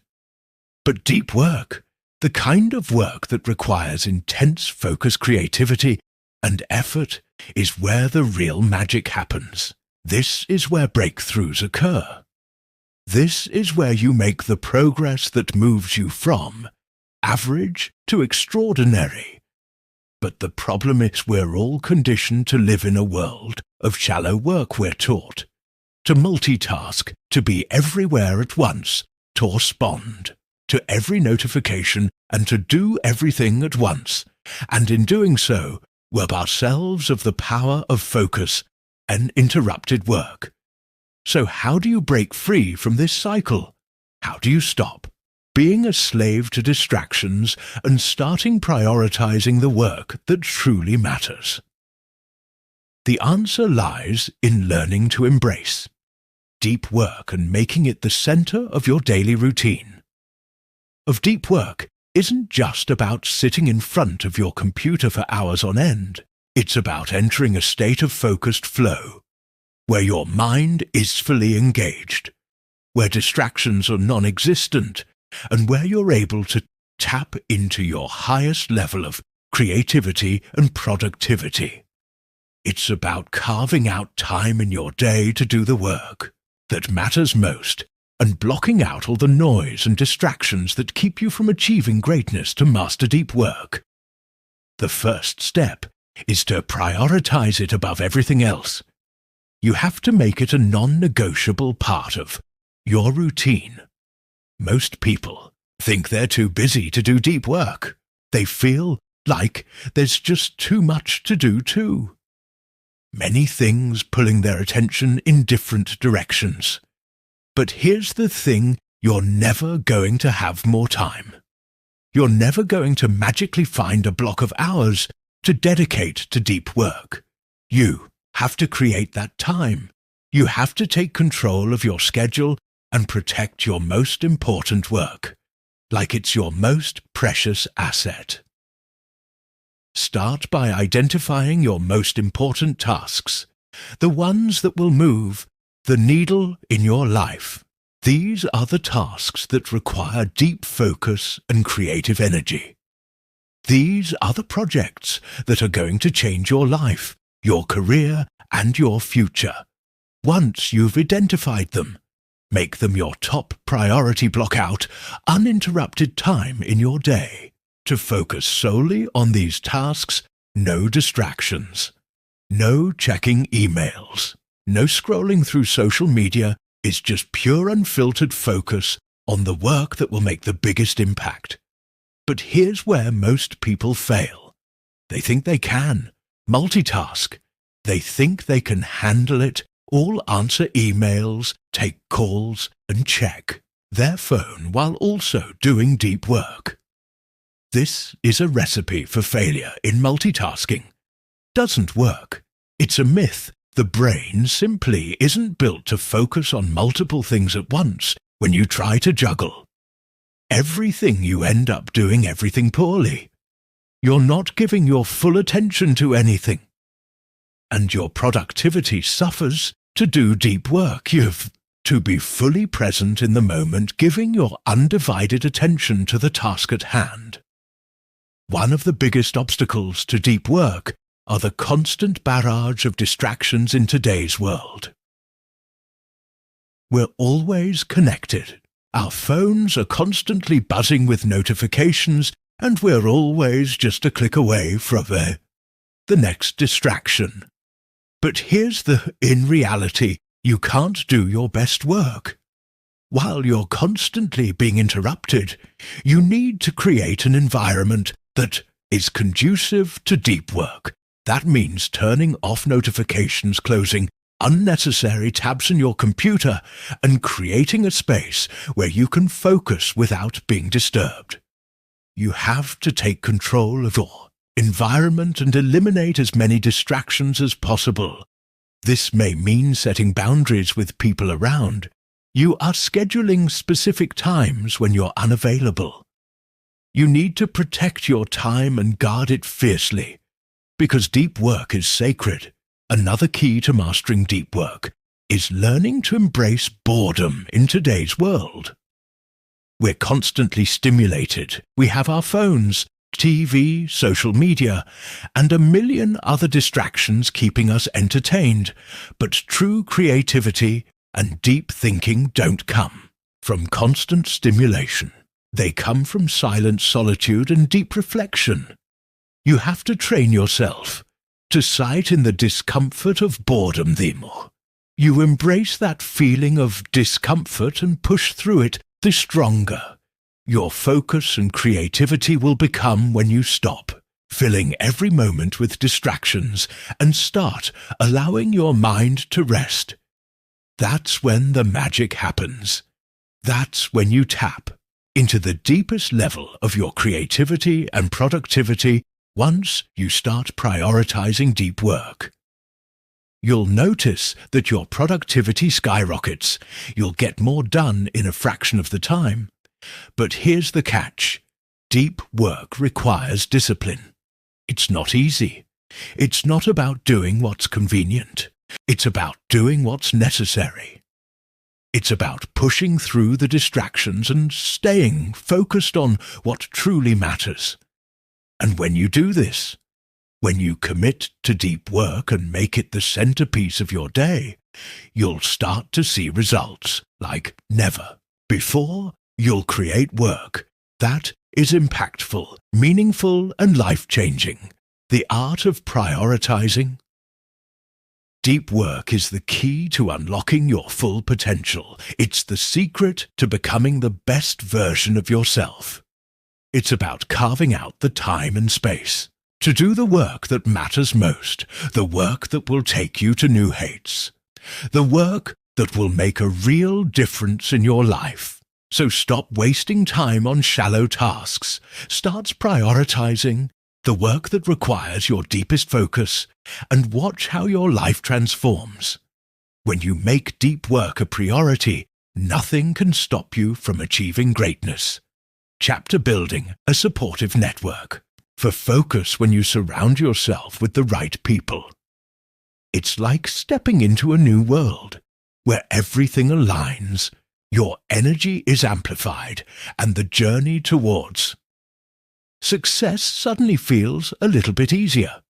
But deep work, the kind of work that requires intense focus, creativity, and effort, is where the real magic happens. This is where breakthroughs occur. This is where you make the progress that moves you from average to extraordinary. But the problem is we're all conditioned to live in a world of shallow work. We're taught to multitask, to be everywhere at once, to respond to every notification and to do everything at once. And in doing so, rob ourselves of the power of focus and interrupted work. So how do you break free from this cycle? How do you stop being a slave to distractions and starting prioritizing the work that truly matters? The answer lies in learning to embrace deep work and making it the center of your daily routine. Of deep work isn't just about sitting in front of your computer for hours on end. It's about entering a state of focused flow, where your mind is fully engaged, where distractions are non-existent, and where you're able to tap into your highest level of creativity and productivity. It's about carving out time in your day to do the work that matters most, and blocking out all the noise and distractions that keep you from achieving greatness. To master deep work, the first step is to prioritize it above everything else. You have to make it a non-negotiable part of your routine. Most people think they're too busy to do deep work. They feel like there's just too much to do too. Many things pulling their attention in different directions. But here's the thing, you're never going to have more time. You're never going to magically find a block of hours to dedicate to deep work. You have to create that time. You have to take control of your schedule and protect your most important work, like it's your most precious asset. Start by identifying your most important tasks, the ones that will move the needle in your life. These are the tasks that require deep focus and creative energy. These are the projects that are going to change your life, your career, and your future. Once you've identified them, make them your top priority. Block out uninterrupted time in your day to focus solely on these tasks. No distractions, no checking emails, no scrolling through social media. It's just pure unfiltered focus on the work that will make the biggest impact. But here's where most people fail. They think they can multitask. They think they can handle it, all answer emails, take calls, and check their phone while also doing deep work. This is a recipe for failure in multitasking. Doesn't work. It's a myth. The brain simply isn't built to focus on multiple things at once when you try to juggle everything. You end up doing everything poorly. You're not giving your full attention to anything, and your productivity suffers. To do deep work, you've to be fully present in the moment, giving your undivided attention to the task at hand. One of the biggest obstacles to deep work are the constant barrage of distractions in today's world. We're always connected. Our phones are constantly buzzing with notifications, and we're always just a click away from the next distraction. But in reality, you can't do your best work. While you're constantly being interrupted, you need to create an environment that is conducive to deep work. That means turning off notifications, closing unnecessary tabs on your computer, and creating a space where you can focus without being disturbed. You have to take control of your environment and eliminate as many distractions as possible. This may mean setting boundaries with people around. You are scheduling specific times when you're unavailable. You need to protect your time and guard it fiercely, because deep work is sacred. Another key to mastering deep work is learning to embrace boredom in today's world. We're constantly stimulated. We have our phones, TV, social media, and a million other distractions keeping us entertained. But true creativity and deep thinking don't come from constant stimulation. They come from silent solitude and deep reflection. You have to train yourself to sight in the discomfort of boredom. The more you embrace that feeling of discomfort and push through it, the stronger your focus and creativity will become when you stop filling every moment with distractions and start allowing your mind to rest. That's when the magic happens. That's when you tap into the deepest level of your creativity and productivity once you start prioritizing deep work. You'll notice that your productivity skyrockets. You'll get more done in a fraction of the time. But here's the catch. Deep work requires discipline. It's not easy. It's not about doing what's convenient. It's about doing what's necessary. It's about pushing through the distractions and staying focused on what truly matters. And when you do this, when you commit to deep work and make it the centerpiece of your day, you'll start to see results like never before. You'll create work that is impactful, meaningful, and life-changing. The art of prioritizing. Deep work is the key to unlocking your full potential. It's the secret to becoming the best version of yourself. It's about carving out the time and space to do the work that matters most, the work that will take you to new heights, the work that will make a real difference in your life. So stop wasting time on shallow tasks. Start prioritizing the work that requires your deepest focus, and watch how your life transforms. When you make deep work a priority, nothing can stop you from achieving greatness. Chapter Building a Supportive Network. For focus when you surround yourself with the right people. It's like stepping into a new world, where everything aligns, your energy is amplified, and the journey towards success suddenly feels a little bit easier.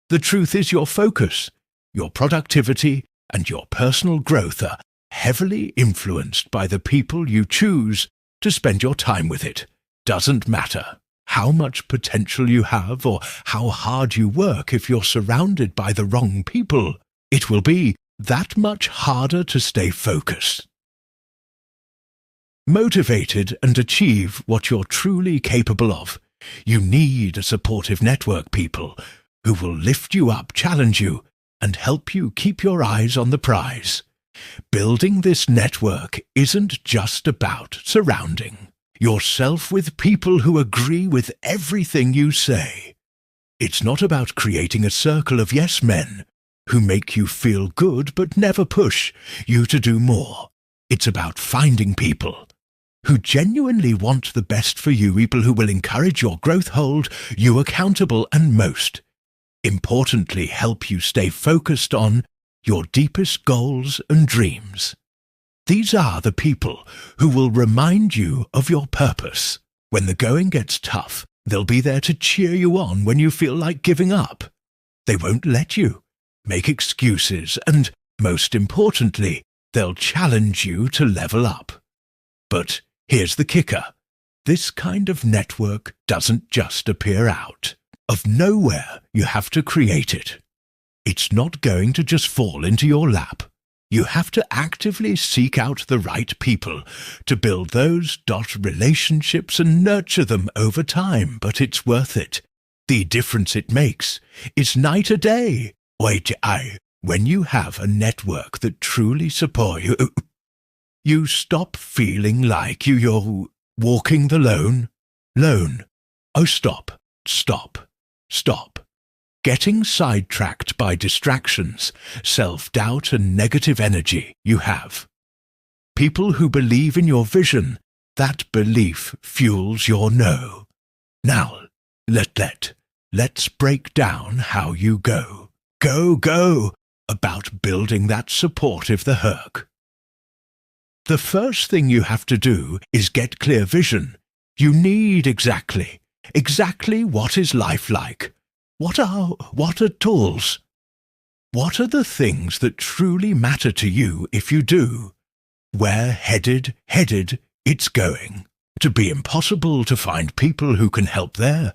The truth is your focus, your productivity, and your personal growth are heavily influenced by the people you choose to spend your time with. It doesn't matter how much potential you have or how hard you work. If you're surrounded by the wrong people, it will be that much harder to stay focused, motivated, and achieve what you're truly capable of. You need a supportive network, people who will lift you up, challenge you, and help you keep your eyes on the prize. Building this network isn't just about surrounding yourself with people who agree with everything you say. It's not about creating a circle of yes men who make you feel good but never push you to do more. It's about finding people who genuinely want the best for you, people who will encourage your growth, hold you accountable, and most importantly, help you stay focused on your deepest goals and dreams. These are the people who will remind you of your purpose. When the going gets tough, they'll be there to cheer you on when you feel like giving up. They won't let you make excuses, and most importantly, They'll challenge you to level up. But here's the kicker. This kind of network doesn't just appear out of nowhere. You have to create it. It's not going to just fall into your lap. You have to actively seek out the right people to build those relationships and nurture them over time, but it's worth it. The difference it makes is night or day. When you have a network that truly supports you, you stop feeling like you're walking the lone. Oh, stop. Getting sidetracked by distractions, self-doubt and negative energy you have. People who believe in your vision, that belief fuels your no. Now, let's break down how you go about building that supportive the herc. The first thing you have to do is get clear vision. You need exactly what is life like. What are tools? What are the things that truly matter to you if you do? Where headed it's going to be impossible to find people who can help there.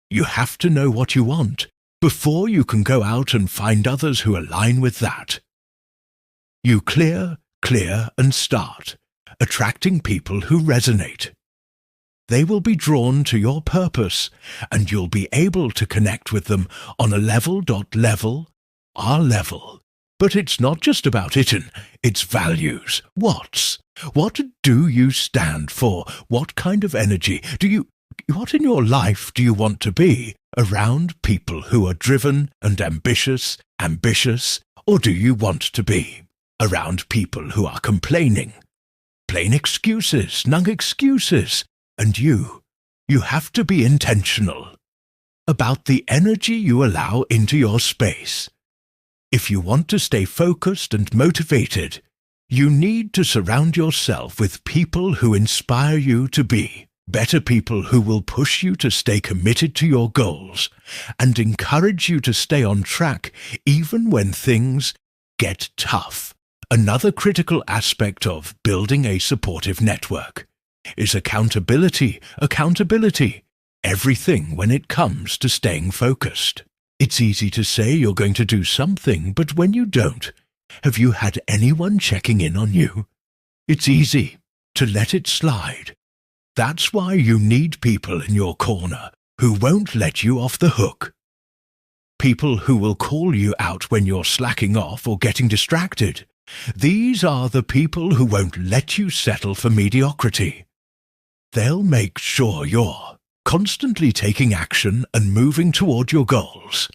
You have to know what you want before you can go out and find others who align with that. You clear and start attracting people who resonate. They will be drawn to your purpose, and you'll be able to connect with them on a our level. But it's not just about it's values. What do you stand for? What kind of energy what in your life do you want to be? Around people who are driven and ambitious, or do you want to be around people who are complaining? Plain excuses, none excuses. And you have to be intentional about the energy you allow into your space. If you want to stay focused and motivated, you need to surround yourself with people who inspire you to be better, people who will push you to stay committed to your goals and encourage you to stay on track even when things get tough. Another critical aspect of building a supportive network is accountability. Everything when it comes to staying focused. It's easy to say you're going to do something, but when you don't, have you had anyone checking in on you? It's easy to let it slide. That's why you need people in your corner who won't let you off the hook. People who will call you out when you're slacking off or getting distracted. These are the people who won't let you settle for mediocrity. They'll make sure you're constantly taking action and moving toward your goals,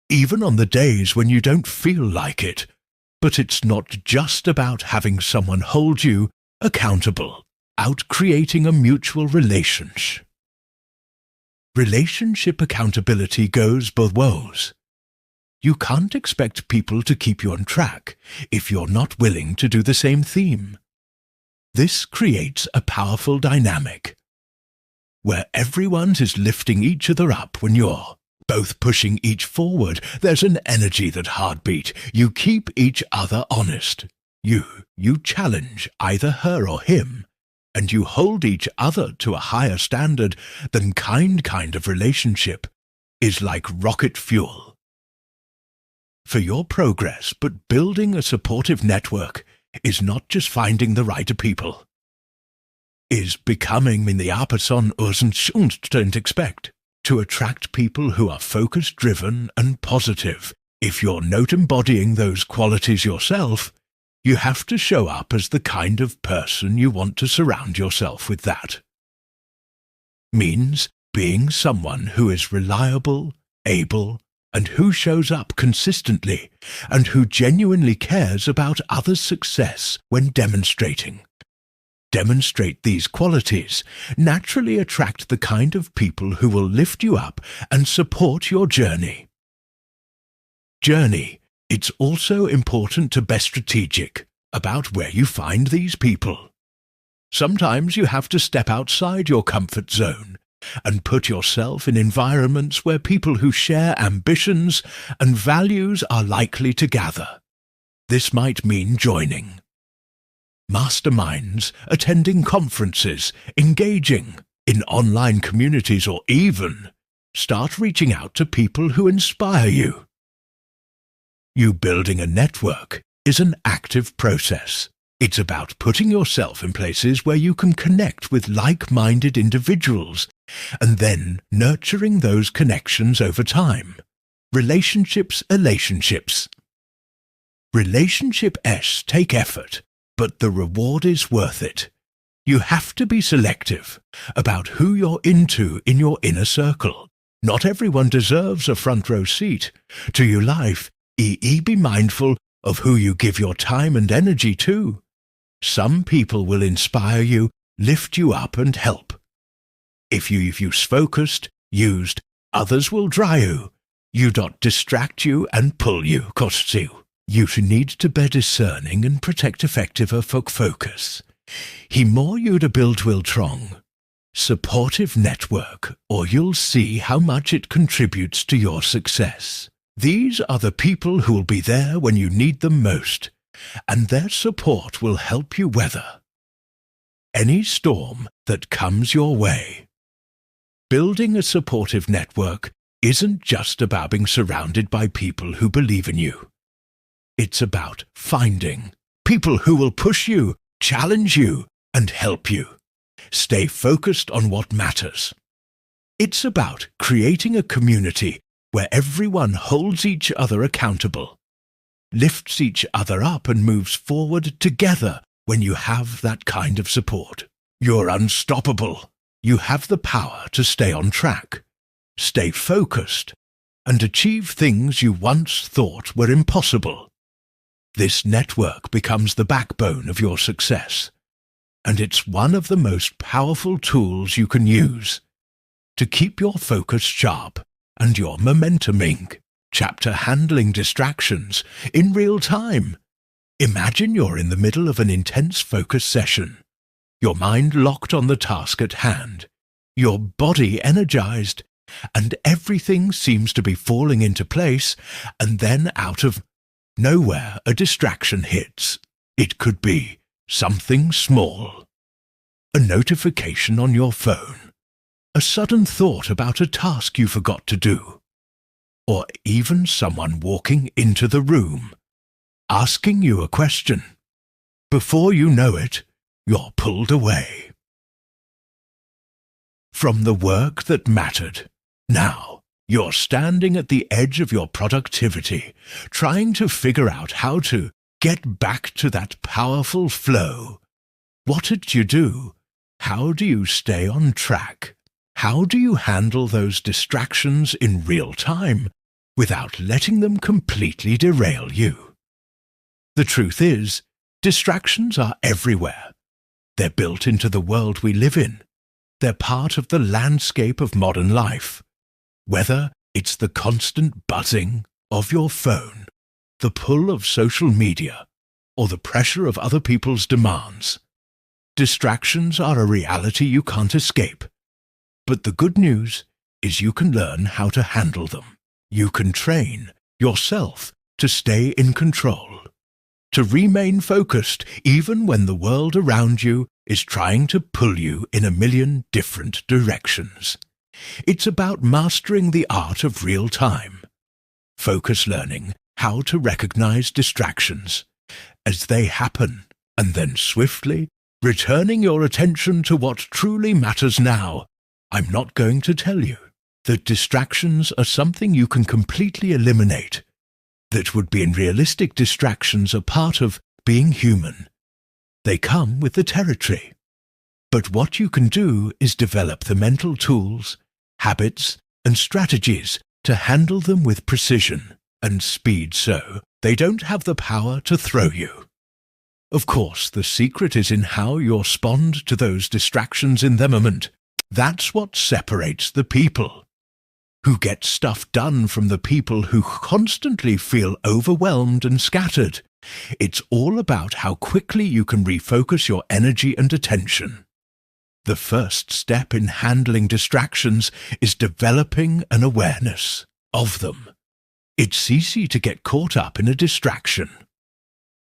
even on the days when you don't feel like it. But it's not just about having someone hold you accountable, out creating a mutual relationship. Relationship accountability goes both ways. You can't expect people to keep you on track if you're not willing to do the same theme. This creates a powerful dynamic where everyone is lifting each other up. When you're both pushing each forward, there's an energy that heartbeat. You keep each other honest. You challenge either her or him, and you hold each other to a higher standard than kind of relationship is like rocket fuel for your progress. But building a supportive network is not just finding the right people, is becoming in the person und don't expect to attract people who are focused, driven and positive. If you're not embodying those qualities yourself, you have to show up as the kind of person you want to surround yourself with. That means being someone who is reliable, able, and who shows up consistently, and who genuinely cares about others' success when demonstrating. Demonstrate these qualities, naturally attract the kind of people who will lift you up and support your journey. It's also important to be strategic about where you find these people. Sometimes you have to step outside your comfort zone and put yourself in environments where people who share ambitions and values are likely to gather. This might mean joining masterminds, attending conferences, engaging in online communities, or even start reaching out to people who inspire you. You building a network is an active process. It's about putting yourself in places where you can connect with like-minded individuals and then nurturing those connections over time. Relationships. Relationship-s take effort, but the reward is worth it. You have to be selective about who you're into in your inner circle. Not everyone deserves a front row seat to your life. Be mindful of who you give your time and energy to. Some people will inspire you, lift you up and help. If you've focused, used, others will dry you. Distract you and pull you, costs you. You need to be discerning and protect effective focus. He more you to build will trong. Supportive network, or you'll see how much it contributes to your success. These are the people who will be there when you need them most, and their support will help you weather any storm that comes your way. Building a supportive network isn't just about being surrounded by people who believe in you. It's about finding people who will push you, challenge you, and help you. Stay focused on what matters. It's about creating a community where everyone holds each other accountable, lifts each other up and moves forward together. When you have that kind of support, you're unstoppable. You have the power to stay on track, stay focused, and achieve things you once thought were impossible. This network becomes the backbone of your success, and it's one of the most powerful tools you can use to keep your focus sharp and your momentuming. Chapter handling distractions in real time. Imagine you're in the middle of an intense focus session, your mind locked on the task at hand, your body energized, and everything seems to be falling into place, and then out of nowhere a distraction hits. It could be something small, a notification on your phone, a sudden thought about a task you forgot to do, or even someone walking into the room, asking you a question. Before you know it, you're pulled away from the work that mattered. Now, you're standing at the edge of your productivity, trying to figure out how to get back to that powerful flow. What did you do? How do you stay on track? How do you handle those distractions in real time without letting them completely derail you? The truth is, distractions are everywhere. They're built into the world we live in. They're part of the landscape of modern life. Whether it's the constant buzzing of your phone, the pull of social media, or the pressure of other people's demands, distractions are a reality you can't escape. But the good news is you can learn how to handle them. You can train yourself to stay in control, to remain focused even when the world around you is trying to pull you in a million different directions. It's about mastering the art of real time. Focus learning how to recognize distractions as they happen, and then swiftly returning your attention to what truly matters now. I'm not going to tell you that distractions are something you can completely eliminate. That would be unrealistic. Distractions are part of being human. They come with the territory. But what you can do is develop the mental tools, habits, and strategies to handle them with precision and speed so they don't have the power to throw you. Of course, the secret is in how you respond to those distractions in the moment. That's what separates the people who get stuff done from the people who constantly feel overwhelmed and scattered. It's all about how quickly you can refocus your energy and attention. The first step in handling distractions is developing an awareness of them. It's easy to get caught up in a distraction.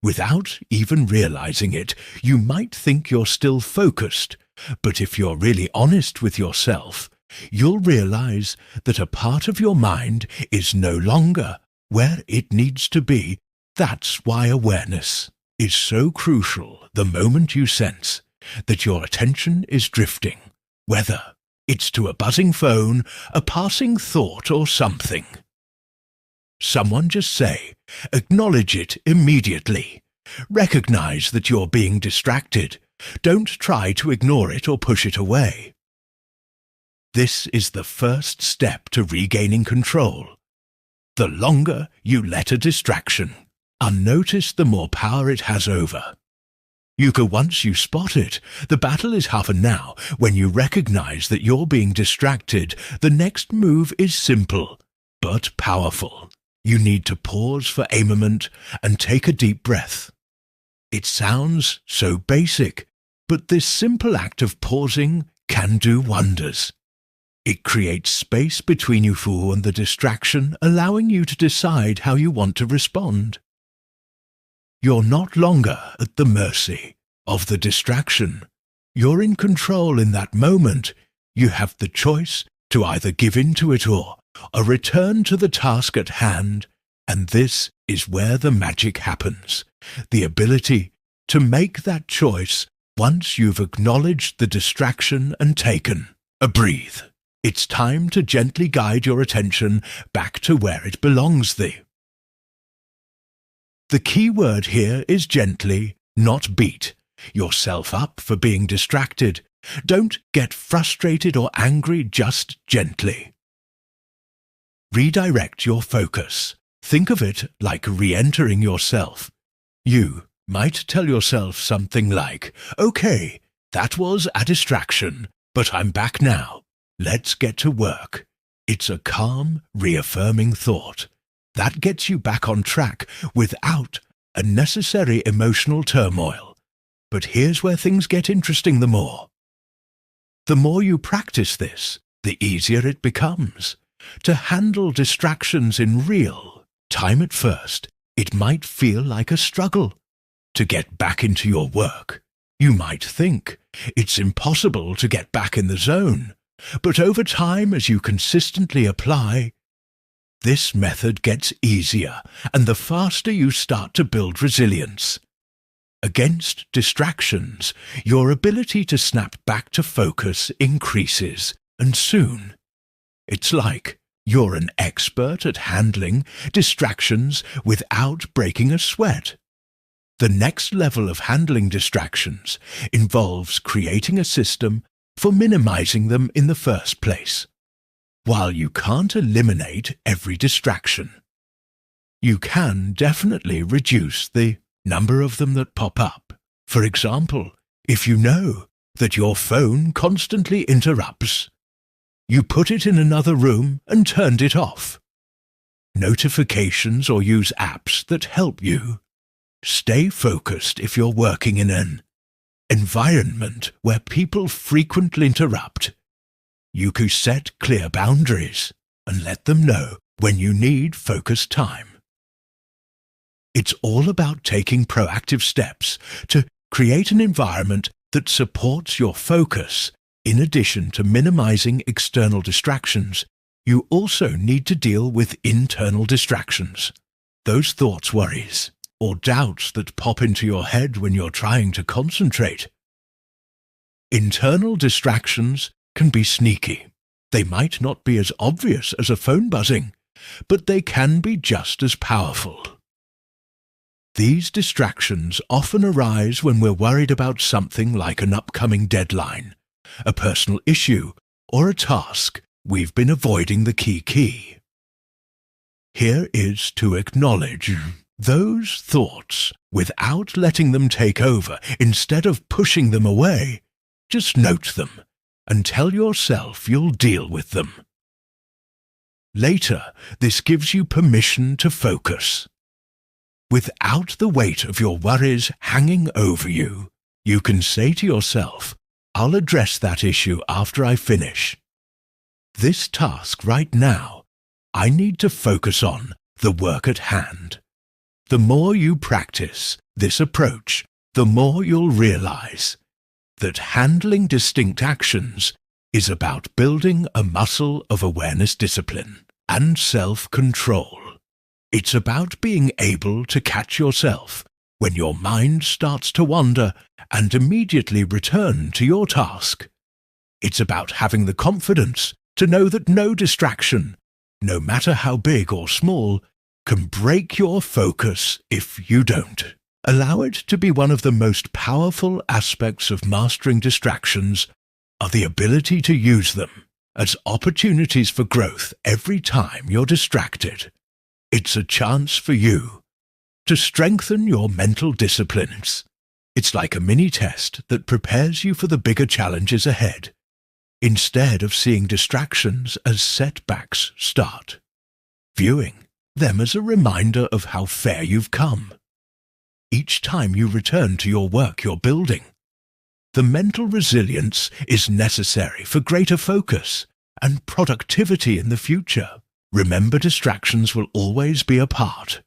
Without even realizing it, you might think you're still focused, but if you're really honest with yourself, you'll realize that a part of your mind is no longer where it needs to be. That's why awareness is so crucial the moment you sense that your attention is drifting, whether it's to a buzzing phone, a passing thought, or something. Someone just say, acknowledge it immediately. Recognize that you're being distracted. Don't try to ignore it or push it away. This is the first step to regaining control. The longer you let a distraction unnoticed, the more power it has over. Once you spot it, the battle is half, and now, when you recognize that you're being distracted, the next move is simple, but powerful. You need to pause for a moment and take a deep breath. It sounds so basic, but this simple act of pausing can do wonders. It creates space between you and the distraction, allowing you to decide how you want to respond. You're not longer at the mercy of the distraction. You're in control in that moment. You have the choice to either give in to it or return to the task at hand, and this is where the magic happens. The ability to make that choice once you've acknowledged the distraction and taken a breathe. It's time to gently guide your attention back to where it belongs. The key word here is gently, not beat yourself up for being distracted. Don't get frustrated or angry, just gently. Redirect your focus. Think of it like re-entering yourself. You might tell yourself something like, okay, that was a distraction, but I'm back now. Let's get to work. It's a calm, reaffirming thought that gets you back on track without unnecessary emotional turmoil. But here's where things get interesting. The more you practice this, the easier it becomes to handle distractions in real time. At first, it might feel like a struggle to get back into your work. You might think it's impossible to get back in the zone. But over time, as you consistently apply, this method gets easier, and the faster you start to build resilience against distractions, your ability to snap back to focus increases, and soon it's like you're an expert at handling distractions without breaking a sweat. The next level of handling distractions involves creating a system for minimizing them in the first place. While you can't eliminate every distraction, you can definitely reduce the number of them that pop up. For example, if you know that your phone constantly interrupts, you put it in another room and turned it off. Notifications or use apps that help you stay focused. If you're working in an environment where people frequently interrupt, you can set clear boundaries and let them know when you need focused time. It's all about taking proactive steps to create an environment that supports your focus. In addition to minimizing external distractions, you also need to deal with internal distractions. Those thoughts, worries, or doubts that pop into your head when you're trying to concentrate. Internal distractions can be sneaky. They might not be as obvious as a phone buzzing, but they can be just as powerful. These distractions often arise when we're worried about something like an upcoming deadline, a personal issue, or a task we've been avoiding. The key here is to acknowledge those thoughts without letting them take over. Instead of pushing them away, just note them and tell yourself you'll deal with them later. This gives you permission to focus. Without the weight of your worries hanging over you, you can say to yourself, I'll address that issue after I finish this task. Right now, I need to focus on the work at hand. The more you practice this approach, the more you'll realize that handling distinct actions is about building a muscle of awareness discipline and self-control. It's about being able to catch yourself when your mind starts to wander and immediately return to your task. It's about having the confidence to know that no distraction, no matter how big or small, can break your focus if you don't. Allow it to be one of the most powerful aspects of mastering distractions are the ability to use them as opportunities for growth every time you're distracted. It's a chance for you to strengthen your mental disciplines. It's like a mini-test that prepares you for the bigger challenges ahead, instead of seeing distractions as setbacks. Start viewing them as a reminder of how far you've come. Each time you return to your work you're building, the mental resilience is necessary for greater focus and productivity in the future. Remember, distractions will always be a part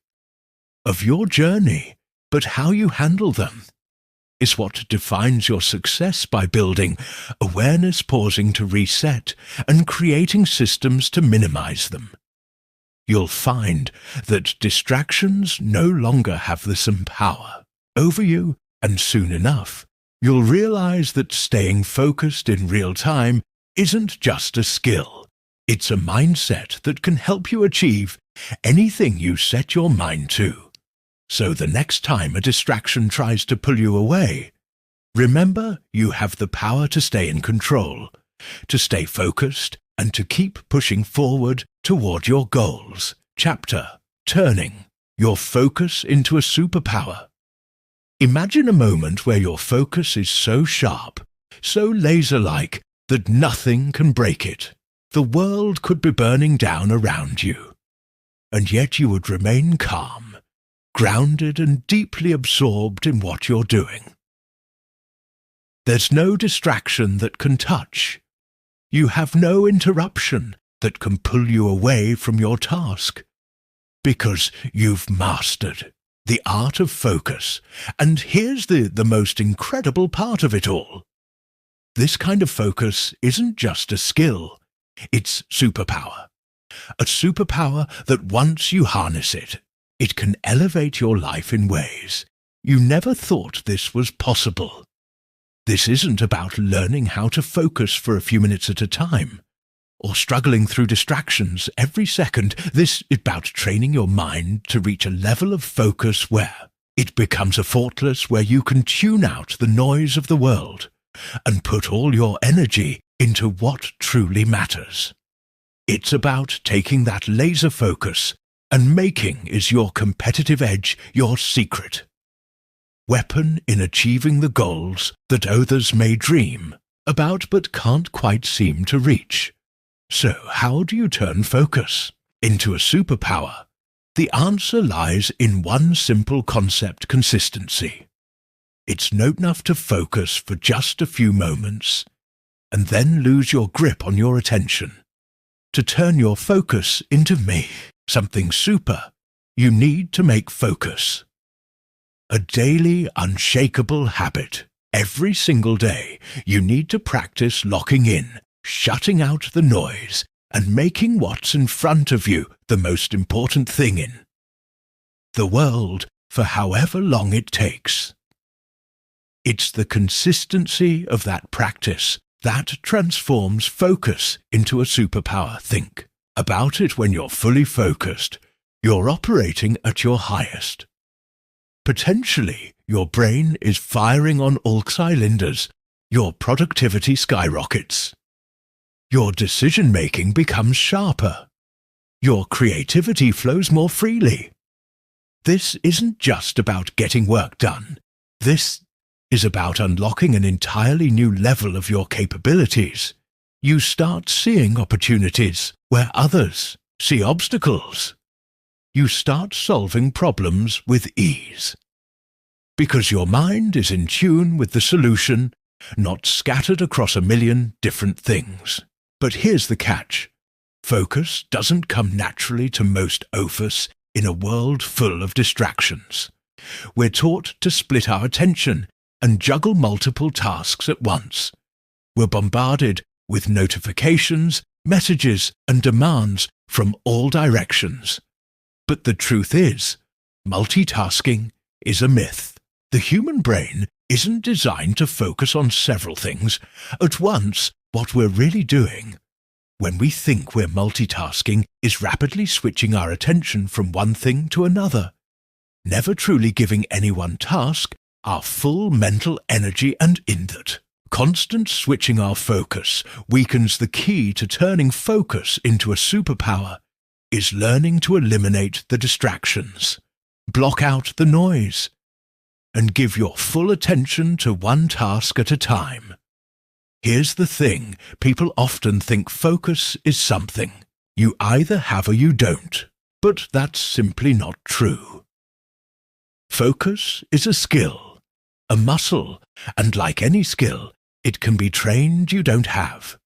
of your journey, but how you handle them is what defines your success. By building awareness, pausing to reset, and creating systems to minimize them, you'll find that distractions no longer have the same power over you, and soon enough, you'll realize that staying focused in real time isn't just a skill. It's a mindset that can help you achieve anything you set your mind to. So the next time a distraction tries to pull you away, remember you have the power to stay in control, to stay focused, and to keep pushing forward toward your goals. Chapter: Turning your focus into a superpower. Imagine a moment where your focus is so sharp, so laser-like, that nothing can break it. The world could be burning down around you, and yet you would remain calm, grounded and deeply absorbed in what you're doing. There's no distraction that can touch. You have no interruption that can pull you away from your task, because you've mastered the art of focus. And here's the most incredible part of it all. This kind of focus isn't just a skill, it's superpower. A superpower that once you harness it, it can elevate your life in ways you never thought this was possible. This isn't about learning how to focus for a few minutes at a time, or struggling through distractions every second. This is about training your mind to reach a level of focus where it becomes a fortress, where you can tune out the noise of the world and put all your energy into what truly matters. It's about taking that laser focus and making is your competitive edge, your secret weapon in achieving the goals that others may dream about but can't quite seem to reach. So how do you turn focus into a superpower? The answer lies in one simple concept: consistency. It's not enough to focus for just a few moments and then lose your grip on your attention. To turn your focus into something super, you need to make focus a daily, unshakable habit. Every single day, you need to practice locking in, shutting out the noise, and making what's in front of you the most important thing in the world for however long it takes. It's the consistency of that practice that transforms focus into a superpower. Think about it. When you're fully focused, you're operating at your highest. Potentially, your brain is firing on all cylinders. Your productivity skyrockets. Your decision-making becomes sharper. Your creativity flows more freely. This isn't just about getting work done. This is about unlocking an entirely new level of your capabilities. You start seeing opportunities where others see obstacles. You start solving problems with ease, because your mind is in tune with the solution, not scattered across a million different things. But here's the catch. Focus doesn't come naturally to most of us. in a world full of distractions. We're taught to split our attention and juggle multiple tasks at once. We're bombarded with notifications, messages, and demands from all directions. But the truth is, multitasking is a myth. The human brain isn't designed to focus on several things at once. What we're really doing when we think we're multitasking is rapidly switching our attention from one thing to another, never truly giving any one task our full mental energy, and in that constant switching our focus weakens the key to turning focus into a superpower is learning to eliminate the distractions, block out the noise, and give your full attention to one task at a time. Here's the thing, people often think focus is something you either have or you don't, but that's simply not true. Focus is a skill, a muscle, and like any skill, it can be trained. You don't have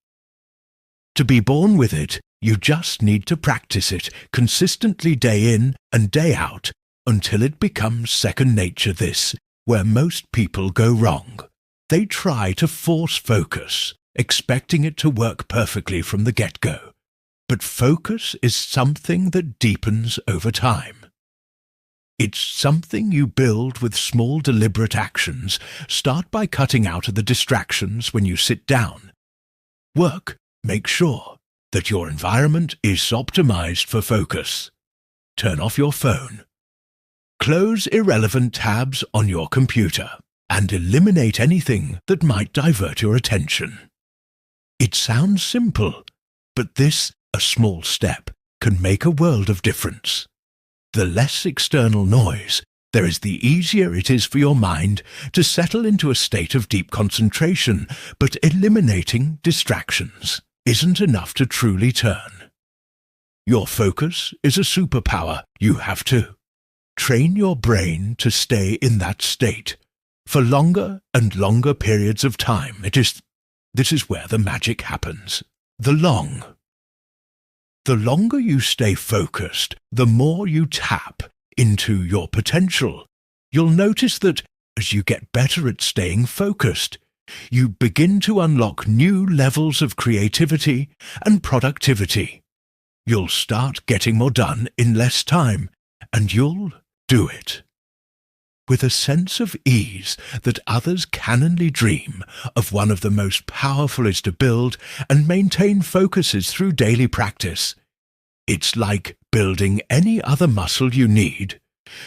to be born with it. You just need to practice it consistently day in and day out until it becomes second nature. This where most people go wrong. They try to force focus, expecting it to work perfectly from the get-go. But focus is something that deepens over time. It's something you build with small deliberate actions. Start by cutting out the distractions when you sit down. Make sure that your environment is optimized for focus. Turn off your phone. Close irrelevant tabs on your computer and eliminate anything that might divert your attention. It sounds simple, but this, a small step, can make a world of difference. The less external noise there is, the easier it is for your mind to settle into a state of deep concentration. But eliminating distractions isn't enough to truly turn. Your focus is a superpower. You have to train your brain to stay in that state for longer and longer periods of time. This is where the magic happens. The longer you stay focused, the more you tap into your potential. You'll notice that as you get better at staying focused, you begin to unlock new levels of creativity and productivity. You'll start getting more done in less time, and you'll do it with a sense of ease that others can only dream of. One of the most powerful is to build and maintain focuses through daily practice. It's like building any other muscle. You need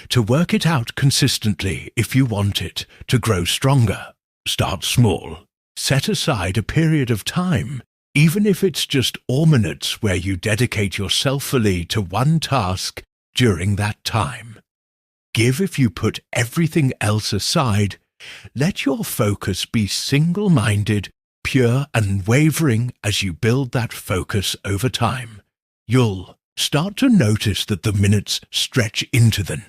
to work it out consistently if you want it to grow stronger. Start small. Set aside a period of time, even if it's just 4 minutes, where you dedicate yourself fully to one task during that time. Give if you put everything else aside. Let your focus be single-minded, pure and wavering. As you build that focus over time, you'll start to notice that the minutes stretch into them.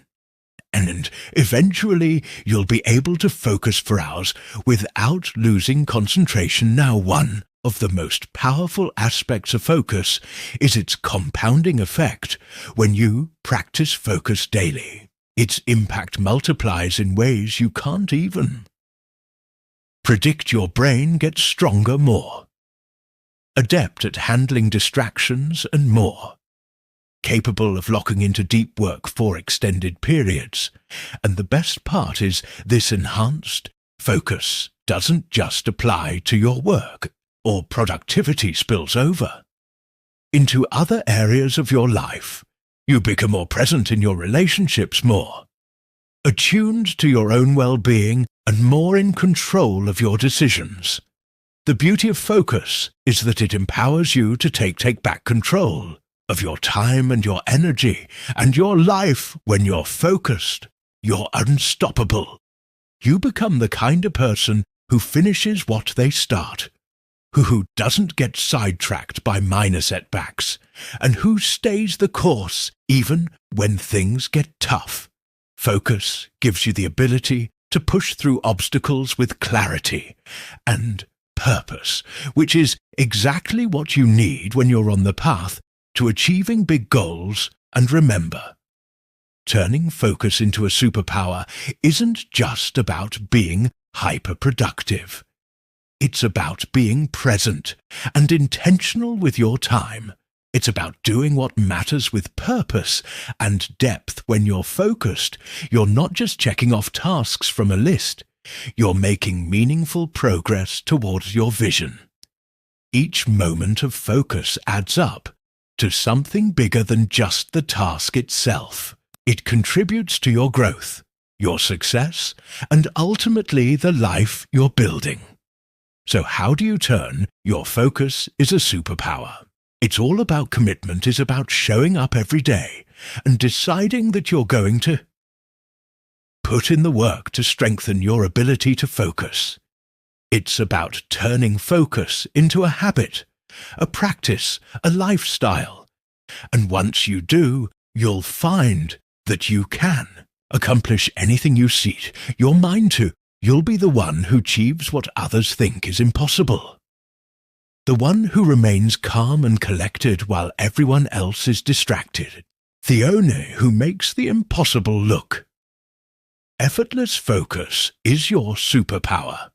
And eventually you'll be able to focus for hours without losing concentration. Now, one of the most powerful aspects of focus is its compounding effect. When you practice focus daily, its impact multiplies in ways you can't even predict. Your brain gets stronger, more adept at handling distractions, and more capable of locking into deep work for extended periods. And the best part is, this enhanced focus doesn't just apply to your work or productivity, spills over into other areas of your life. You become more present in your relationships, more attuned to your own well-being, and more in control of your decisions. The beauty of focus is that it empowers you to take back control of your time and your energy and your life. When you're focused, you're unstoppable. You become the kind of person who finishes what they start, who doesn't get sidetracked by minor setbacks, and who stays the course even when things get tough. Focus gives you the ability to push through obstacles with clarity and purpose, which is exactly what you need when you're on the path to achieving big goals. And remember, Turning focus into a superpower isn't just about being hyper-productive. It's about being present and intentional with your time. It's about doing what matters with purpose and depth. When you're focused, you're not just checking off tasks from a list. You're making meaningful progress towards your vision. Each moment of focus adds up to something bigger than just the task itself. It contributes to your growth, your success, and ultimately the life you're building. So how do you turn your focus is a superpower? It's all about commitment. It's about showing up every day and deciding that you're going to put in the work to strengthen your ability to focus. It's about turning focus into a habit, a practice, a lifestyle. And once you do, you'll find that you can accomplish anything you set your mind to. You'll be the one who achieves what others think is impossible. The one who remains calm and collected while everyone else is distracted. The owner who makes the impossible look. Effortless focus is your superpower.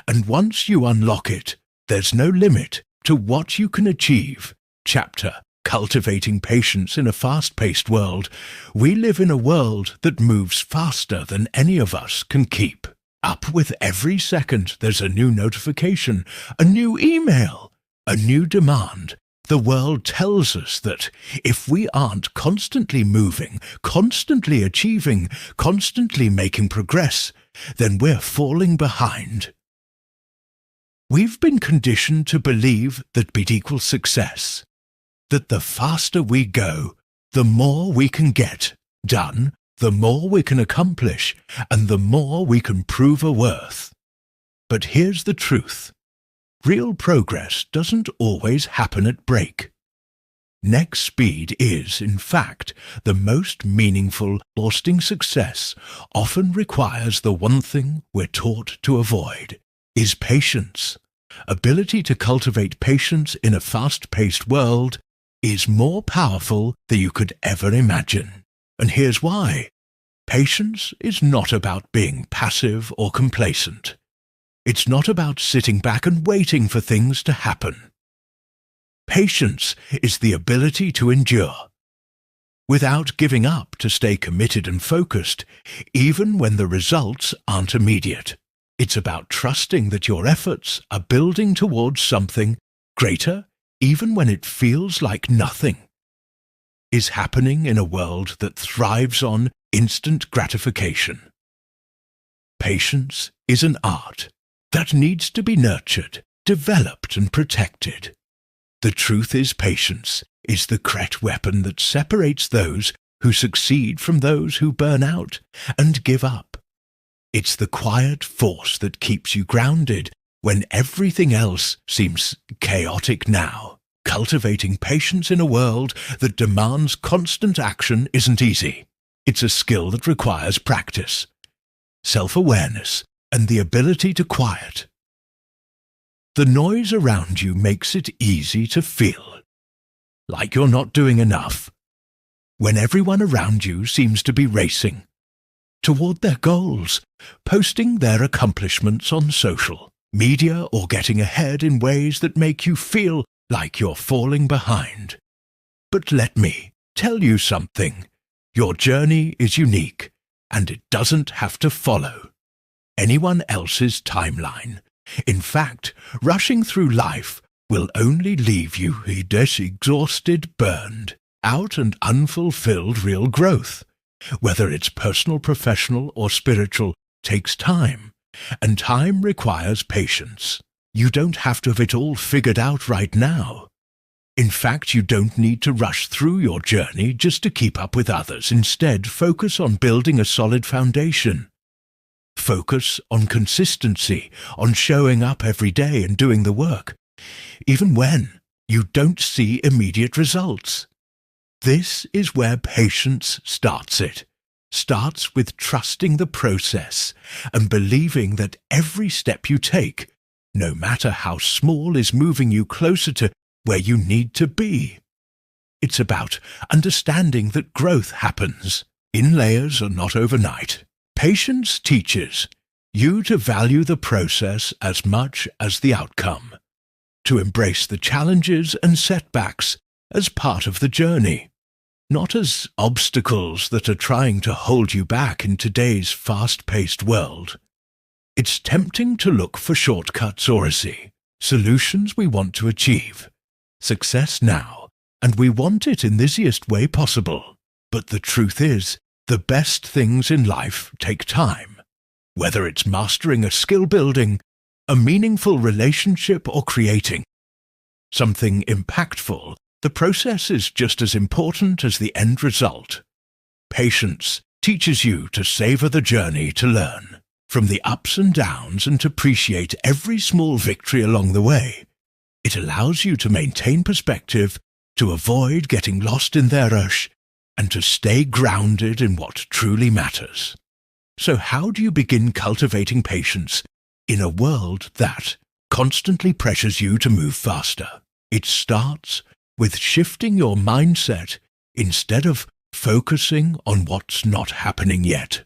And once you unlock it, there's no limit to what you can achieve. Chapter: Cultivating Patience in a Fast-Paced World. We live in a world that moves faster than any of us can keep up with. Every second there's a new notification, a new email, a new demand. The world tells us that if we aren't constantly moving, constantly achieving, constantly making progress, then we're falling behind. We've been conditioned to believe that speed equals success, that the faster we go, the more we can get done, the more we can accomplish, and the more we can prove our worth. But here's the truth. Real progress doesn't always happen at break. Next speed is, in fact, the most meaningful. Lasting success often requires the one thing we're taught to avoid, is patience. Ability to cultivate patience in a fast-paced world is more powerful than you could ever imagine. And here's why. Patience is not about being passive or complacent. It's not about sitting back and waiting for things to happen. Patience is the ability to endure, without giving up, to stay committed and focused, even when the results aren't immediate. It's about trusting that your efforts are building towards something greater, even when it feels like nothing is happening in a world that thrives on instant gratification. Patience is an art that needs to be nurtured, developed, and protected. The truth is, patience is the correct weapon that separates those who succeed from those who burn out and give up. It's the quiet force that keeps you grounded when everything else seems chaotic now. Cultivating patience in a world that demands constant action isn't easy. It's a skill that requires practice, self-awareness, and the ability to quiet. The noise around you makes it easy to feel like you're not doing enough, when everyone around you seems to be racing toward their goals, posting their accomplishments on social media, or getting ahead in ways that make you feel like you're falling behind. But let me tell you something. Your journey is unique, and it doesn't have to follow anyone else's timeline. In fact, rushing through life will only leave you exhausted, burned out, and unfulfilled. Real growth, whether it's personal, professional, or spiritual, takes time, and time requires patience. You don't have to have it all figured out right now. In fact, you don't need to rush through your journey just to keep up with others. Instead, focus on building a solid foundation. Focus on consistency, on showing up every day and doing the work, even when you don't see immediate results. This is where patience starts. It starts with trusting the process and believing that every step you take, no matter how small, is moving you closer to where you need to be. It's about understanding that growth happens in layers and not overnight. Patience teaches you to value the process as much as the outcome, to embrace the challenges and setbacks as part of the journey, not as obstacles that are trying to hold you back in today's fast-paced world. It's tempting to look for shortcuts or solutions we want to achieve, success now, and we want it in the easiest way possible. But the truth is, the best things in life take time. Whether it's mastering a skill building, a meaningful relationship, or creating something impactful, the process is just as important as the end result. Patience teaches you to savor the journey, to learn from the ups and downs and to appreciate every small victory along the way. It allows you to maintain perspective, to avoid getting lost in their rush, and to stay grounded in what truly matters. So how do you begin cultivating patience in a world that constantly pressures you to move faster? It starts with shifting your mindset instead of focusing on what's not happening yet.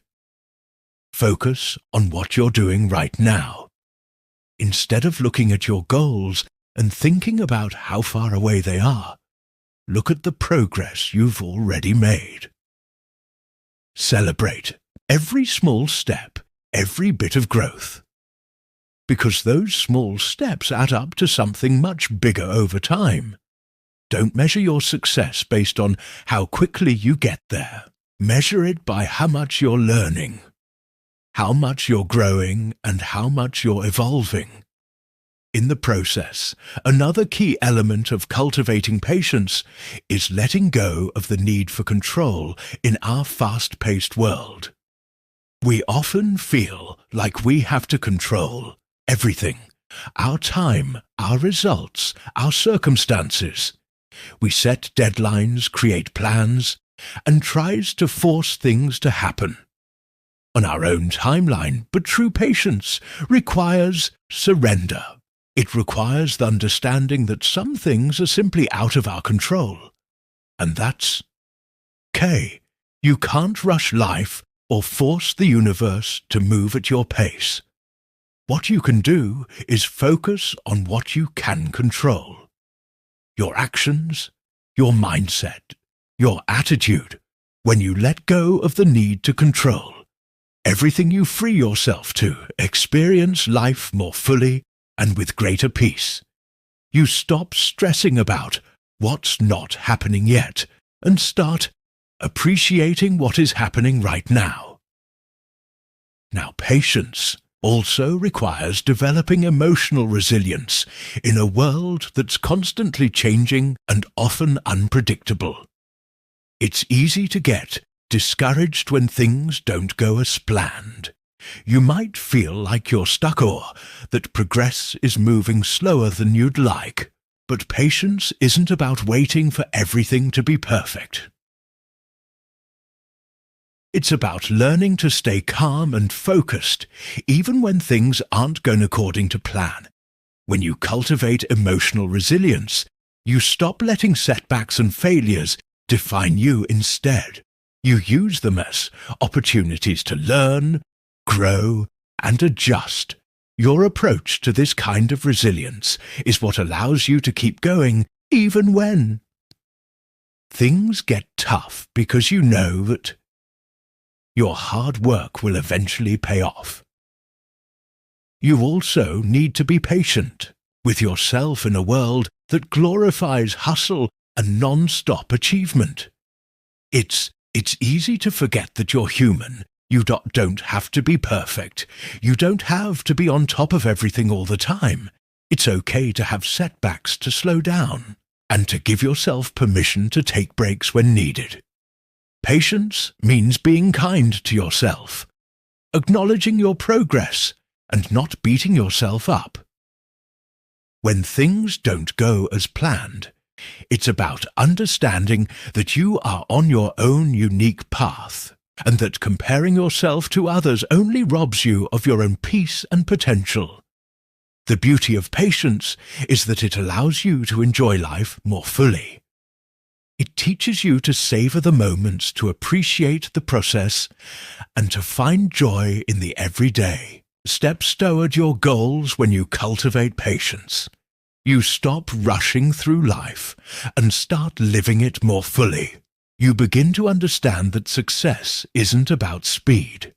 Focus on what you're doing right now. Instead of looking at your goals and thinking about how far away they are, look at the progress you've already made. Celebrate every small step, every bit of growth, because those small steps add up to something much bigger over time. Don't measure your success based on how quickly you get there. Measure it by how much you're learning, how much you're growing, and how much you're evolving. In the process, another key element of cultivating patience is letting go of the need for control in our fast-paced world. We often feel like we have to control everything: our time, our results, our circumstances. We set deadlines, create plans, and tries to force things to happen on our own timeline. But true patience requires surrender. It requires the understanding that some things are simply out of our control. And that's okay. You can't rush life or force the universe to move at your pace. What you can do is focus on what you can control. Your actions, your mindset, your attitude. When you let go of the need to control everything, you free yourself to experience life more fully and with greater peace. You stop stressing about what's not happening yet and start appreciating what is happening right now. Now, patience also requires developing emotional resilience in a world that's constantly changing and often unpredictable. It's easy to get discouraged when things don't go as planned. You might feel like you're stuck or that progress is moving slower than you'd like. But patience isn't about waiting for everything to be perfect. It's about learning to stay calm and focused, even when things aren't going according to plan. When you cultivate emotional resilience, you stop letting setbacks and failures define you. Instead, you use them as opportunities to learn, grow, and adjust. Your approach to this kind of resilience is what allows you to keep going even when things get tough, because you know that your hard work will eventually pay off. You also need to be patient with yourself in a world that glorifies hustle and non-stop achievement. It's easy to forget that you're human. You don't have to be perfect. You don't have to be on top of everything all the time. It's okay to have setbacks, to slow down, and to give yourself permission to take breaks when needed. Patience means being kind to yourself, acknowledging your progress, and not beating yourself up. When things don't go as planned, it's about understanding that you are on your own unique path, and that comparing yourself to others only robs you of your own peace and potential. The beauty of patience is that it allows you to enjoy life more fully. It teaches you to savor the moments, to appreciate the process, and to find joy in the everyday. Steps toward your goals when you cultivate patience. You stop rushing through life and start living it more fully. You begin to understand that success isn't about speed.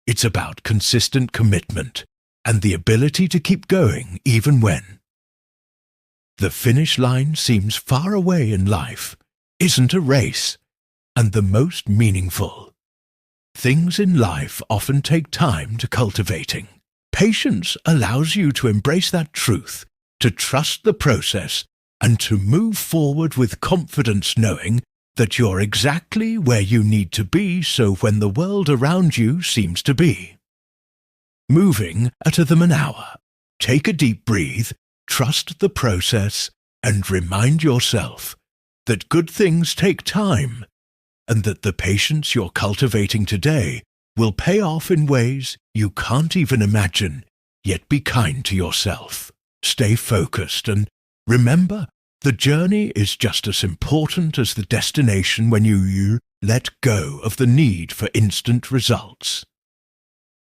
It's about consistent commitment and the ability to keep going even when the finish line seems far away in life. Isn't a race, and the most meaningful things in life often take time to cultivating. Patience allows you to embrace that truth, to trust the process, and to move forward with confidence, knowing that you're exactly where you need to be, so when the world around you seems to be moving at a rhythm an hour, take a deep breath, trust the process, and remind yourself that good things take time, and that the patience you're cultivating today will pay off in ways you can't even imagine. Yet be kind to yourself. Stay focused, and remember, the journey is just as important as the destination when you let go of the need for instant results.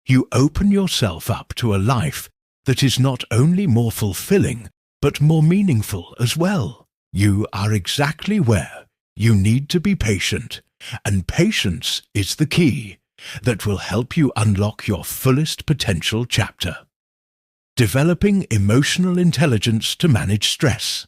You open yourself up to a life that is not only more fulfilling, but more meaningful as well. You are exactly where you need to be patient, and patience is the key that will help you unlock your fullest potential chapter. Developing emotional intelligence to manage stress.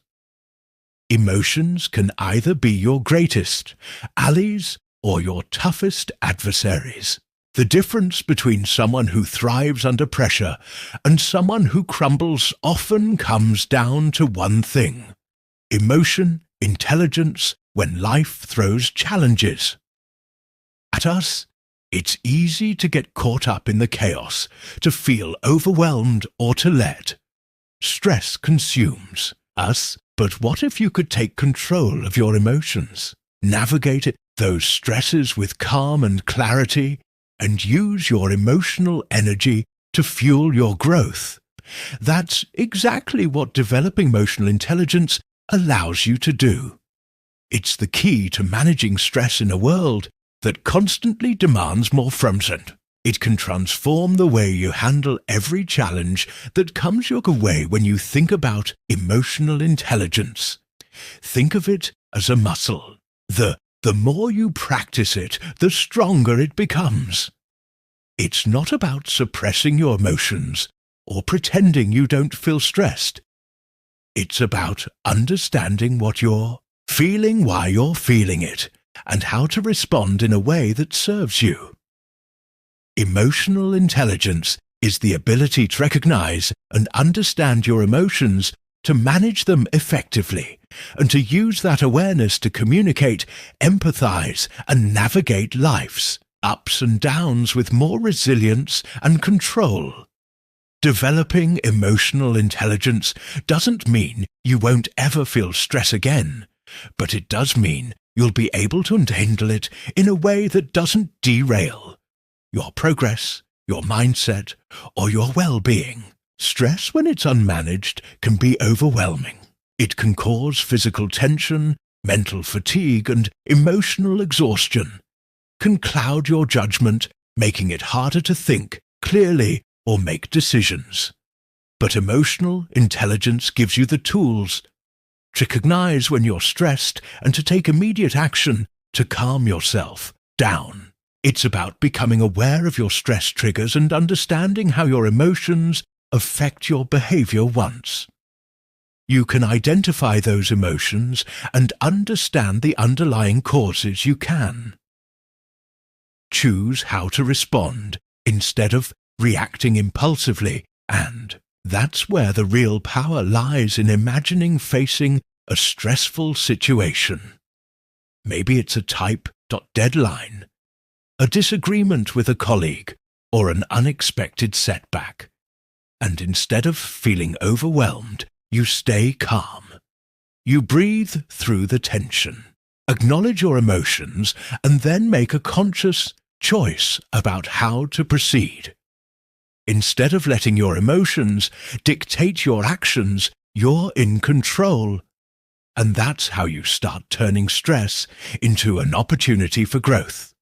Emotions can either be your greatest allies or your toughest adversaries. The difference between someone who thrives under pressure and someone who crumbles often comes down to one thing: emotion, intelligence, when life throws challenges at us. It's easy to get caught up in the chaos, to feel overwhelmed, or to let stress consumes us. But what if you could take control of your emotions, navigate those stresses with calm and clarity, and use your emotional energy to fuel your growth? That's exactly what developing emotional intelligence allows you to do. It's the key to managing stress in a world that constantly demands more from us. It can transform the way you handle every challenge that comes your way when you think about emotional intelligence. Think of it as a muscle. The more you practice it, the stronger it becomes. It's not about suppressing your emotions or pretending you don't feel stressed. It's about understanding what you're feeling, why you're feeling it, and how to respond in a way that serves you. Emotional intelligence is the ability to recognize and understand your emotions, to manage them effectively, and to use that awareness to communicate, empathize, and navigate life's ups and downs with more resilience and control. Developing emotional intelligence doesn't mean you won't ever feel stress again, but it does mean you'll be able to handle it in a way that doesn't derail your progress, your mindset, or your well-being. Stress, when it's unmanaged, can be overwhelming. It can cause physical tension, mental fatigue, and emotional exhaustion. Can cloud your judgment, making it harder to think clearly or make decisions. But emotional intelligence gives you the tools to recognize when you're stressed and to take immediate action to calm yourself down. It's about becoming aware of your stress triggers and understanding how your emotions affect your behavior. Once you can identify those emotions and understand the underlying causes, you can choose how to respond instead of reacting impulsively, and that's where the real power lies, in imagining facing a stressful situation. Maybe it's a type deadline, a disagreement with a colleague, or an unexpected setback. And instead of feeling overwhelmed, you stay calm. You breathe through the tension, acknowledge your emotions, and then make a conscious choice about how to proceed. Instead of letting your emotions dictate your actions, you're in control. And that's how you start turning stress into an opportunity for growth.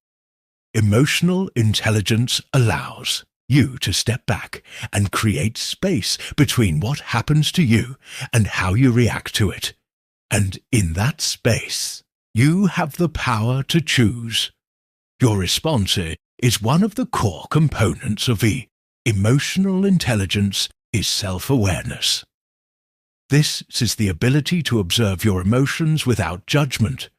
Emotional intelligence allows you to step back and create space between what happens to you and how you react to it. And in that space, you have the power to choose. Your response is one of the core components of emotional intelligence is self-awareness. This is the ability to observe your emotions without judgment,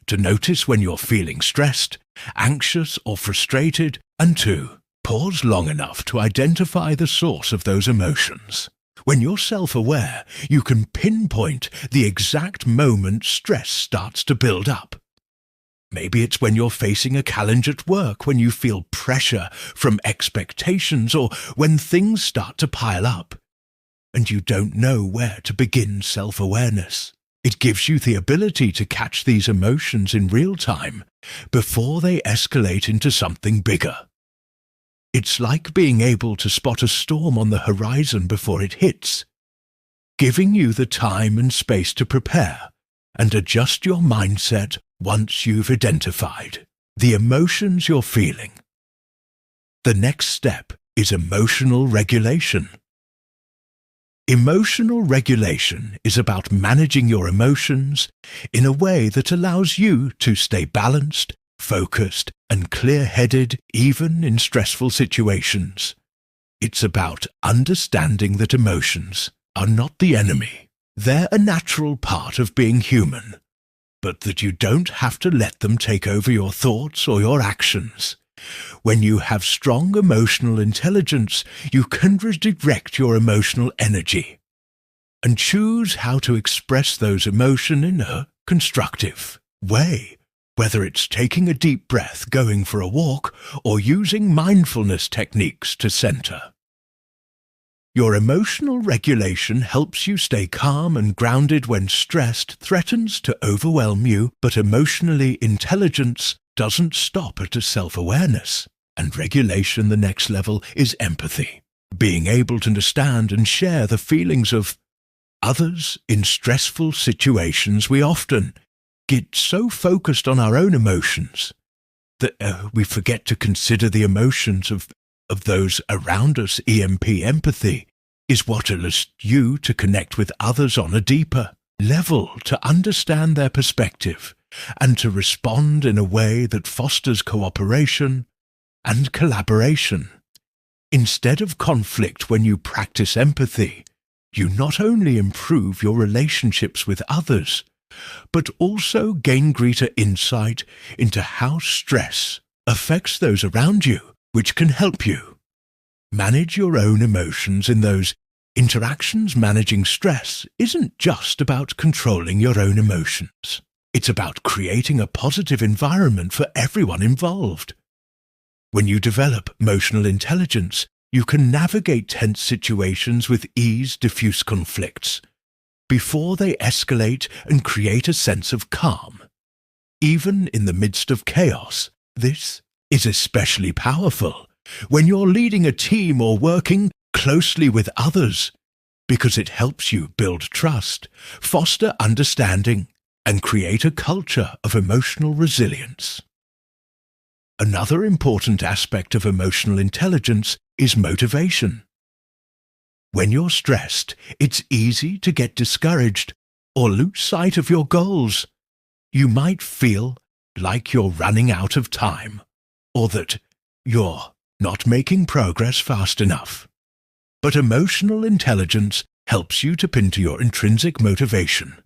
to notice when you're feeling stressed, anxious or frustrated, and to pause long enough to identify the source of those emotions. When you're self-aware, you can pinpoint the exact moment stress starts to build up. Maybe it's when you're facing a challenge at work, when you feel pressure from expectations, or when things start to pile up, and you don't know where to begin self-awareness. It gives you the ability to catch these emotions in real time before they escalate into something bigger. It's like being able to spot a storm on the horizon before it hits, giving you the time and space to prepare and adjust your mindset once you've identified the emotions you're feeling. The next step is emotional regulation. Emotional regulation is about managing your emotions in a way that allows you to stay balanced, focused, and clear-headed even in stressful situations. It's about understanding that emotions are not the enemy. They're a natural part of being human, but that you don't have to let them take over your thoughts or your actions. When you have strong emotional intelligence, you can redirect your emotional energy and choose how to express those emotions in a constructive way, whether it's taking a deep breath, going for a walk, or using mindfulness techniques to center. Your emotional regulation helps you stay calm and grounded when stress threatens to overwhelm you, but emotionally intelligence doesn't stop at a self-awareness. And regulation, the next level, is empathy. Being able to understand and share the feelings of others in stressful situations. We often get so focused on our own emotions that we forget to consider the emotions of those around us. Empathy is what allows you to connect with others on a deeper level, to understand their perspective, and to respond in a way that fosters cooperation and collaboration. Instead of conflict, when you practice empathy, you not only improve your relationships with others, but also gain greater insight into how stress affects those around you, which can help you manage your own emotions in those interactions. Managing stress isn't just about controlling your own emotions. It's about creating a positive environment for everyone involved. When you develop emotional intelligence, you can navigate tense situations with ease, diffuse conflicts before they escalate, and create a sense of calm. Even in the midst of chaos, this is especially powerful when you're leading a team or working closely with others, because it helps you build trust, foster understanding, and create a culture of emotional resilience. Another important aspect of emotional intelligence is motivation. When you're stressed, it's easy to get discouraged or lose sight of your goals. You might feel like you're running out of time, or that you're not making progress fast enough. But emotional intelligence helps you to pin to your intrinsic motivation,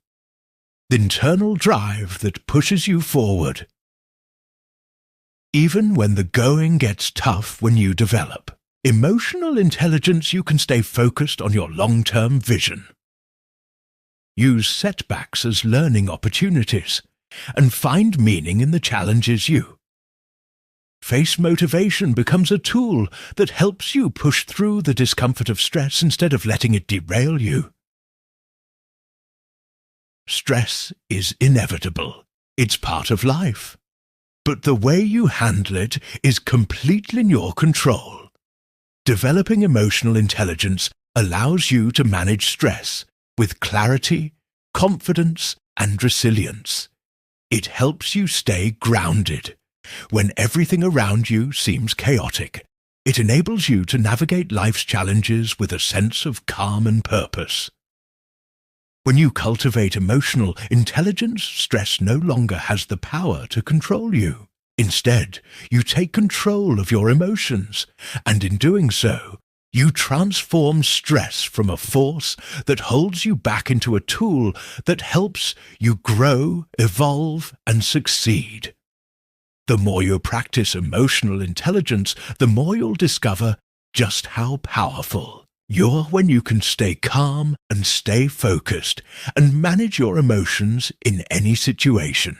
the internal drive that pushes you forward. Even when the going gets tough, when you develop emotional intelligence, you can stay focused on your long-term vision. Use setbacks as learning opportunities and find meaning in the challenges you face. Motivation becomes a tool that helps you push through the discomfort of stress instead of letting it derail you. Stress is inevitable. It's part of life. But the way you handle it is completely in your control. Developing emotional intelligence allows you to manage stress with clarity, confidence, and resilience. It helps you stay grounded. When everything around you seems chaotic, it enables you to navigate life's challenges with a sense of calm and purpose. When you cultivate emotional intelligence, stress no longer has the power to control you. Instead, you take control of your emotions, and in doing so, you transform stress from a force that holds you back into a tool that helps you grow, evolve, and succeed. The more you practice emotional intelligence, the more you'll discover just how powerful you're when you can stay calm and stay focused and manage your emotions in any situation.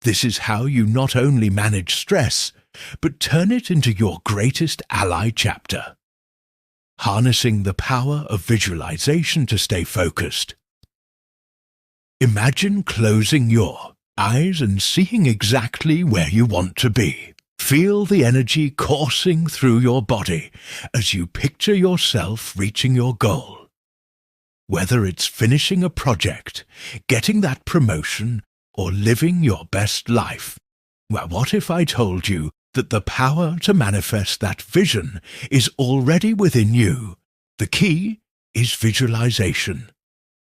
This is how you not only manage stress, but turn it into your greatest ally chapter. Harnessing the power of visualization to stay focused. Imagine closing your eyes and seeing exactly where you want to be. Feel the energy coursing through your body as you picture yourself reaching your goal. Whether it's finishing a project, getting that promotion, or living your best life. Well, what if I told you that the power to manifest that vision is already within you? The key is visualization.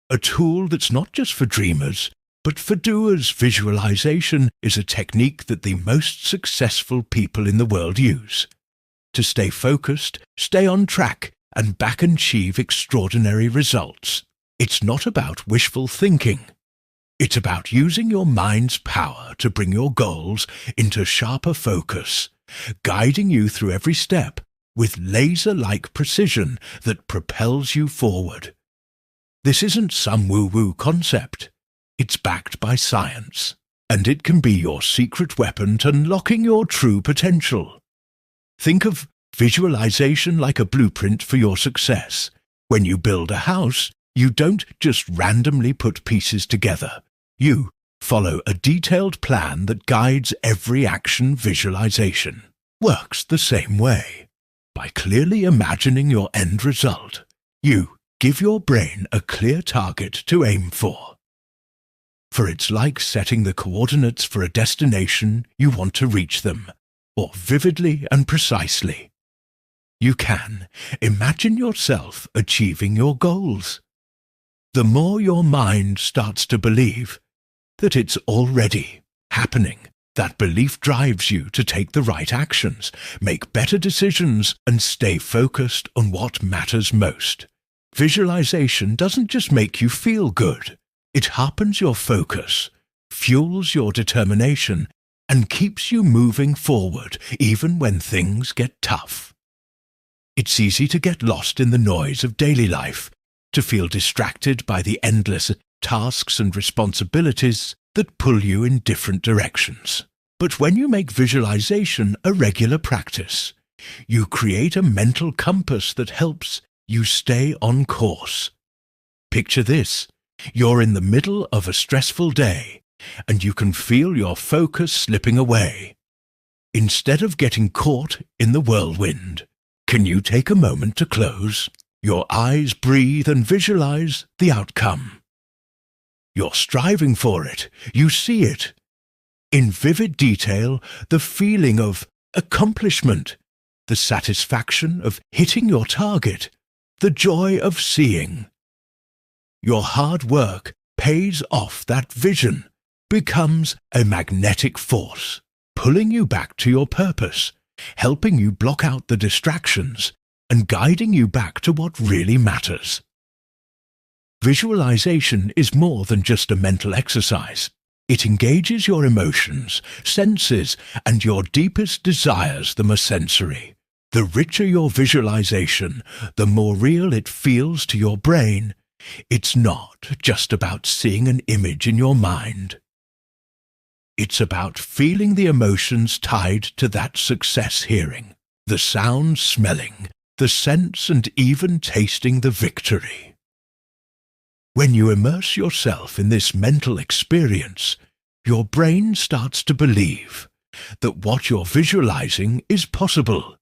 A tool that's not just for dreamers, but for doers. Visualization is a technique that the most successful people in the world use. To stay focused, stay on track, and back and achieve extraordinary results. It's not about wishful thinking. It's about using your mind's power to bring your goals into sharper focus, guiding you through every step with laser-like precision that propels you forward. This isn't some woo-woo concept. It's backed by science, and it can be your secret weapon to unlocking your true potential. Think of visualization like a blueprint for your success. When you build a house, you don't just randomly put pieces together. You follow a detailed plan that guides every action. Visualization works the same way. By clearly imagining your end result, you give your brain a clear target to aim for. For it's like setting the coordinates for a destination you want to reach them, or vividly and precisely. You can imagine yourself achieving your goals. The more your mind starts to believe that it's already happening, that belief drives you to take the right actions, make better decisions, and stay focused on what matters most. Visualization doesn't just make you feel good. It sharpens your focus, fuels your determination, and keeps you moving forward even when things get tough. It's easy to get lost in the noise of daily life, to feel distracted by the endless tasks and responsibilities that pull you in different directions. But when you make visualization a regular practice, you create a mental compass that helps you stay on course. Picture this. You're in the middle of a stressful day, and you can feel your focus slipping away. Instead of getting caught in the whirlwind, can you take a moment to close your eyes, breathe, and visualize the outcome? You're striving for it. You see it. In vivid detail, the feeling of accomplishment, the satisfaction of hitting your target, the joy of seeing. Your hard work pays off. That vision becomes a magnetic force, pulling you back to your purpose, helping you block out the distractions, and guiding you back to what really matters. Visualization is more than just a mental exercise. It engages your emotions, senses, and your deepest desires. The more sensory. The richer your visualization, the more real it feels to your brain. It's not just about seeing an image in your mind. It's about feeling the emotions tied to that success, hearing the sound, smelling the sense, and even tasting the victory. When you immerse yourself in this mental experience, your brain starts to believe that what you're visualizing is possible.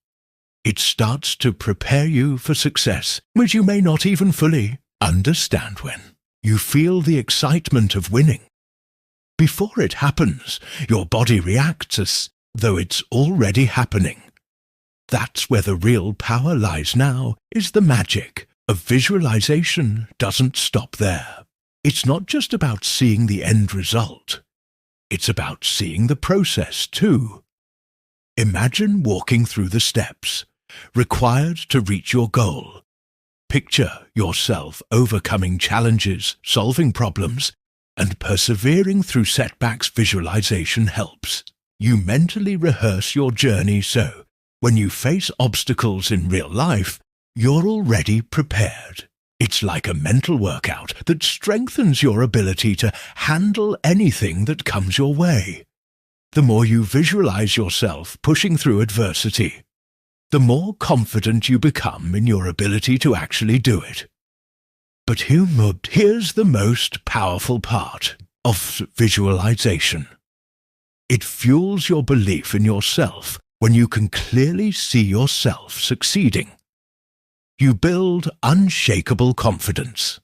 It starts to prepare you for success, which you may not even fully understand when. You feel the excitement of winning. Before it happens, your body reacts as though it's already happening. That's where the real power lies now, is the magic of visualization doesn't stop there. It's not just about seeing the end result. It's about seeing the process too. Imagine walking through the steps required to reach your goal. Picture yourself overcoming challenges, solving problems, and persevering through setbacks. Visualization helps. You mentally rehearse your journey so when you face obstacles in real life, you're already prepared. It's like a mental workout that strengthens your ability to handle anything that comes your way. The more you visualize yourself pushing through adversity, the more confident you become in your ability to actually do it. But here's the most powerful part of visualization. It fuels your belief in yourself when you can clearly see yourself succeeding. You build unshakable confidence.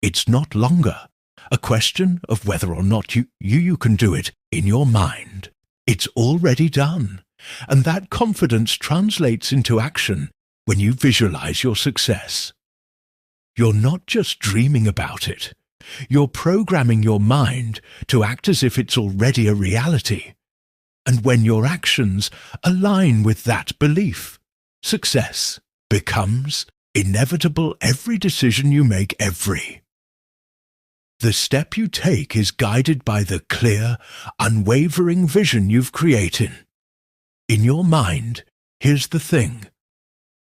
It's not longer a question of whether or not you can do it in your mind. It's already done, and that confidence translates into action when you visualize your success. You're not just dreaming about it. You're programming your mind to act as if it's already a reality. And when your actions align with that belief, success becomes inevitable. Every decision you make, the step you take is guided by the clear, unwavering vision you've created. In your mind, here's the thing.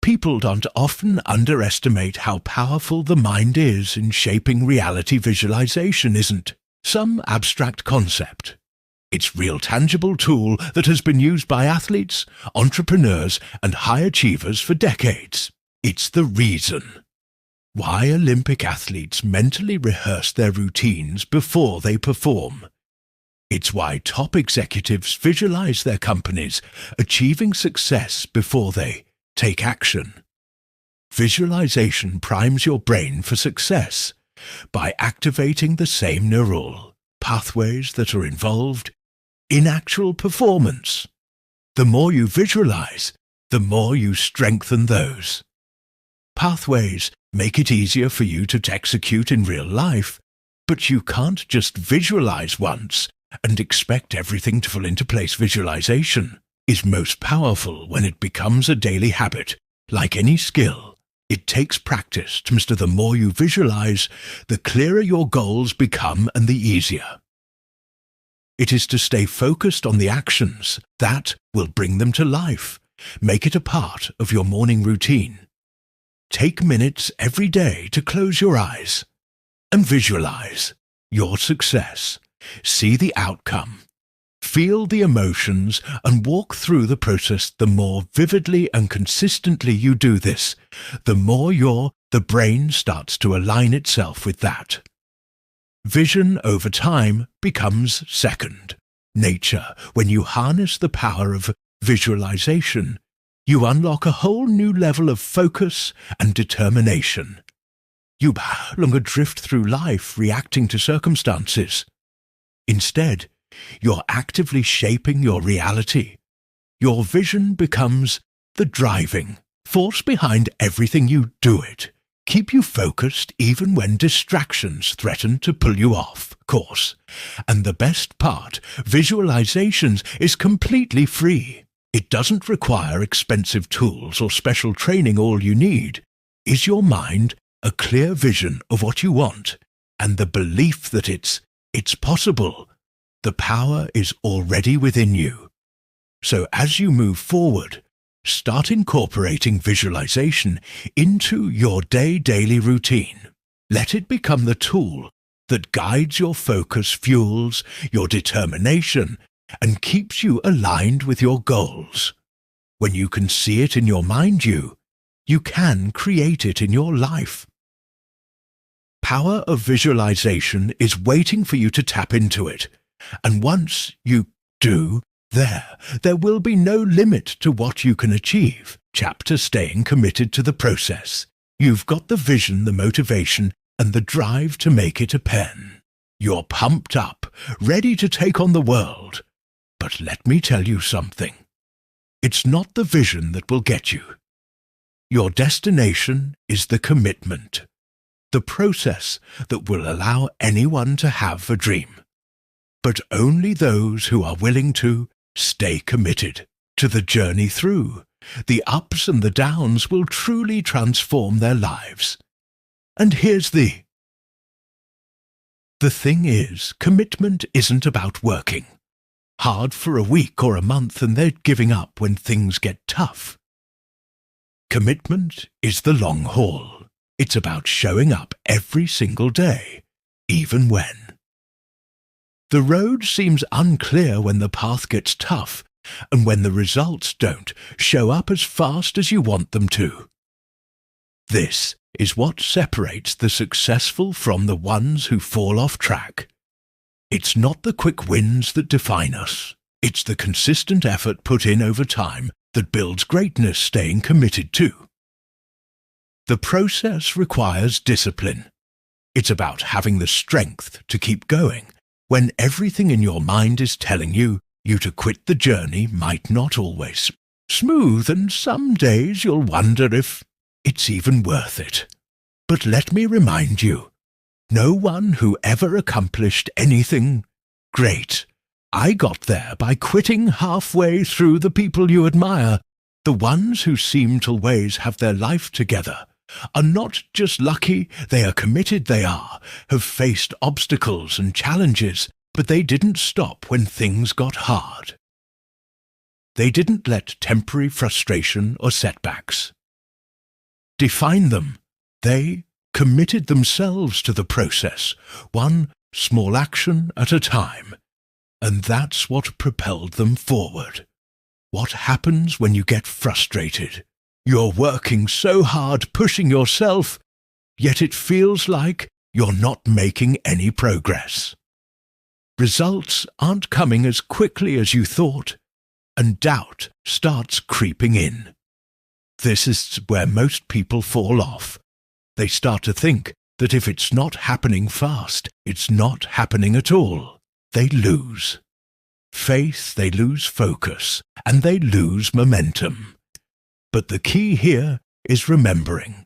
People don't often underestimate how powerful the mind is in shaping reality. Visualization isn't some abstract concept. It's a real tangible tool that has been used by athletes, entrepreneurs, and high achievers for decades. It's the reason why Olympic athletes mentally rehearse their routines before they perform. It's why top executives visualize their companies achieving success before they take action. Visualization primes your brain for success by activating the same neural pathways that are involved in actual performance. The more you visualize, the more you strengthen those pathways. Make it easier for you to execute in real life, but you can't just visualize once and expect everything to fall into place. Visualization is most powerful when it becomes a daily habit. Like any skill, it takes practice. The more you visualize, the clearer your goals become and the easier it is to stay focused on the actions that will bring them to life. Make it a part of your morning routine. Take minutes every day to close your eyes and visualize your success. See the outcome. Feel the emotions and walk through the process. The more vividly and consistently you do this, the more the brain starts to align itself with that. Vision over time becomes second nature. When you harness the power of visualization, you unlock a whole new level of focus and determination. You no longer drift through life reacting to circumstances. Instead, you're actively shaping your reality. Your vision becomes the driving force behind everything you do. It keep you focused even when distractions threaten to pull you off course. And the best part, visualizations is completely free. It doesn't require expensive tools or special training. All you need is your mind, a clear vision of what you want, and the belief that it's possible. The power is already within you. So as you move forward, start incorporating visualization into your daily routine. Let it become the tool that guides your focus, fuels your determination, and keeps you aligned with your goals. When you can see it in your mind, you can create it in your life. Power of visualization is waiting for you to tap into it. And once you do, there will be no limit to what you can achieve. Chapter staying committed to the process. You've got the vision, the motivation, and the drive to make it a pen. You're pumped up, ready to take on the world. But let me tell you something. It's not the vision that will get you. Your destination is the commitment, the process that will allow anyone to have a dream. But only those who are willing to stay committed to the journey through. The ups and the downs will truly transform their lives. And here's the thing is, commitment isn't about working hard for a week or a month and then giving up when things get tough. Commitment is the long haul. It's about showing up every single day, even when the road seems unclear, when the path gets tough, and when the results don't show up as fast as you want them to. This is what separates the successful from the ones who fall off track. It's not the quick wins that define us. It's the consistent effort put in over time that builds greatness, staying committed to. The process requires discipline. It's about having the strength to keep going when everything in your mind is telling you to quit. The journey might not always smooth, and some days you'll wonder if it's even worth it. But let me remind you, no one who ever accomplished anything great, I got there by quitting halfway through. The people you admire, the ones who seem to always have their life together, are not just lucky, they are committed. They have faced obstacles and challenges, but they didn't stop when things got hard. They didn't let temporary frustration or setbacks define them. They committed themselves to the process, one small action at a time, and that's what propelled them forward. What happens when you get frustrated? You're working so hard, pushing yourself, yet it feels like you're not making any progress. Results aren't coming as quickly as you thought, and doubt starts creeping in. This is where most people fall off. They start to think that if it's not happening fast, it's not happening at all. They lose faith, they lose focus, and they lose momentum. But the key here is remembering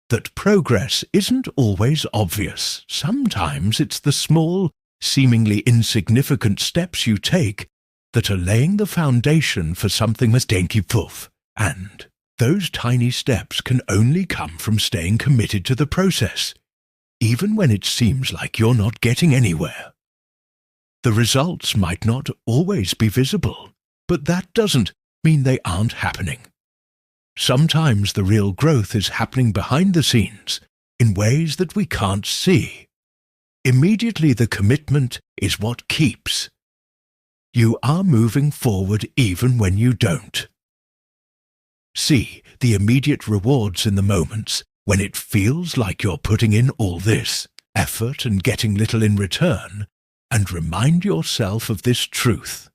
that progress isn't always obvious. Sometimes it's the small, seemingly insignificant steps you take that are laying the foundation for something as dainty poof. And those tiny steps can only come from staying committed to the process, even when it seems like you're not getting anywhere. The results might not always be visible, but that doesn't mean they aren't happening. Sometimes the real growth is happening behind the scenes, in ways that we can't see. Immediately, the commitment is what keeps. You are moving forward even when you don't see the immediate rewards in the moments when it feels like you're putting in all this effort and getting little in return, and remind yourself of this truth.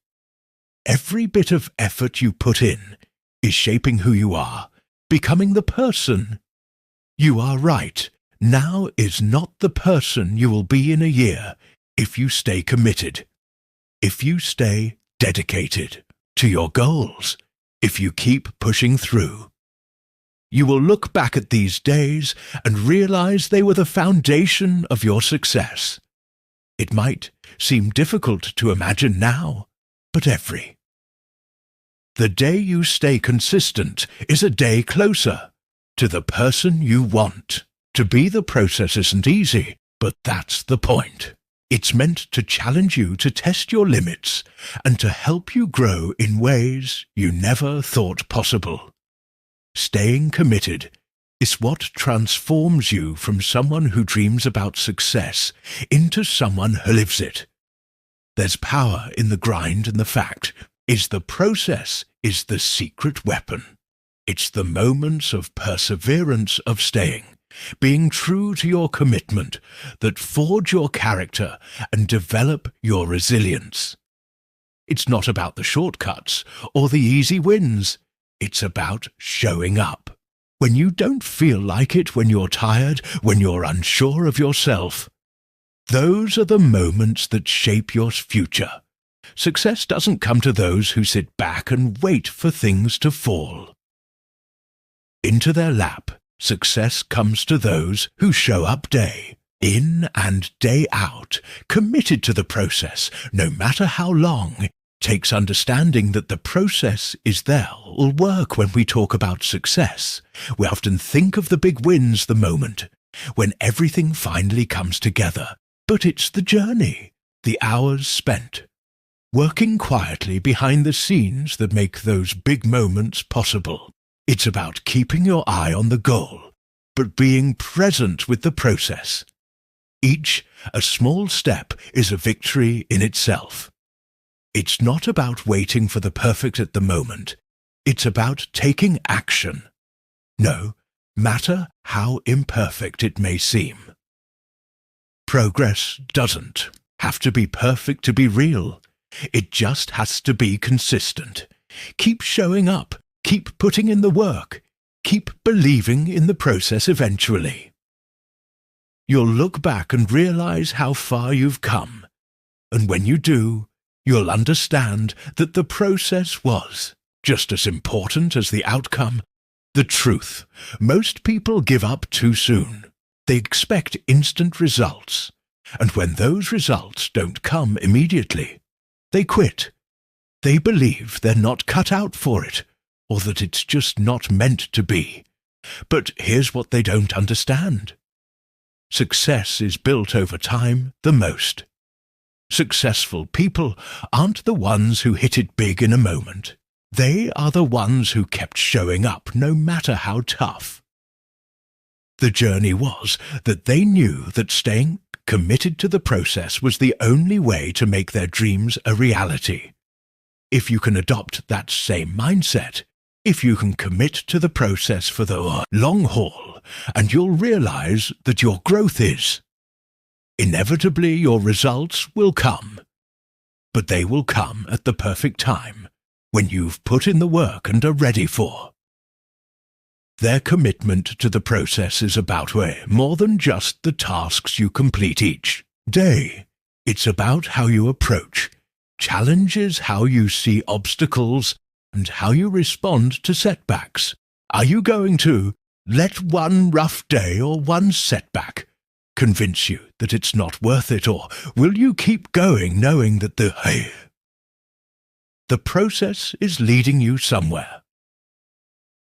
Every bit of effort you put in is shaping who you are, becoming the person you are. Right now is not the person you will be in a year if you stay committed, if you stay dedicated to your goals, if you keep pushing through. You will look back at these days and realize they were the foundation of your success. It might seem difficult to imagine now, but the day you stay consistent is a day closer to the person you want to be. The process isn't easy, but that's the point. It's meant to challenge you, to test your limits, and to help you grow in ways you never thought possible. Staying committed is what transforms you from someone who dreams about success into someone who lives it. There's power in the grind, and the fact is the process is the secret weapon. It's the moments of perseverance, of staying, being true to your commitment, that forge your character and develop your resilience. It's not about the shortcuts or the easy wins. It's about showing up, when you don't feel like it, when you're tired, when you're unsure of yourself. Those are the moments that shape your future. Success doesn't come to those who sit back and wait for things to fall into their lap. Success comes to those who show up day in and day out, committed to the process, no matter how long. It takes understanding that the process is there will work. When we talk about success, we often think of the big wins, the moment, when everything finally comes together. But it's the journey, the hours spent, working quietly behind the scenes that make those big moments possible. It's about keeping your eye on the goal, but being present with the process. Each, a small step, is a victory in itself. It's not about waiting for the perfect at the moment. It's about taking action, no matter how imperfect it may seem. Progress doesn't have to be perfect to be real. It just has to be consistent. Keep showing up. Keep putting in the work. Keep believing in the process eventually. You'll look back and realize how far you've come. And when you do, you'll understand that the process was just as important as the outcome. The truth, most people give up too soon. They expect instant results. And when those results don't come immediately, they quit. They believe they're not cut out for it, or that it's just not meant to be. But here's what they don't understand. Success is built over time the most. Successful people aren't the ones who hit it big in a moment. They are the ones who kept showing up no matter how tough. The journey was that they knew that staying committed to the process was the only way to make their dreams a reality. If you can adopt that same mindset, if you can commit to the process for the long haul, and you'll realize that your growth is. Inevitably, your results will come. But they will come at the perfect time, when you've put in the work and are ready for. Their commitment to the process is about way more than just the tasks you complete each day. It's about how you approach challenges, how you see obstacles, and how you respond to setbacks. Are you going to let one rough day or one setback convince you that it's not worth it, or will you keep going knowing that the process is leading you somewhere?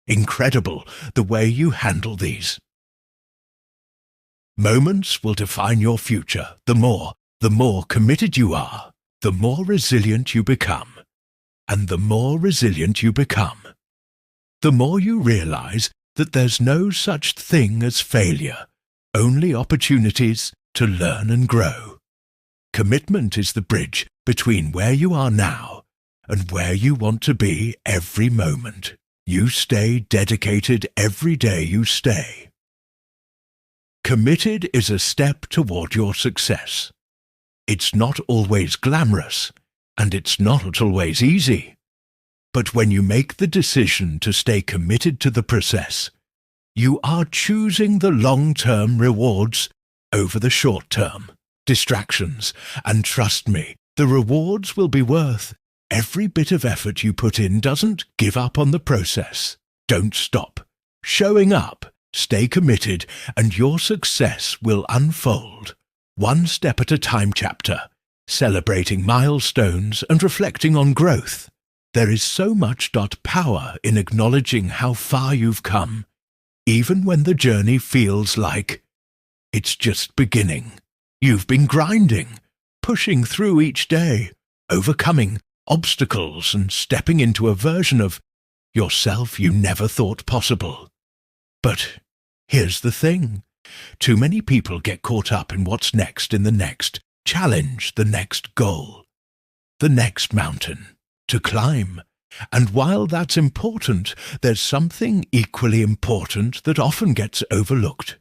Incredible the way you handle these moments will define your future. The more committed you are, the more resilient you become. And the more resilient you become, the more you realize that there's no such thing as failure, only opportunities to learn and grow. Commitment is the bridge between where you are now and where you want to be every moment. You stay dedicated every day you stay. Committed is a step toward your success. It's not always glamorous, and it's not always easy. But when you make the decision to stay committed to the process, you are choosing the long-term rewards over the short-term distractions. And trust me, the rewards will be worth every bit of effort you put in. Doesn't give up on the process. Don't stop showing up. Stay committed, and your success will unfold, one step at a time. Chapter, celebrating milestones and reflecting on growth. There is so much power in acknowledging how far you've come, even when the journey feels like it's just beginning. You've been grinding, pushing through each day, overcoming obstacles and stepping into a version of yourself you never thought possible. But here's the thing. Too many people get caught up in what's next, in the next challenge, the next goal, the next mountain to climb. And while that's important, there's something equally important that often gets overlooked.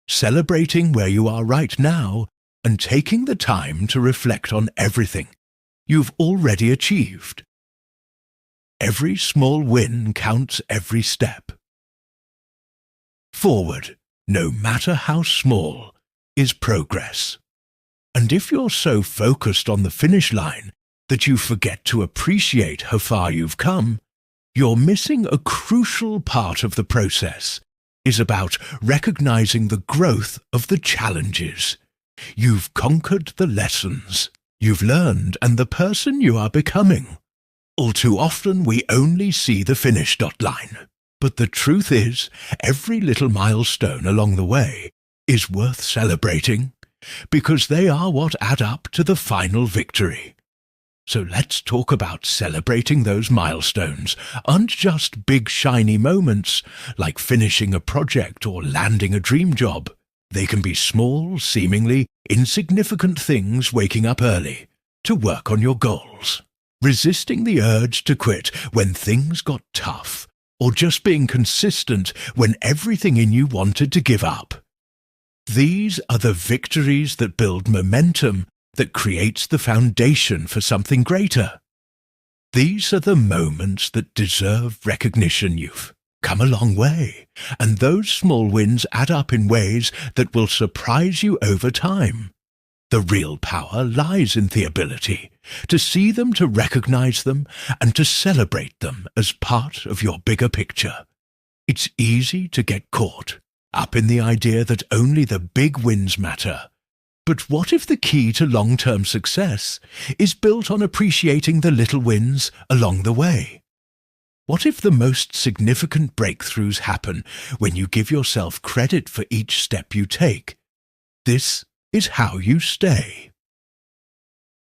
Celebrating where you are right now and taking the time to reflect on everything you've already achieved. Every small win counts every step. Forward, no matter how small, is progress. And if you're so focused on the finish line that you forget to appreciate how far you've come, you're missing a crucial part of the process. Is about recognizing the growth of the challenges. You've conquered the lessons you've learned and the person you are becoming. All too often we only see the finish line. But the truth is, every little milestone along the way is worth celebrating, because they are what add up to the final victory. So let's talk about celebrating those milestones, aren't just big shiny moments like finishing a project or landing a dream job. They can be small, seemingly insignificant things: waking up early to work on your goals, resisting the urge to quit when things got tough, or just being consistent when everything in you wanted to give up. These are the victories that build momentum, that creates the foundation for something greater. These are the moments that deserve recognition. You've come a long way, and those small wins add up in ways that will surprise you over time. The real power lies in the ability to see them, to recognize them, and to celebrate them as part of your bigger picture. It's easy to get caught up in the idea that only the big wins matter. But what if the key to long-term success is built on appreciating the little wins along the way? What if the most significant breakthroughs happen when you give yourself credit for each step you take? This is how you stay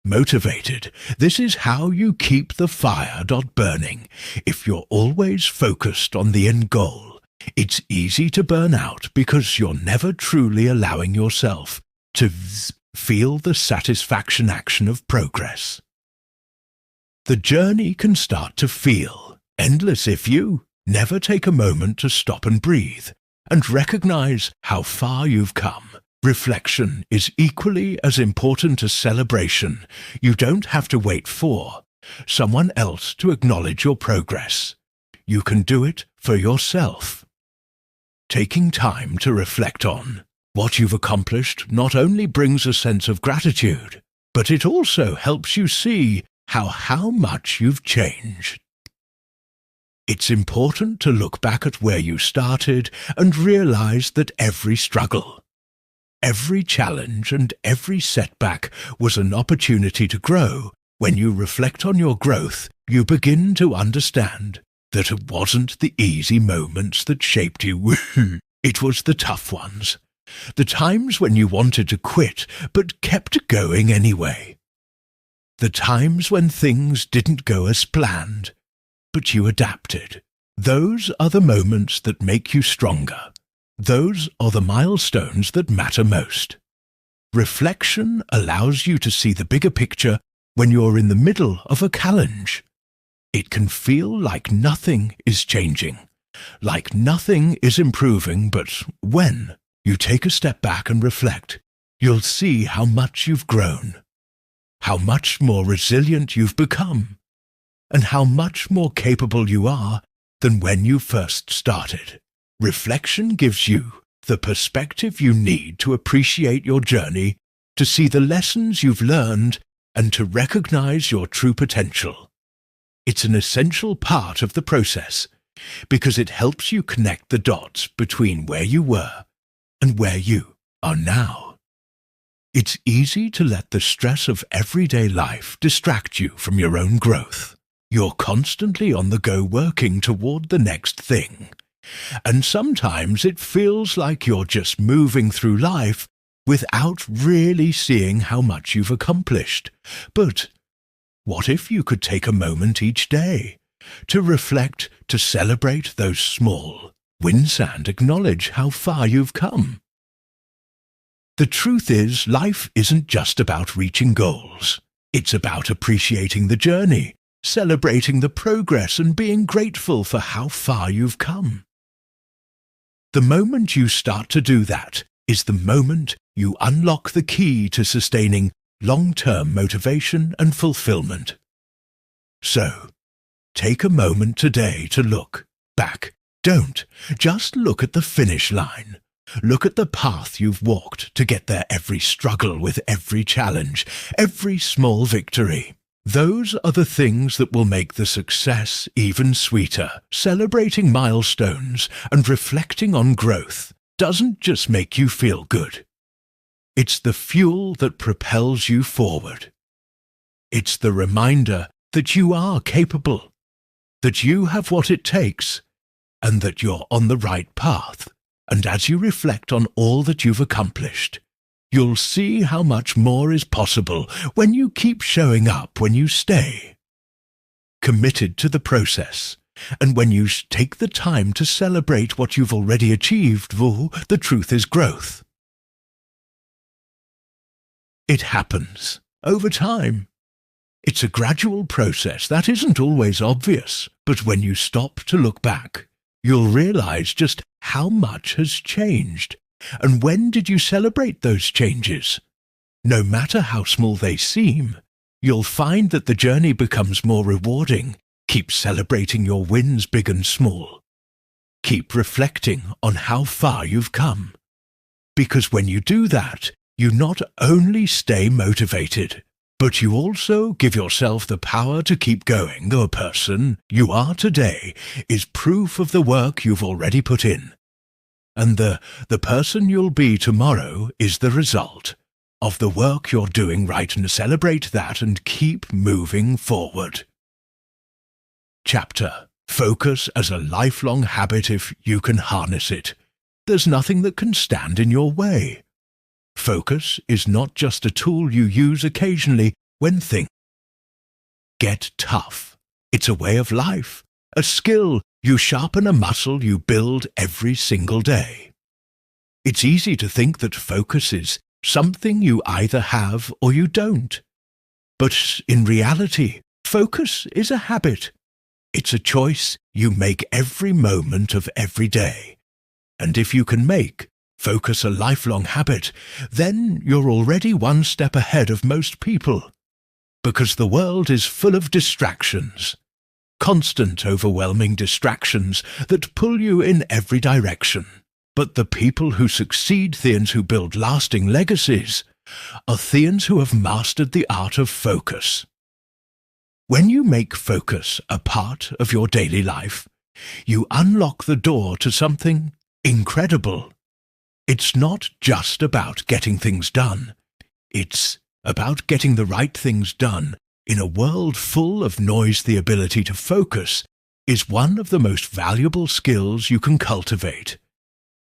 motivated. This is how you keep the fire burning. If you're always focused on the end goal, it's easy to burn out because you're never truly allowing yourself to feel the satisfaction action of progress. The journey can start to feel endless if you never take a moment to stop and breathe and recognize how far you've come. Reflection is equally as important as celebration. You don't have to wait for someone else to acknowledge your progress. You can do it for yourself. Taking time to reflect on what you've accomplished not only brings a sense of gratitude, but it also helps you see how much you've changed. It's important to look back at where you started and realize that every struggle, every challenge, and every setback was an opportunity to grow. When you reflect on your growth, you begin to understand that it wasn't the easy moments that shaped you. It was the tough ones. The times when you wanted to quit but kept going anyway. The times when things didn't go as planned, but you adapted. Those are the moments that make you stronger. Those are the milestones that matter most. Reflection allows you to see the bigger picture when you're in the middle of a challenge. It can feel like nothing is changing, like nothing is improving, but when you take a step back and reflect, you'll see how much you've grown, how much more resilient you've become, and how much more capable you are than when you first started. Reflection gives you the perspective you need to appreciate your journey, to see the lessons you've learned, and to recognize your true potential. It's an essential part of the process because it helps you connect the dots between where you were and where you are now. It's easy to let the stress of everyday life distract you from your own growth. You're constantly on the go, working toward the next thing. And sometimes it feels like you're just moving through life without really seeing how much you've accomplished. But what if you could take a moment each day to reflect, to celebrate those small wins and acknowledge how far you've come? The truth is, life isn't just about reaching goals. It's about appreciating the journey, celebrating the progress, and being grateful for how far you've come. The moment you start to do that is the moment you unlock the key to sustaining long-term motivation and fulfillment. So, take a moment today to look back Don't just look at the finish line. Look at the path you've walked to get there, every struggle with every challenge, every small victory. Those are the things that will make the success even sweeter. Celebrating milestones and reflecting on growth doesn't just make you feel good. It's the fuel that propels you forward. It's the reminder that you are capable, that you have what it takes, and that you're on the right path. And as you reflect on all that you've accomplished, you'll see how much more is possible when you keep showing up, when you stay committed to the process, and when you take the time to celebrate what you've already achieved. The truth is growth. It happens over time. It's a gradual process that isn't always obvious, but when you stop to look back, you'll realize just how much has changed. And when did you celebrate those changes? No matter how small they seem, you'll find that the journey becomes more rewarding. Keep celebrating your wins, big and small. Keep reflecting on how far you've come. Because when you do that, you not only stay motivated, but you also give yourself the power to keep going. The person you are today is proof of the work you've already put in. And the person you'll be tomorrow is the result of the work you're doing right. And celebrate that and keep moving forward. Chapter: Focus as a lifelong habit if you can harness it. There's nothing that can stand in your way. Focus is not just a tool you use occasionally when things get tough. It's a way of life, a skill you sharpen, a muscle you build every single day. It's easy to think that focus is something you either have or you don't. But in reality, focus is a habit. It's a choice you make every moment of every day. And if you can make focus a lifelong habit, then you're already one step ahead of most people. Because the world is full of distractions. Constant, overwhelming distractions that pull you in every direction. But the people who succeed, Theans who build lasting legacies, are Theans who have mastered the art of focus. When you make focus a part of your daily life, you unlock the door to something incredible. It's not just about getting things done. It's about getting the right things done. In a world full of noise, the ability to focus is one of the most valuable skills you can cultivate.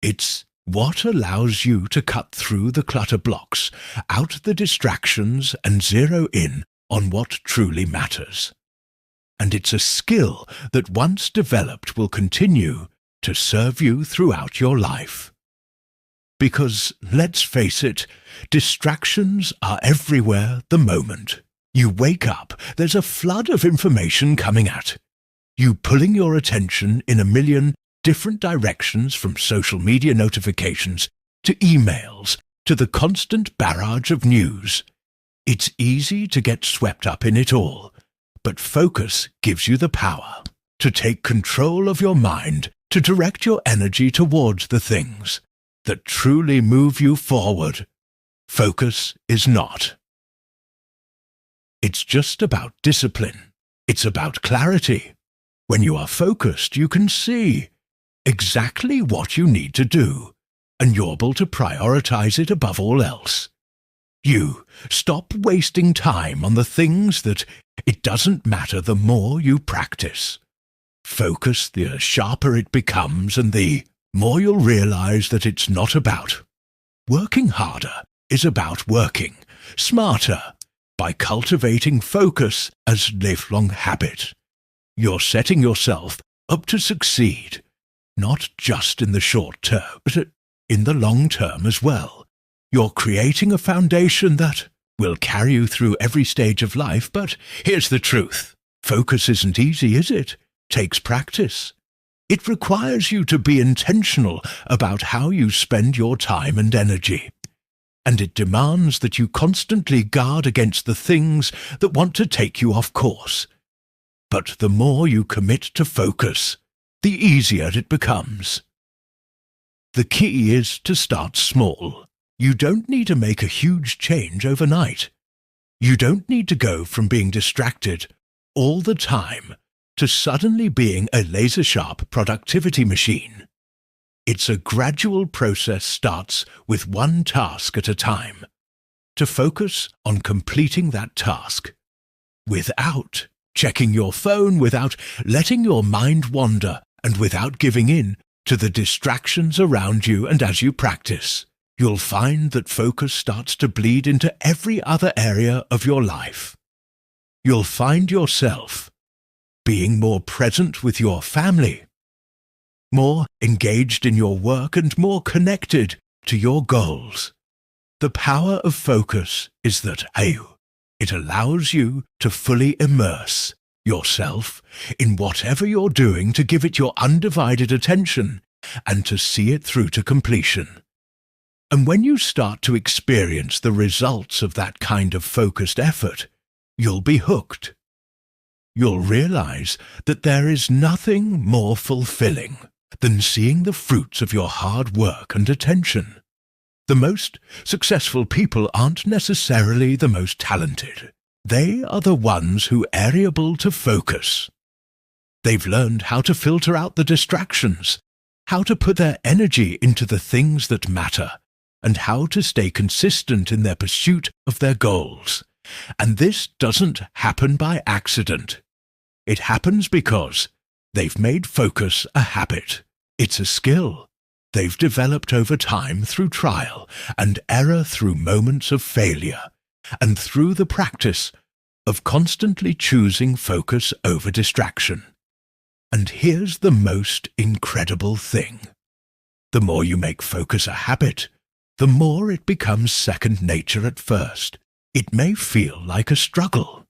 It's what allows you to cut through the clutter blocks, out the distractions, and zero in on what truly matters. And it's a skill that once developed will continue to serve you throughout your life. Because, let's face it, distractions are everywhere the moment. You wake up, there's a flood of information coming at you, pulling your attention in a million different directions, from social media notifications to emails to the constant barrage of news. It's easy to get swept up in it all, but focus gives you the power to take control of your mind, to direct your energy towards the things that truly move you forward. Focus is not. It's just about discipline. It's about clarity. When you are focused, you can see exactly what you need to do, and you're able to prioritize it above all else. You stop wasting time on the things that it doesn't matter. The more you practice focus, the sharper it becomes, and the more you'll realize that it's not about working harder. It's about working smarter. By cultivating focus as a lifelong habit, you're setting yourself up to succeed, not just in the short term, but in the long term as well. You're creating a foundation that will carry you through every stage of life. But here's the truth. Focus isn't easy, is it? Takes practice. It requires you to be intentional about how you spend your time and energy. And it demands that you constantly guard against the things that want to take you off course. But the more you commit to focus, the easier it becomes. The key is to start small. You don't need to make a huge change overnight. You don't need to go from being distracted all the time to suddenly being a laser-sharp productivity machine. It's a gradual process starts with one task at a time. To focus on completing that task, without checking your phone, without letting your mind wander, and without giving in to the distractions around you. And as you practice, you'll find that focus starts to bleed into every other area of your life. You'll find yourself being more present with your family, more engaged in your work, and more connected to your goals. The power of focus is that it allows you to fully immerse yourself in whatever you're doing, to give it your undivided attention and to see it through to completion. And when you start to experience the results of that kind of focused effort, you'll be hooked. You'll realize that there is nothing more fulfilling than seeing the fruits of your hard work and attention. The most successful people aren't necessarily the most talented. They are the ones who are able to focus. They've learned how to filter out the distractions, how to put their energy into the things that matter, and how to stay consistent in their pursuit of their goals. And this doesn't happen by accident. It happens because they've made focus a habit. It's a skill they've developed over time through trial and error, through moments of failure, and through the practice of constantly choosing focus over distraction. And here's the most incredible thing. The more you make focus a habit, the more it becomes second nature at first. It may feel like a struggle.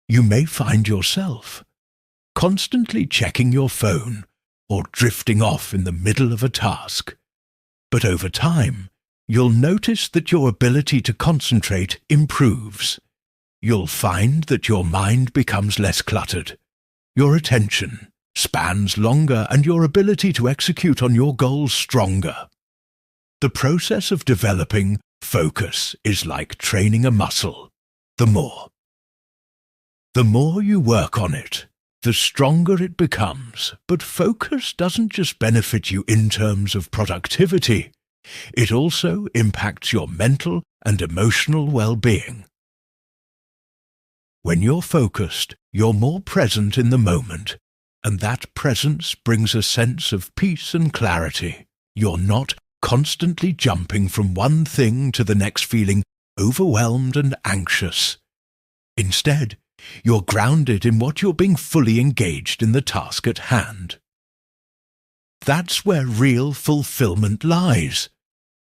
You may find yourself constantly checking your phone or drifting off in the middle of a task. But over time, you'll notice that your ability to concentrate improves. You'll find that your mind becomes less cluttered. Your attention spans longer and your ability to execute on your goals stronger. The process of developing focus is like training a muscle. The more you work on it, the stronger it becomes. But focus doesn't just benefit you in terms of productivity. It also impacts your mental and emotional well-being. When you're focused, you're more present in the moment, and that presence brings a sense of peace and clarity. You're not constantly jumping from one thing to the next, feeling overwhelmed and anxious. Instead, you're grounded in what you're being, fully engaged in the task at hand. That's where real fulfillment lies.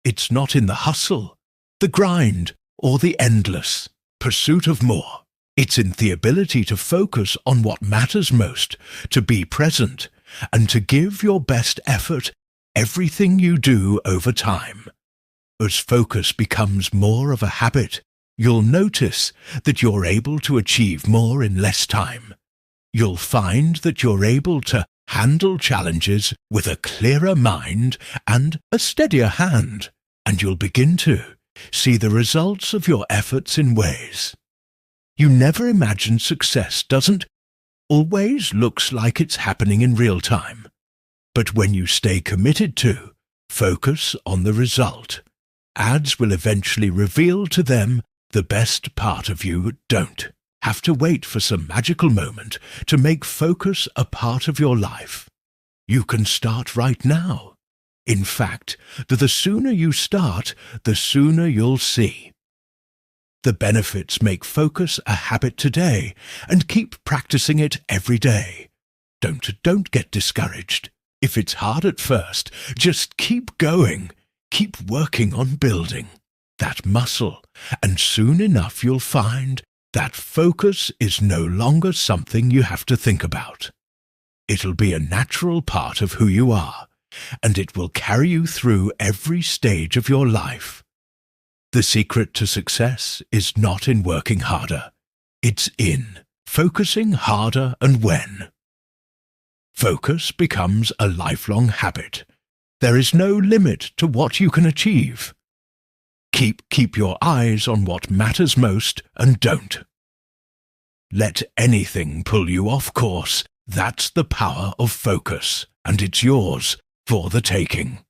It's not in the hustle, the grind, or the endless pursuit of more. It's in the ability to focus on what matters most, to be present, and to give your best effort everything you do over time. As focus becomes more of a habit, you'll notice that you're able to achieve more in less time. You'll find that you're able to handle challenges with a clearer mind and a steadier hand, and you'll begin to see the results of your efforts in ways you never imagined. Success doesn't always look like it's happening in real time, but when you stay committed to focus on the result, ads will eventually reveal to them the best part of you. Don't have to wait for some magical moment to make focus a part of your life. You can start right now. In fact, the sooner you start, the sooner you'll see the benefits. Make focus a habit today and keep practicing it every day. Don't get discouraged. If it's hard at first, just keep going. Keep working on building that muscle, and soon enough you'll find that focus is no longer something you have to think about. It'll be a natural part of who you are, and it will carry you through every stage of your life. The secret to success is not in working harder. It's in focusing harder, and when Focus becomes a lifelong habit. There is no limit to what you can achieve. Keep your eyes on what matters most and don't. Let anything pull you off course. That's the power of focus, and it's yours for the taking.